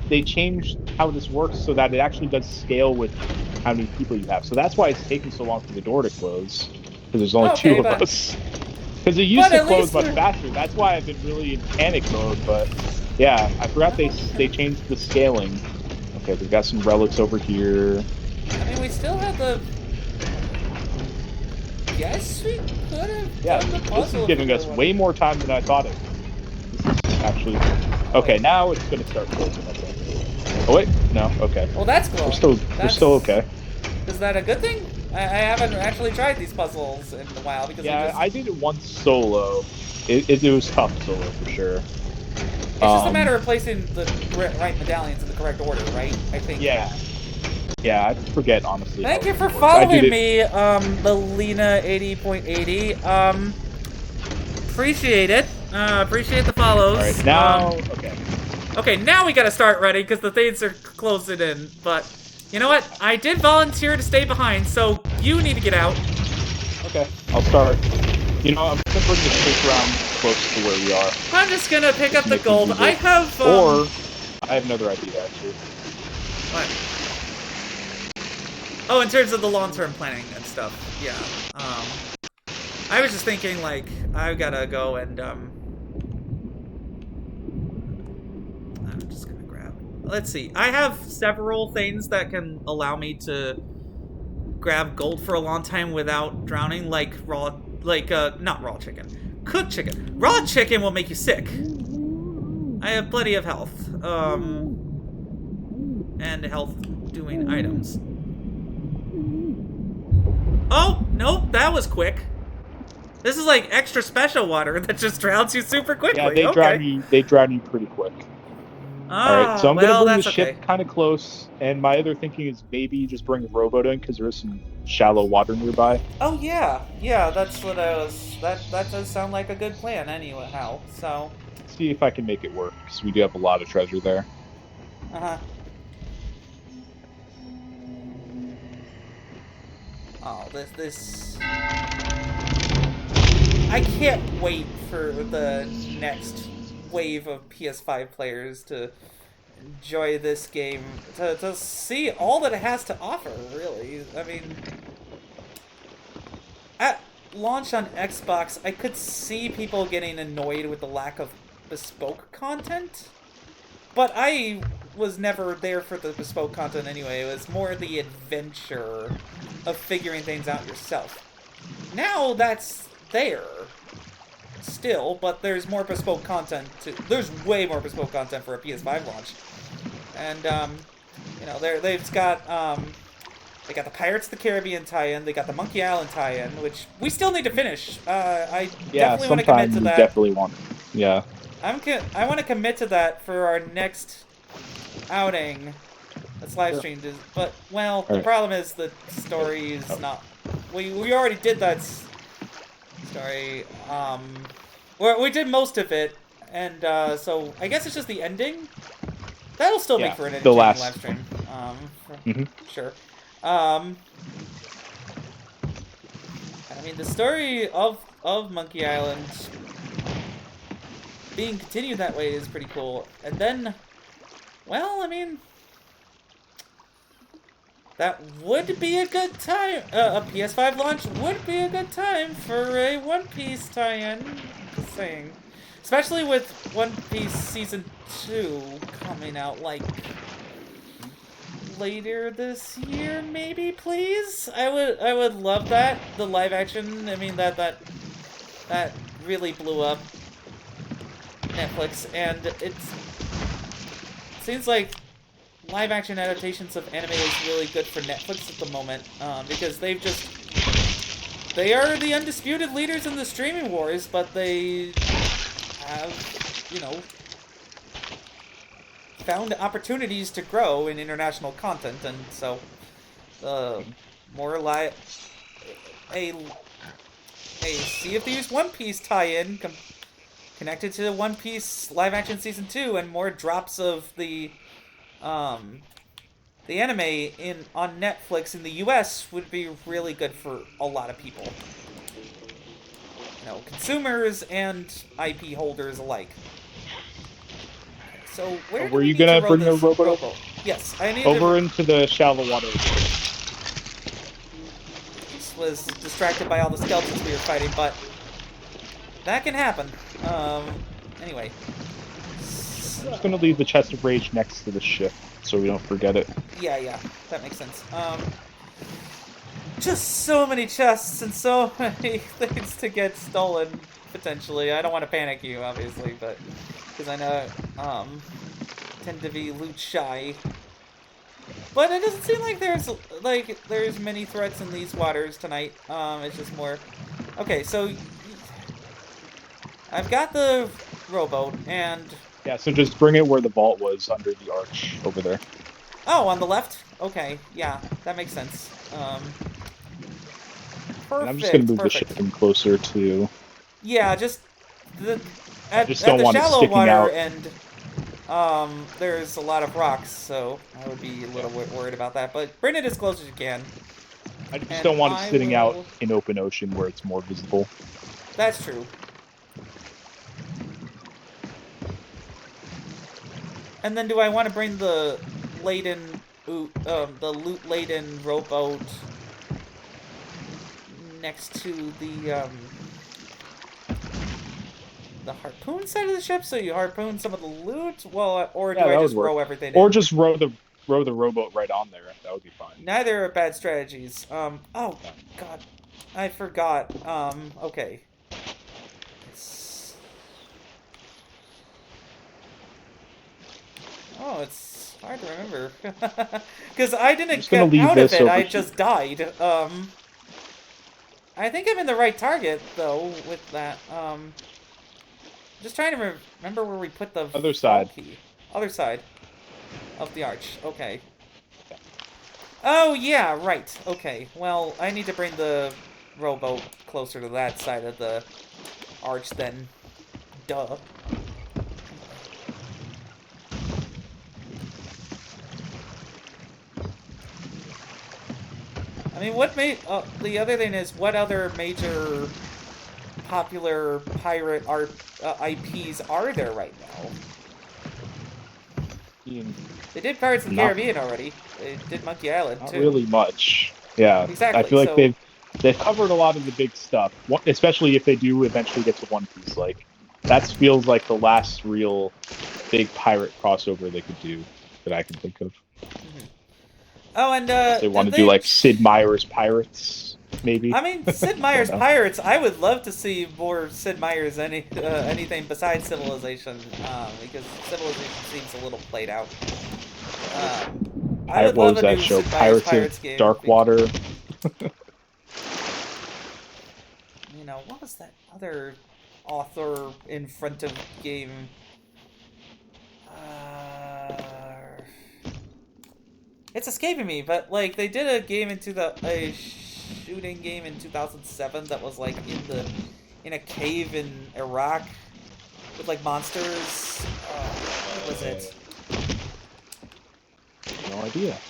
they changed how this works so that it actually does scale with how many people you have. So that's why it's taking so long for the door to close, because there's only 2 of us. Because it used to close much faster. That's why I've been really in panic mode. But yeah, I forgot they changed the scaling. Okay, we've got some relics over here. I mean, we still have the. Yes, we could have. Yeah, this is giving us way more time than I thought it. This is actually. Okay, now it's gonna start closing, I think. Oh wait, no, okay. Well, that's glowing. We're still okay. Is that a good thing? I haven't actually tried these puzzles in a while because I did it once solo. It was tough solo for sure. It's just a matter of placing the right medallions in the correct order, right? I think. Yeah. Yeah, I forget honestly. Thank you for following me, Melina 80.80. Appreciate it. Appreciate the follows. All right, now okay. Okay, now we gotta start ready because the things are closing in. But you know what? I did volunteer to stay behind, so you need to get out. Okay, I'll start. You know, I'm gonna bring the ship around close to where we are. I'm just gonna pick up the gold. I have. Or I have another idea actually. What? Oh, in terms of the long-term planning and stuff. Yeah. I was just thinking, like, I've gotta go and I'm just gonna grab. Let's see. I have several things that can allow me to grab gold for a long time without drowning, like not raw chicken, cooked chicken. Raw chicken will make you sick. I have plenty of health, and health-doing items. Oh nope, that was quick. This is like extra special water that just drowns you super quickly. Yeah, they drown you pretty quick. Alright, so I'm gonna bring the ship kind of close, and my other thinking is maybe just bring a rowboat in, because there is some shallow water nearby. Oh yeah, that's what I was, that does sound like a good plan anyhow, so. See if I can make it work, because we do have a lot of treasure there. Uh-huh. Oh, this... I can't wait for the next wave of PS5 players to enjoy this game, to see all that it has to offer, really. I mean, at launch on Xbox, I could see people getting annoyed with the lack of bespoke content, but I was never there for the bespoke content anyway. It was more the adventure of figuring things out yourself. Now that's there still, but there's more bespoke content there's way more bespoke content for a PS5 launch. And you know, they've got they got the Pirates of the Caribbean tie-in, they got the Monkey Island tie-in, which we still need to finish. I definitely want to commit to that. Definitely want. Yeah. I want to commit to that for our next outing. That's live streamed, but well, the problem is the story is not. We already did that story. We did most of it, and so I guess it's just the ending. That'll still make for an entertaining live stream. Sure. I mean, the story of Monkey Island being continued that way is pretty cool. And then, well, I mean, that would be a good time. A PS5 launch would be a good time for a One Piece tie-in. Just saying. Especially with One Piece Season 2 coming out, like, later this year, maybe, please? I would love that. The live action, I mean, that really blew up Netflix, and it seems like live action adaptations of anime is really good for Netflix at the moment, because they are the undisputed leaders in the streaming wars, but they have, you know, found opportunities to grow in international content, and so more like a Sea of Thieves One Piece tie-in connected to One Piece live action season 2, and more drops of the anime on Netflix in the US would be really good for a lot of people. You know, consumers and IP holders alike. So where were you gonna bring a rowboat? Yes, I need over into the shallow water. Just was distracted by all the skeletons we were fighting, but that can happen. Anyway. I'm just gonna leave the chest of rage next to the ship so we don't forget it. Yeah, that makes sense. Just so many chests and so many things to get stolen, potentially. I don't want to panic you, obviously, but because I know tend to be loot shy. But it doesn't seem like there's many threats in these waters tonight. It's just more. Okay, so I've got the rowboat and. Yeah, so just bring it where the vault was under the arch over there. Oh, on the left. Okay, yeah, that makes sense. And I'm just gonna Perfect, move the perfect. ship in closer to. Yeah, just the I just at don't the want it shallow sticking water out. end. There's a lot of rocks, so I would be a little worried about that. But bring it as close as you can, I just and don't want it I sitting out will. in open ocean where it's more visible. That's true. And then, do I want to bring the the loot laden rowboat next to the harpoon side of the ship, so you harpoon some of the loot? Well, or do Yeah, I that would just work. row everything Or in? just row the rowboat right on there. That would be fine. Neither are bad strategies. Oh Yeah. God, I forgot. Okay. It's it's hard to remember because I I'm didn't just gonna get leave out of this it. over I here. just died. I think I'm in the right target though with that. Just trying to remember where we put the Other vault side. key. Other side of the arch. Okay. Oh yeah, right. Okay. Well, I need to bring the rowboat closer to that side of the arch then. Duh. I mean, what made the other thing is what other major popular pirate art IPs are there right now? They did Pirates of the Not Caribbean already. They did Monkey Island not too. really much. Yeah, I Exactly. feel like So, they've covered a lot of the big stuff. Especially if they do eventually get to One Piece. Like that feels like the last real big pirate crossover they could do that I can think of. mhm. Oh, and If they want did to do they? like Sid Meier's Pirates, maybe. I mean, Sid I don't Meier's know. Pirates. I would love to see more Sid Meier's anything besides Civilization, because Civilization seems a little played out. I would What love was a that new show? Sid Meier's Pirates of Pirates game. Darkwater. What was that other author in front of game? Uh, it's escaping me, but like they did a game into a shooting game in 2007 that was like in a cave in Iraq with like monsters. What was it? No idea.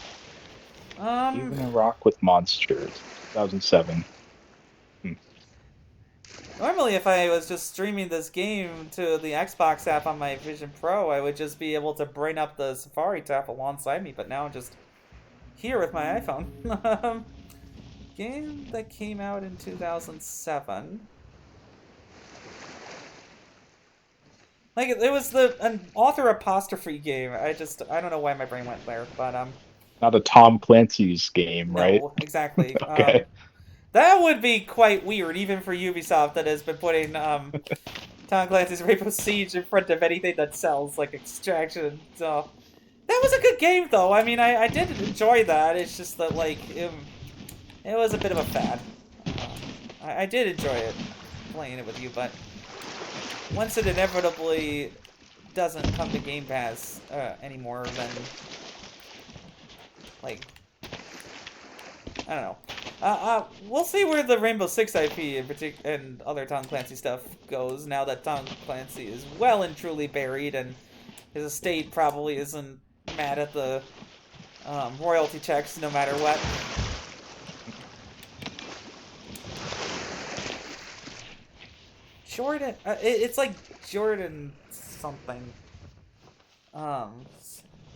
Um, Even a rock with monsters. 2007. Hmm. Normally if I was just streaming this game to the Xbox app on my Vision Pro, I would just be able to bring up the Safari tab alongside me, but now I'm just here with my iPhone. Game that came out in 2007. Like it was an author apostrophe game. I don't know why my brain went there, but Not a Tom Clancy's game, right? no, exactly. Okay. That would be quite weird, even for Ubisoft that has been putting Tom Clancy's Rainbow Siege in front of anything that sells, like Extraction. So that was a good game, though. I mean, I did enjoy that. It's just that like it was a bit of a fad. I did enjoy it playing it with you, but once it inevitably doesn't come to Game Pass anymore, then like I don't know. We'll see where the Rainbow Six IP and other Tom Clancy stuff goes now that Tom Clancy is well and truly buried, and his estate probably isn't mad at the royalty checks no matter what. Jordan, it's like Jordan something. Um,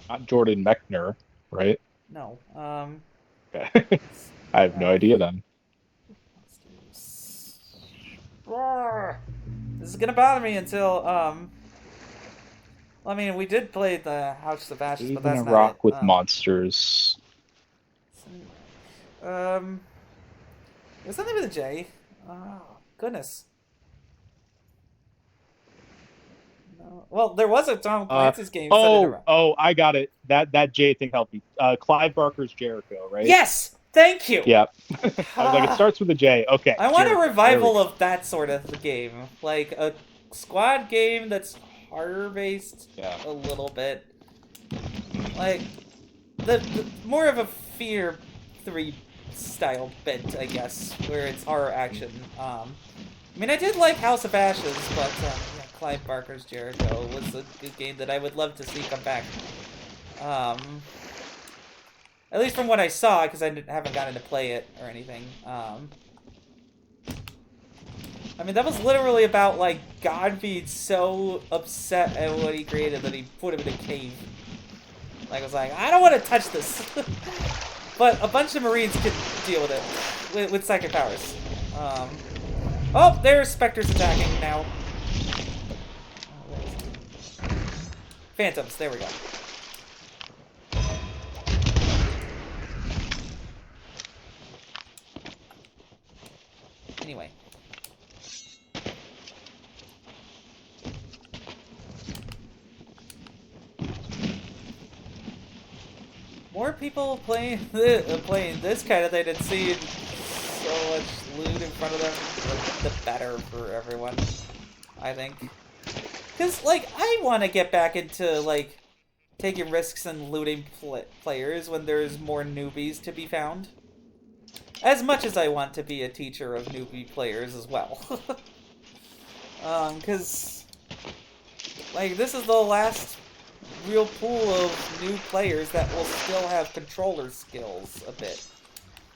Not Jordan Mechner, right? no. Okay. I have no idea then. This is gonna bother me until well, I mean, we did play the House of Ashes, but Even that's a not it. rock with monsters. Um, there's something with a J. Oh goodness. No. Well, there was a Tom Clancy's game centered around. I got it. That J thing helped me. Clive Barker's Jericho, right? Yes, thank you. Yeah. I was like, it starts with a J. Okay. I want Jericho. a revival of that sort of game, like a squad game that's horror based a little bit, like the more of a Fear 3 style bent, I guess, where it's horror action. I mean, I did like House of Ashes, but yeah, Clive Barker's Jericho was a good game that I would love to see come back. At least from what I saw, because I haven't gotten to play it or anything. I mean, that was literally about, like, God being so upset at what he created that he put him in a cave. Like, I was like, I don't want to touch this. But a bunch of Marines can deal with it. With psychic powers. Oh, there's Spectres attacking now. Phantoms, there we go. Anyway. More people playing this kind of thing and seeing so much loot in front of them, the better for everyone, I think. Because, like, I want to get back into, like, taking risks and looting players when there's more newbies to be found. As much as I want to be a teacher of newbie players as well. Because, like, this is the last real pool of new players that will still have controller skills a bit.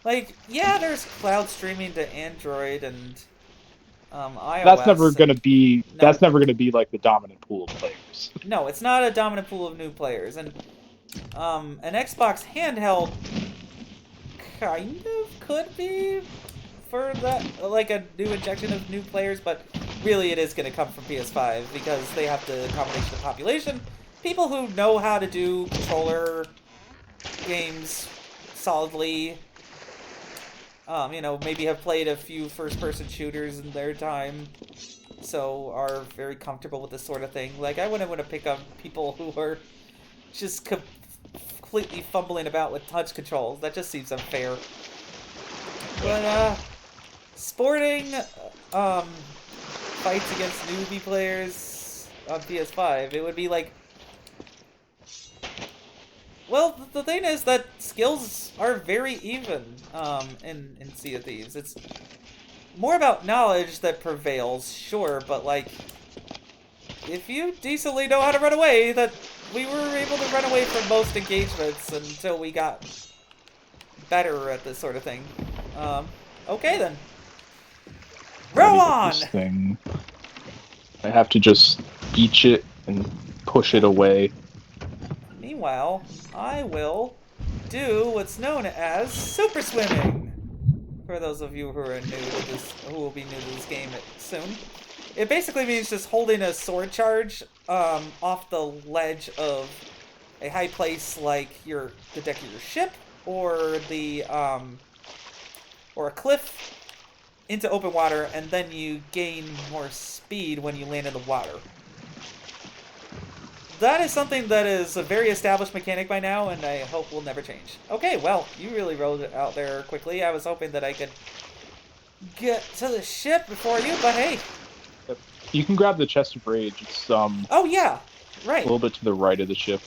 Like, yeah, there's cloud streaming to Android and iOS. That's never gonna be. No, that's never gonna be like the dominant pool of players. No, it's not a dominant pool of new players, and an Xbox handheld kind of could be for that, like a new injection of new players, but really it is going to come from PS5 because they have the combination of population, people who know how to do controller games solidly, you know, maybe have played a few first-person shooters in their time, so are very comfortable with this sort of thing. Like, I wouldn't want to pick up people who are just completely fumbling about with touch controls. That just seems unfair. But, sporting, fights against newbie players on PS5, it would be like... Well, the thing is that skills are very even, in Sea of Thieves. It's more about knowledge that prevails, sure, but, like, if you decently know how to run away, that we were able to run away from most engagements until we got better at this sort of thing. Okay then. Row on! This thing. I have to just beach it and push it away. Meanwhile, I will do what's known as super swimming. For those of you who are new to this, who will be new to this game soon, it basically means just holding a sword charge off the ledge of a high place like the deck of your ship, or the or a cliff into open water, and then you gain more speed when you land in the water. That is something that is a very established mechanic by now, and I hope will never change. Okay, well, you really rode it out there quickly. I was hoping that I could get to the ship before you, but hey. You can grab the chest of rage. It's oh yeah, right. A little bit to the right of the ship.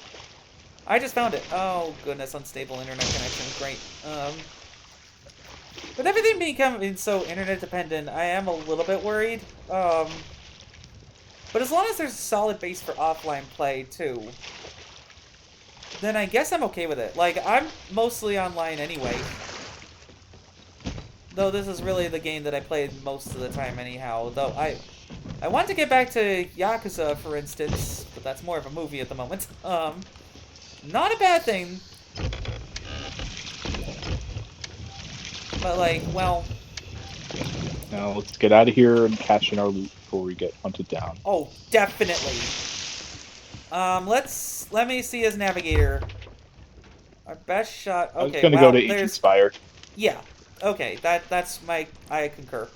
I just found it. Oh goodness, unstable internet connection. Great. With everything becoming so internet dependent, I am a little bit worried. But as long as there's a solid base for offline play, too, then I guess I'm okay with it. Like, I'm mostly online anyway. Though this is really the game that I played most of the time anyhow. Though I want to get back to Yakuza, for instance, but that's more of a movie at the moment. Not a bad thing. But, like, well... Now, let's get out of here and cash in our loot before we get hunted down. Oh, definitely. Let me see his navigator. Our best shot. Okay, I was gonna go to Ancient Spire. Yeah. Okay, that's my. I concur.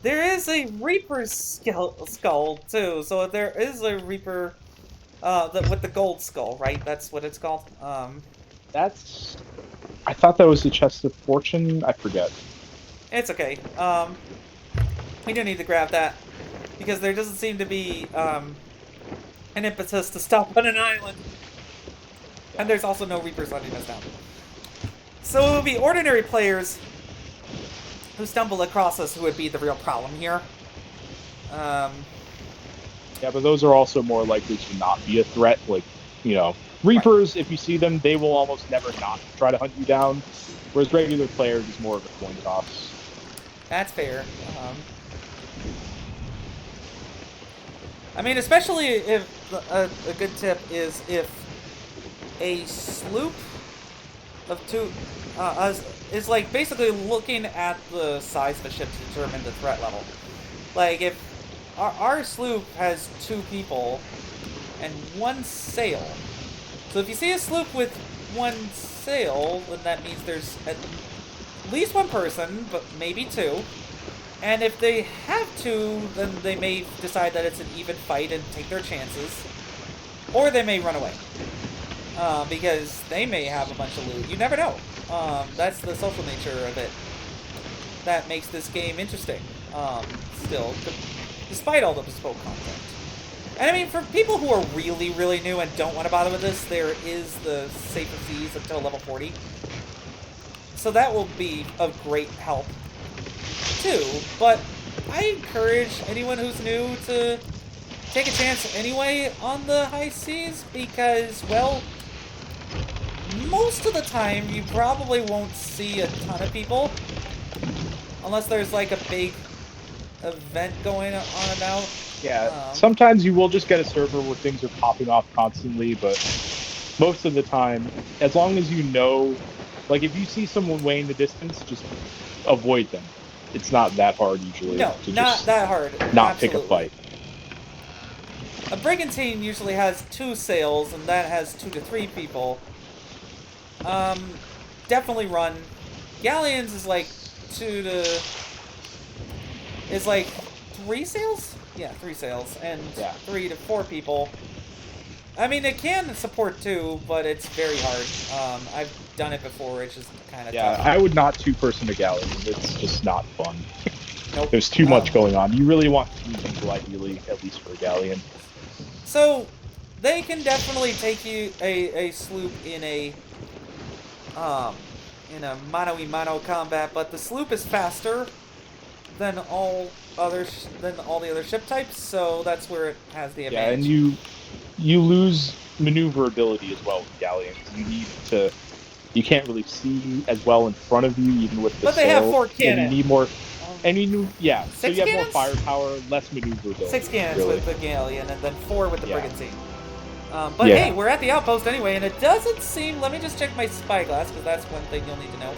There is a Reaper skull too, so there is a Reaper with the gold skull, right? That's what it's called. That's. I thought that was the chest of fortune. I forget. It's okay. We do need to grab that because there doesn't seem to be an impetus to stop on an island, and there's also no Reapers hunting us down. So it would be ordinary players who stumble across us who would be the real problem here. Yeah, but those are also more likely to not be a threat. Like, Reapers, right. If you see them, they will almost never not try to hunt you down. Whereas regular players is more of a coin toss. That's fair. I mean, especially if a good tip is if a sloop of two is like basically looking at the size of the ship to determine the threat level. Like if our sloop has 2 people and 1 sail, so if you see a sloop with 1 sail, then that means there's at least 1 person, but maybe 2. And if they have 2, then they may decide that it's an even fight and take their chances, or they may run away. Because they may have a bunch of loot. You never know. That's the social nature of it that makes this game interesting. Still, despite all the bespoke content. And I mean, for people who are really, really new and don't want to bother with this, there is the safer seas until level 40. So that will be of great help, too. But I encourage anyone who's new to take a chance anyway on the high seas because, well, most of the time you probably won't see a ton of people unless there's like a big event going on and out. Yeah, sometimes you will just get a server where things are popping off constantly, but most of the time, as long as you know, like if you see someone way in the distance, just avoid them. It's not that hard usually. No, not that hard. Not Absolutely. Pick a fight. A brigantine usually has 2 sails, and that has 2 to 3 people. Definitely run. Galleons is like 2 to... is like 3 sails? Yeah, 3 sails, and 3 to 4 people. I mean, it can support 2, but it's very hard. I've done it before, it's just kind of tough. I would not 2-person a galleon. It's just not fun. Nope. There's too much going on. You really want 3 people, ideally, at least for a galleon. So, they can definitely take you a sloop in a mano-a-mano combat, but the sloop is faster than all the other ship types, so that's where it has the advantage. Yeah, and you lose maneuverability as well with galleons. You can't really see as well in front of you, even with the But they sail, have 4 cannons. And you need more. So you have cannons? more firepower, less maneuverability. 6 cannons really. with the galleon, and then 4 with the brigantine. But hey, we're at the outpost anyway, and it doesn't seem... Let me just check my spyglass, because that's one thing you'll need to know.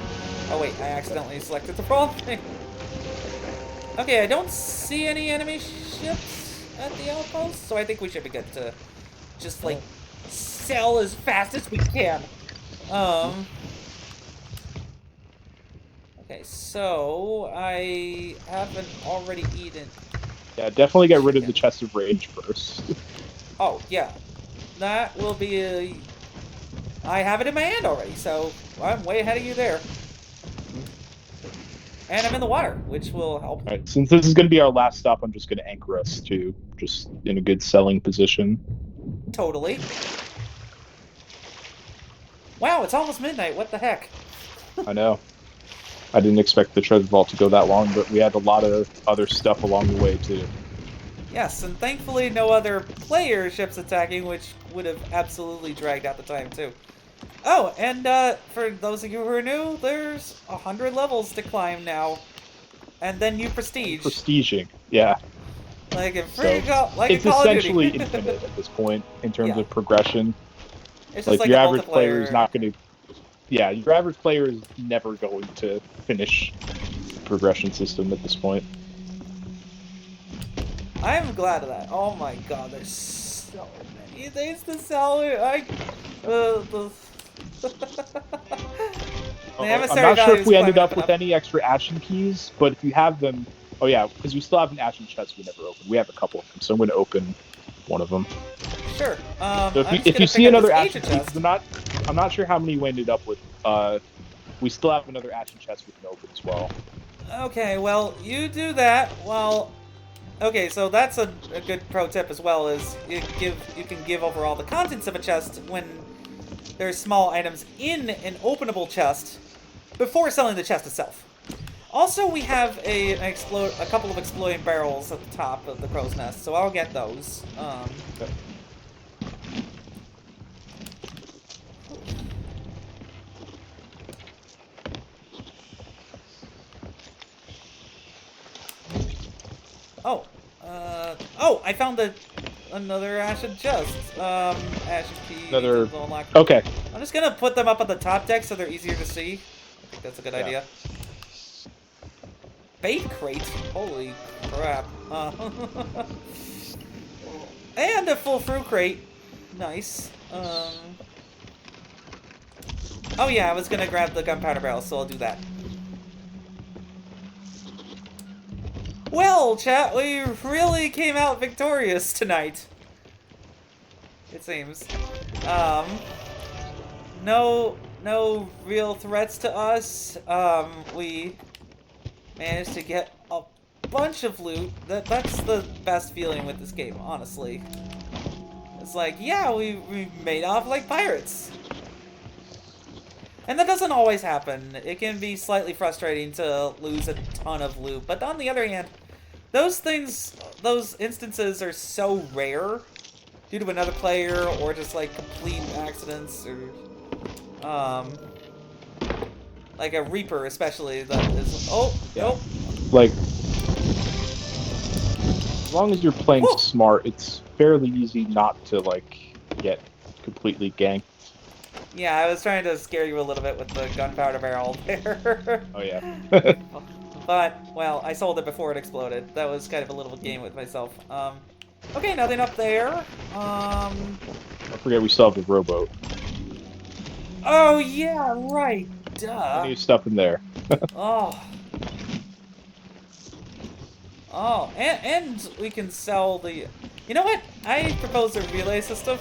Oh wait, I accidentally selected the wrong thing. Okay, I don't see any enemy ships at the outpost, so I think we should be good to just, like, sail as fast as we can. Okay, so I haven't already eaten. Yeah, definitely get rid of the chest of rage first. Oh, yeah. That will be I have it in my hand already, so I'm way ahead of you there. And I'm in the water, which will help. Alright, since this is going to be our last stop, I'm just going to anchor us to just in a good selling position. Totally. Wow, it's almost midnight. What the heck? I know. I didn't expect the treasure vault to go that long, but we had a lot of other stuff along the way, too. Yes, and thankfully no other player ships attacking, which would have absolutely dragged out the time, too. Oh, and for those of you who are new, there's 100 levels to climb now. And then you prestige. Prestiging, yeah. Like in It's essentially infinite at this point in terms of progression. It's just like your average player is not going to... Yeah, your average player is never going to finish the progression system at this point. I'm glad of that. Oh my god, there's so many things to sell. I'm not sure if we ended up with any extra action keys, but if you have them, Oh yeah, because we still have an ashen chest we never opened. We have a couple of them, so I'm going to open one of them. Sure. So I'm just if gonna you pick see up this another ashen ancient key, chest. because I'm not sure how many we ended up with. We still have another ashen chest we can open as well. Okay, well, you do that. Well, okay, so that's a good pro tip as well. Is you can give over all the contents of a chest when there's small items in an openable chest before selling the chest itself. Also, we have a couple of exploding barrels at the top of the crow's nest, so I'll get those. Okay. Oh, oh! I found another ashen chest. Ashen key. Another. Needs to unlock. Okay. I'm just gonna put them up on the top deck so they're easier to see. I think that's a good idea. Bait crate. Holy crap! And a full fruit crate. Nice. Oh yeah, I was gonna grab the gunpowder barrel, so I'll do that. Well, chat, we really came out victorious tonight. It seems. No real threats to us. We managed to get a bunch of loot. That's the best feeling with this game, honestly. It's like, yeah, we made off like pirates. And that doesn't always happen. It can be slightly frustrating to lose a ton of loot. But on the other hand, those instances are so rare due to another player or just like complete accidents or like a Reaper especially that is Yeah. Like as long as you're playing smart, it's fairly easy not to like get completely ganked. Yeah, I was trying to scare you a little bit with the gunpowder barrel there. Oh yeah. But, well, I sold it before it exploded. That was kind of a little game with myself. Okay, nothing up there. Don't forget we still have the rowboat. Oh, yeah, right. Duh. Plenty of stuff in there. Oh. Oh, and we can sell the... You know what? I propose a relay system.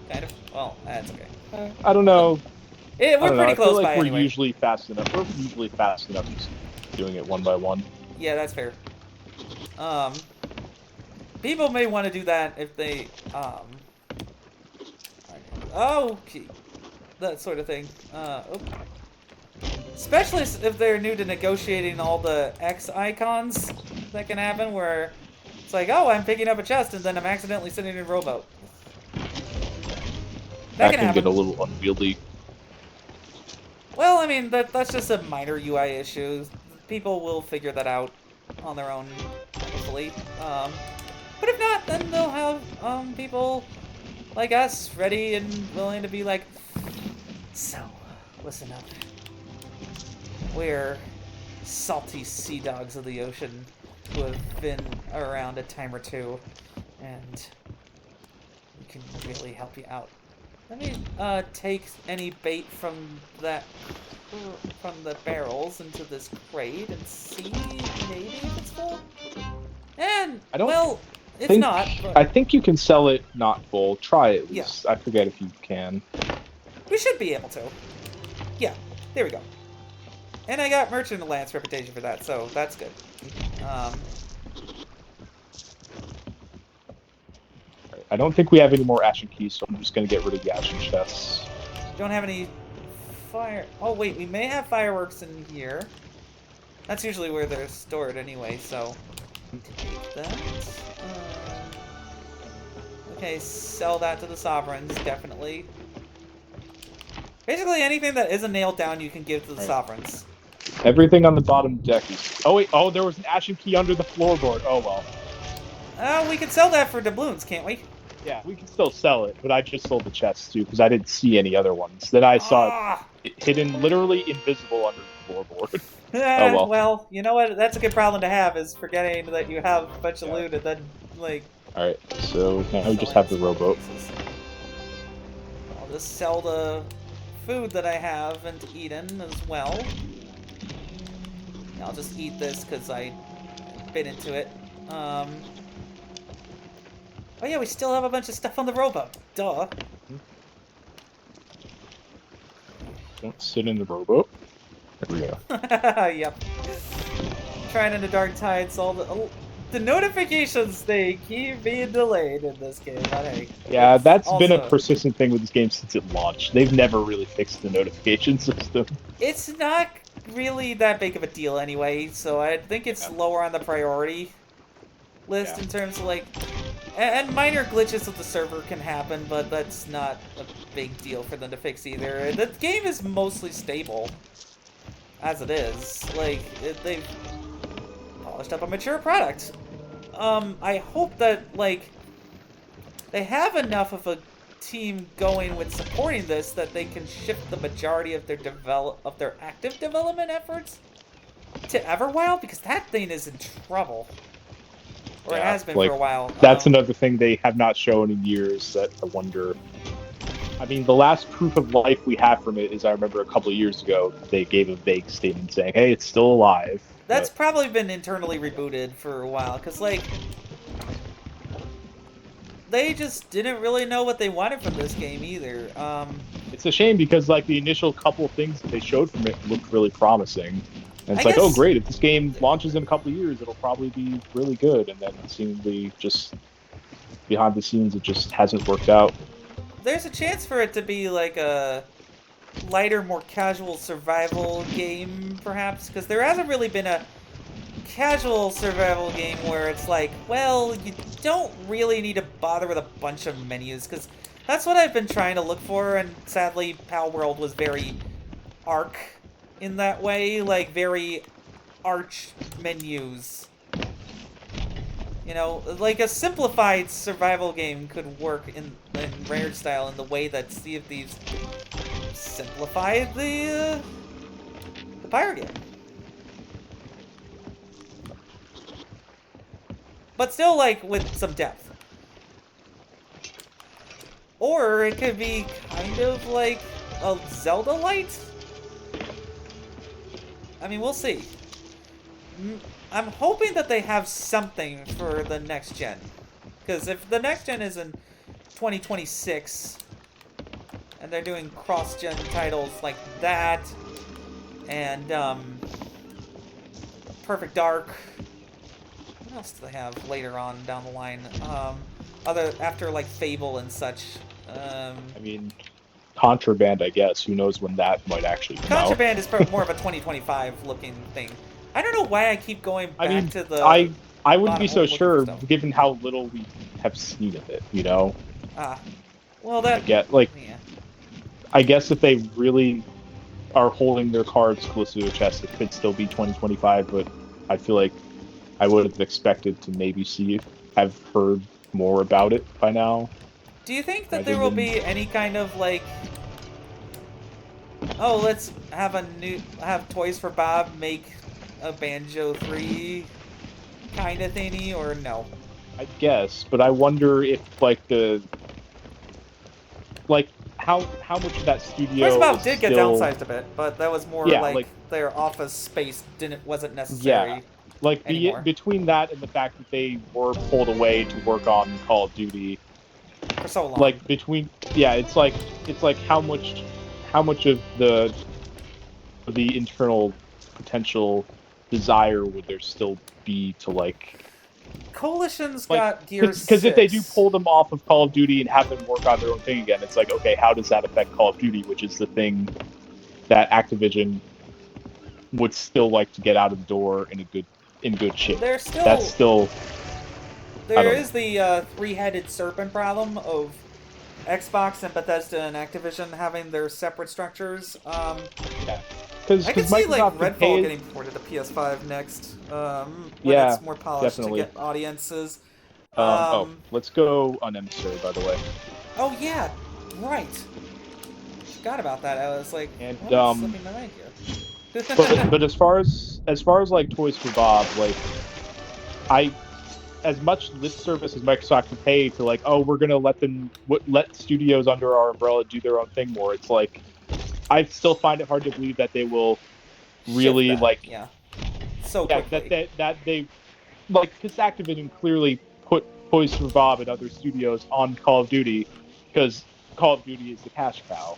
Kind of. Well, that's okay. I don't know. We're pretty close like by we're anyway. usually fast enough. We're usually fast enough just doing it one by one. Yeah, that's fair. People may want to do that if they, okay, that sort of thing. Especially if they're new to negotiating all the X icons that can happen, where it's like, oh, I'm picking up a chest and then I'm accidentally sitting in a rowboat. That can get a little unwieldy. Well, I mean, that's just a minor UI issue. People will figure that out on their own, hopefully. But if not, then they'll have people like us ready and willing to be like, so, listen up. We're salty sea dogs of the ocean who have been around a time or two, and we can really help you out. Let me take any bait from the barrels into this crate and see maybe if it's full. And it's not. But I think you can sell it not full. Try it. Yeah. I forget if you can. We should be able to. Yeah. There we go. And I got Merchant Lance reputation for that, so that's good. I don't think we have any more ashen keys, so I'm just going to get rid of the ashen chests. Don't have any fire... Oh, wait, we may have fireworks in here. That's usually where they're stored anyway, so... Take that. Okay, sell that to the Sovereigns, definitely. Basically, anything that isn't nailed down, you can give to the Sovereigns. Everything on the bottom deck is... Oh, wait. Oh, there was an ashen key under the floorboard. Oh, well. We could sell that for doubloons, can't we? Yeah, we can still sell it, but I just sold the chests, too, because I didn't see any other ones. Then I saw it hidden, literally invisible under the floorboard. Oh, well. Well, you know what? That's a good problem to have, is forgetting that you have a bunch of loot and then, like... Alright, so now we just have the rowboat. I'll just sell the food that I have into Eden as well. I'll just eat this because I bit into it. Oh yeah, we still have a bunch of stuff on the rowboat. Duh. Don't sit in the rowboat. There we go. Yep. Trying in the dark tides, all the notifications, they keep being delayed in this game. But hey, Yeah, that's also been a persistent thing with this game since it launched. They've never really fixed the notification system. It's not really that big of a deal anyway, so I think it's lower on the priority list in terms of like, and minor glitches with the server can happen, but that's not a big deal for them to fix either. The game is mostly stable as it is. Like they've polished up a mature product. I hope that like they have enough of a team going with supporting this that they can shift the majority of their active development efforts to Everwild, because that thing is in trouble. Or it has been for a while. That's another thing they have not shown in years that I wonder. I mean, the last proof of life we have from it is I remember a couple of years ago they gave a vague statement saying, "Hey, it's still alive." That's probably been internally rebooted for a while, because like they just didn't really know what they wanted from this game either. It's a shame because like the initial couple of things that they showed from it looked really promising. And it's like, oh great, if this game launches in a couple of years, it'll probably be really good. And then seemingly just behind the scenes, it just hasn't worked out. There's a chance for it to be like a lighter, more casual survival game, perhaps, because there hasn't really been a casual survival game where it's like, well, you don't really need to bother with a bunch of menus, because that's what I've been trying to look for, and sadly, Pal World was very Ark in that way, like very arch menus. You know, like a simplified survival game could work in Rare style in the way that Sea of Thieves simplified the pirate game. But still, like, with some depth. Or it could be kind of like a Zelda-light? I mean, we'll see. I'm hoping that they have something for the next gen. Because if the next gen is in 2026, and they're doing cross-gen titles like that, and Perfect Dark, what else do they have later on down the line? After like Fable and such. I mean, Contraband, I guess. Who knows when that might actually come out. Contraband is more of a 2025 looking thing. I don't know why I keep going back to the. I wouldn't be so sure, given how little we have seen of it. You know. Well, that. Yeah. I guess if they really are holding their cards close to their chest, it could still be 2025. But I feel like I would have expected to maybe have heard more about it by now. Do you think that there will be any kind of like, oh, let's have Toys for Bob make a Banjo 3 kind of thingy, or no? I guess, but I wonder if how much of that studio. Toys for Bob did get downsized a bit, but that was more like their office space wasn't necessary. Yeah, like between that and the fact that they were pulled away to work on Call of Duty for so long. Like it's like how much of the internal potential desire would there still be to like Coalition's got Gears 6. Because if they do pull them off of Call of Duty and have them work on their own thing again, it's like, okay, how does that affect Call of Duty, which is the thing that Activision would still like to get out of the door in good shape. There is the three-headed serpent problem of Xbox and Bethesda and Activision having their separate structures. Yeah. I can see like Redfall getting ported to PS5 next. When it's more polished to get audiences. Let's go on Emissary, by the way. Oh yeah, right. Forgot about that. I was like, and slipping my mind here. but as far as like Toys for Bob, like as much lip service as Microsoft can pay to like, oh, we're gonna let studios under our umbrella do their own thing more. It's like I still find it hard to believe that they will really so Yeah, quickly. that they like, because Activision clearly put Toys for Bob and other studios on Call of Duty because Call of Duty is the cash cow,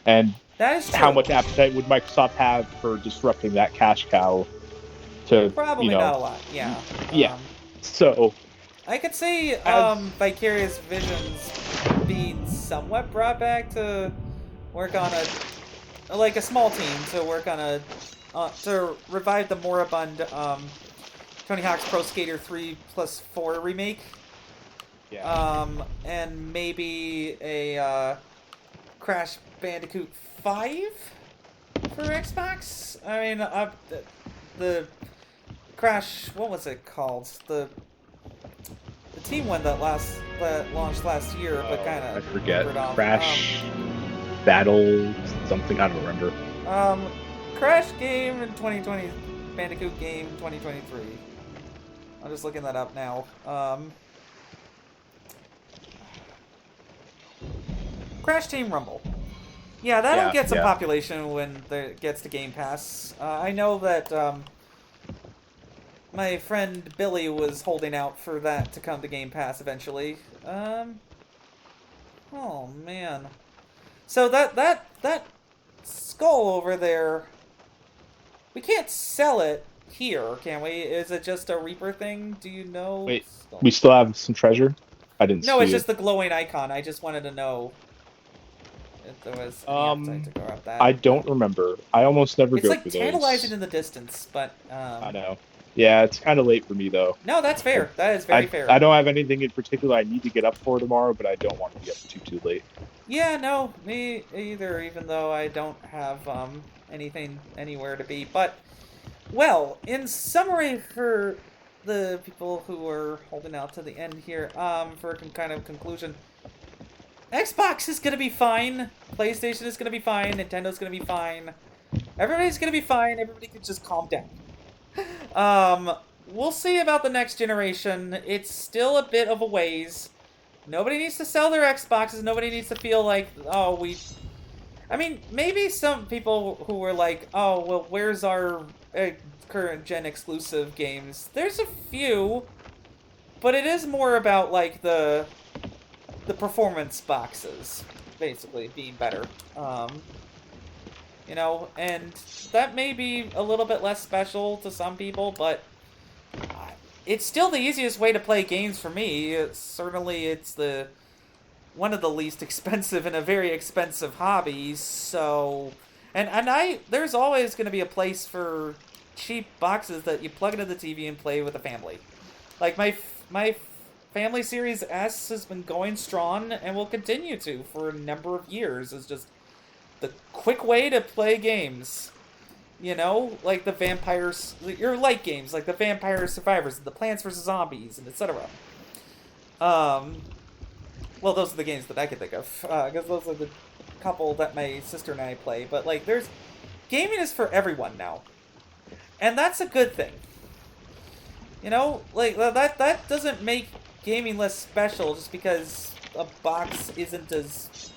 and That is how true. much appetite would Microsoft have for disrupting that cash cow to, Probably not a lot. Yeah. yeah. So I could see as Vicarious Visions being somewhat brought back to work on a small team to work on to revive the moribund Tony Hawk's Pro Skater 3 plus 4 remake. yeah, And maybe a Crash Bandicoot 5 for Xbox. I mean, the Crash, what was it called? The team one that launched last year, but kind I of forget, tapered off. Crash Battle something, I don't remember. Crash game in 2020, Bandicoot game 2023. I'm just looking that up now. Crash Team Rumble. Yeah, that'll get some population when it gets to Game Pass. I know that my friend Billy was holding out for that to come to Game Pass eventually. Oh man. So that skull over there, we can't sell it here, can we? Is it just a Reaper thing? Do you know? Wait, we still have some treasure? I didn't No, see it's it. just the glowing icon. I just wanted to know if there was any appetite to grab that. I don't remember. I almost never It's go like for tantalizing those. in the distance, but I know. Yeah, it's kind of late for me though. no, that's I, fair. That is very fair. I don't have anything in particular I need to get up for tomorrow, but I don't want to be up too late. Yeah, no, me either. Even though I don't have anything anywhere to be, but well, in summary, for the people who are holding out to the end here, for a kind of conclusion, Xbox is gonna be fine. PlayStation is gonna be fine. Nintendo's gonna be fine. Everybody's gonna be fine. Everybody can just calm down. We'll see about the next generation. It's still a bit of a ways. Nobody needs to sell their Xboxes. Nobody needs to feel like, oh, I mean, maybe some people who were like, oh, well, where's our current gen exclusive games? There's a few, but it is more about like the performance boxes basically being better. And that may be a little bit less special to some people, but it's still the easiest way to play games for me. Certainly, it's one of the least expensive and a very expensive hobby. So, and there's always going to be a place for cheap boxes that you plug into the TV and play with a family. Like my Family Series S has been going strong and will continue to for a number of years. It's just the quick way to play games. Like the vampires, your light games, like the Vampire Survivors, the Plants vs. Zombies, and etc. Well, those are the games that I can think of, because those are the couple that my sister and I play. But like, gaming is for everyone now, and that's a good thing. Like that doesn't make gaming less special just because a box isn't as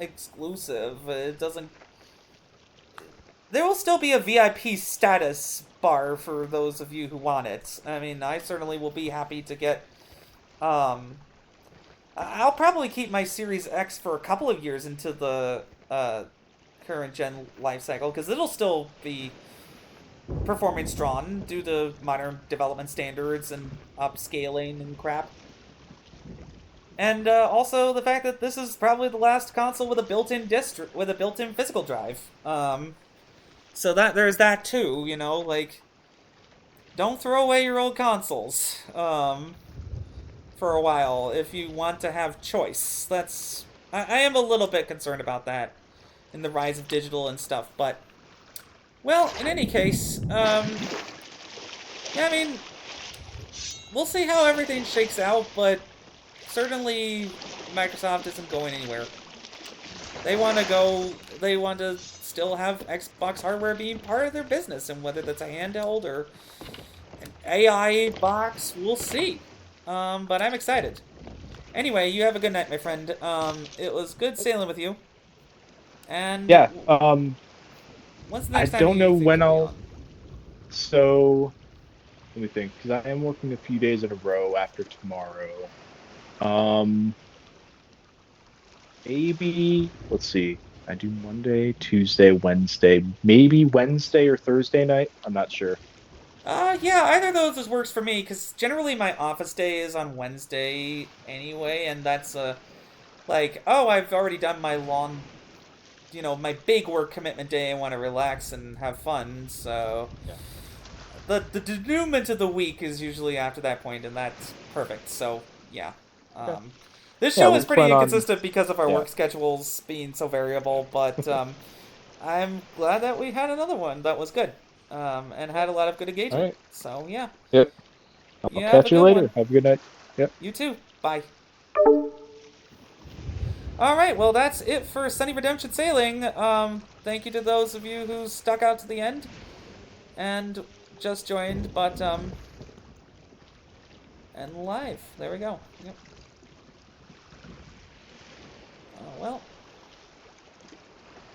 exclusive. It doesn't. There will still be a VIP status bar for those of you who want it. I mean, I certainly will be happy to get. I'll probably keep my Series X for a couple of years into the current gen life cycle because it'll still be performing strong due to modern development standards and upscaling and crap. And also the fact that this is probably the last console with a built-in physical drive. So that there's that too, like, don't throw away your old consoles for a while if you want to have choice. I am a little bit concerned about that in the rise of digital and stuff, but well, in any case, yeah, I mean, we'll see how everything shakes out, but certainly Microsoft isn't going anywhere. They want to still have Xbox hardware being part of their business, and whether that's a handheld or an AI box, we'll see. But I'm excited. Anyway, you have a good night, my friend. It was good sailing with you. And yeah, when's the I next time don't you know think when you'll be I'll. on? So Let me think, because I am working a few days in a row after tomorrow. Um, maybe let's see. I do Monday, Tuesday, Wednesday, maybe Wednesday or Thursday night. I'm not sure. Yeah, either of those works for me, because generally my office day is on Wednesday anyway, and that's, like, oh, I've already done my long, my big work commitment day. I want to relax and have fun, so Yeah. the denouement of the week is usually after that point, and that's perfect. So yeah, Okay. um, this Yeah, show is we'll pretty plan on. inconsistent because of our Yeah. work schedules being so variable, but I'm glad that we had another one that was good, and had a lot of good All engagement. right. So yeah, Yep. I'll you have a catch you good one. later. Have a good night. Yep. You too. Bye. All right, well, that's it for Sunny Redemption Sailing. Thank you to those of you who stuck out to the end and just joined, but and live. There we go. Yep. Well,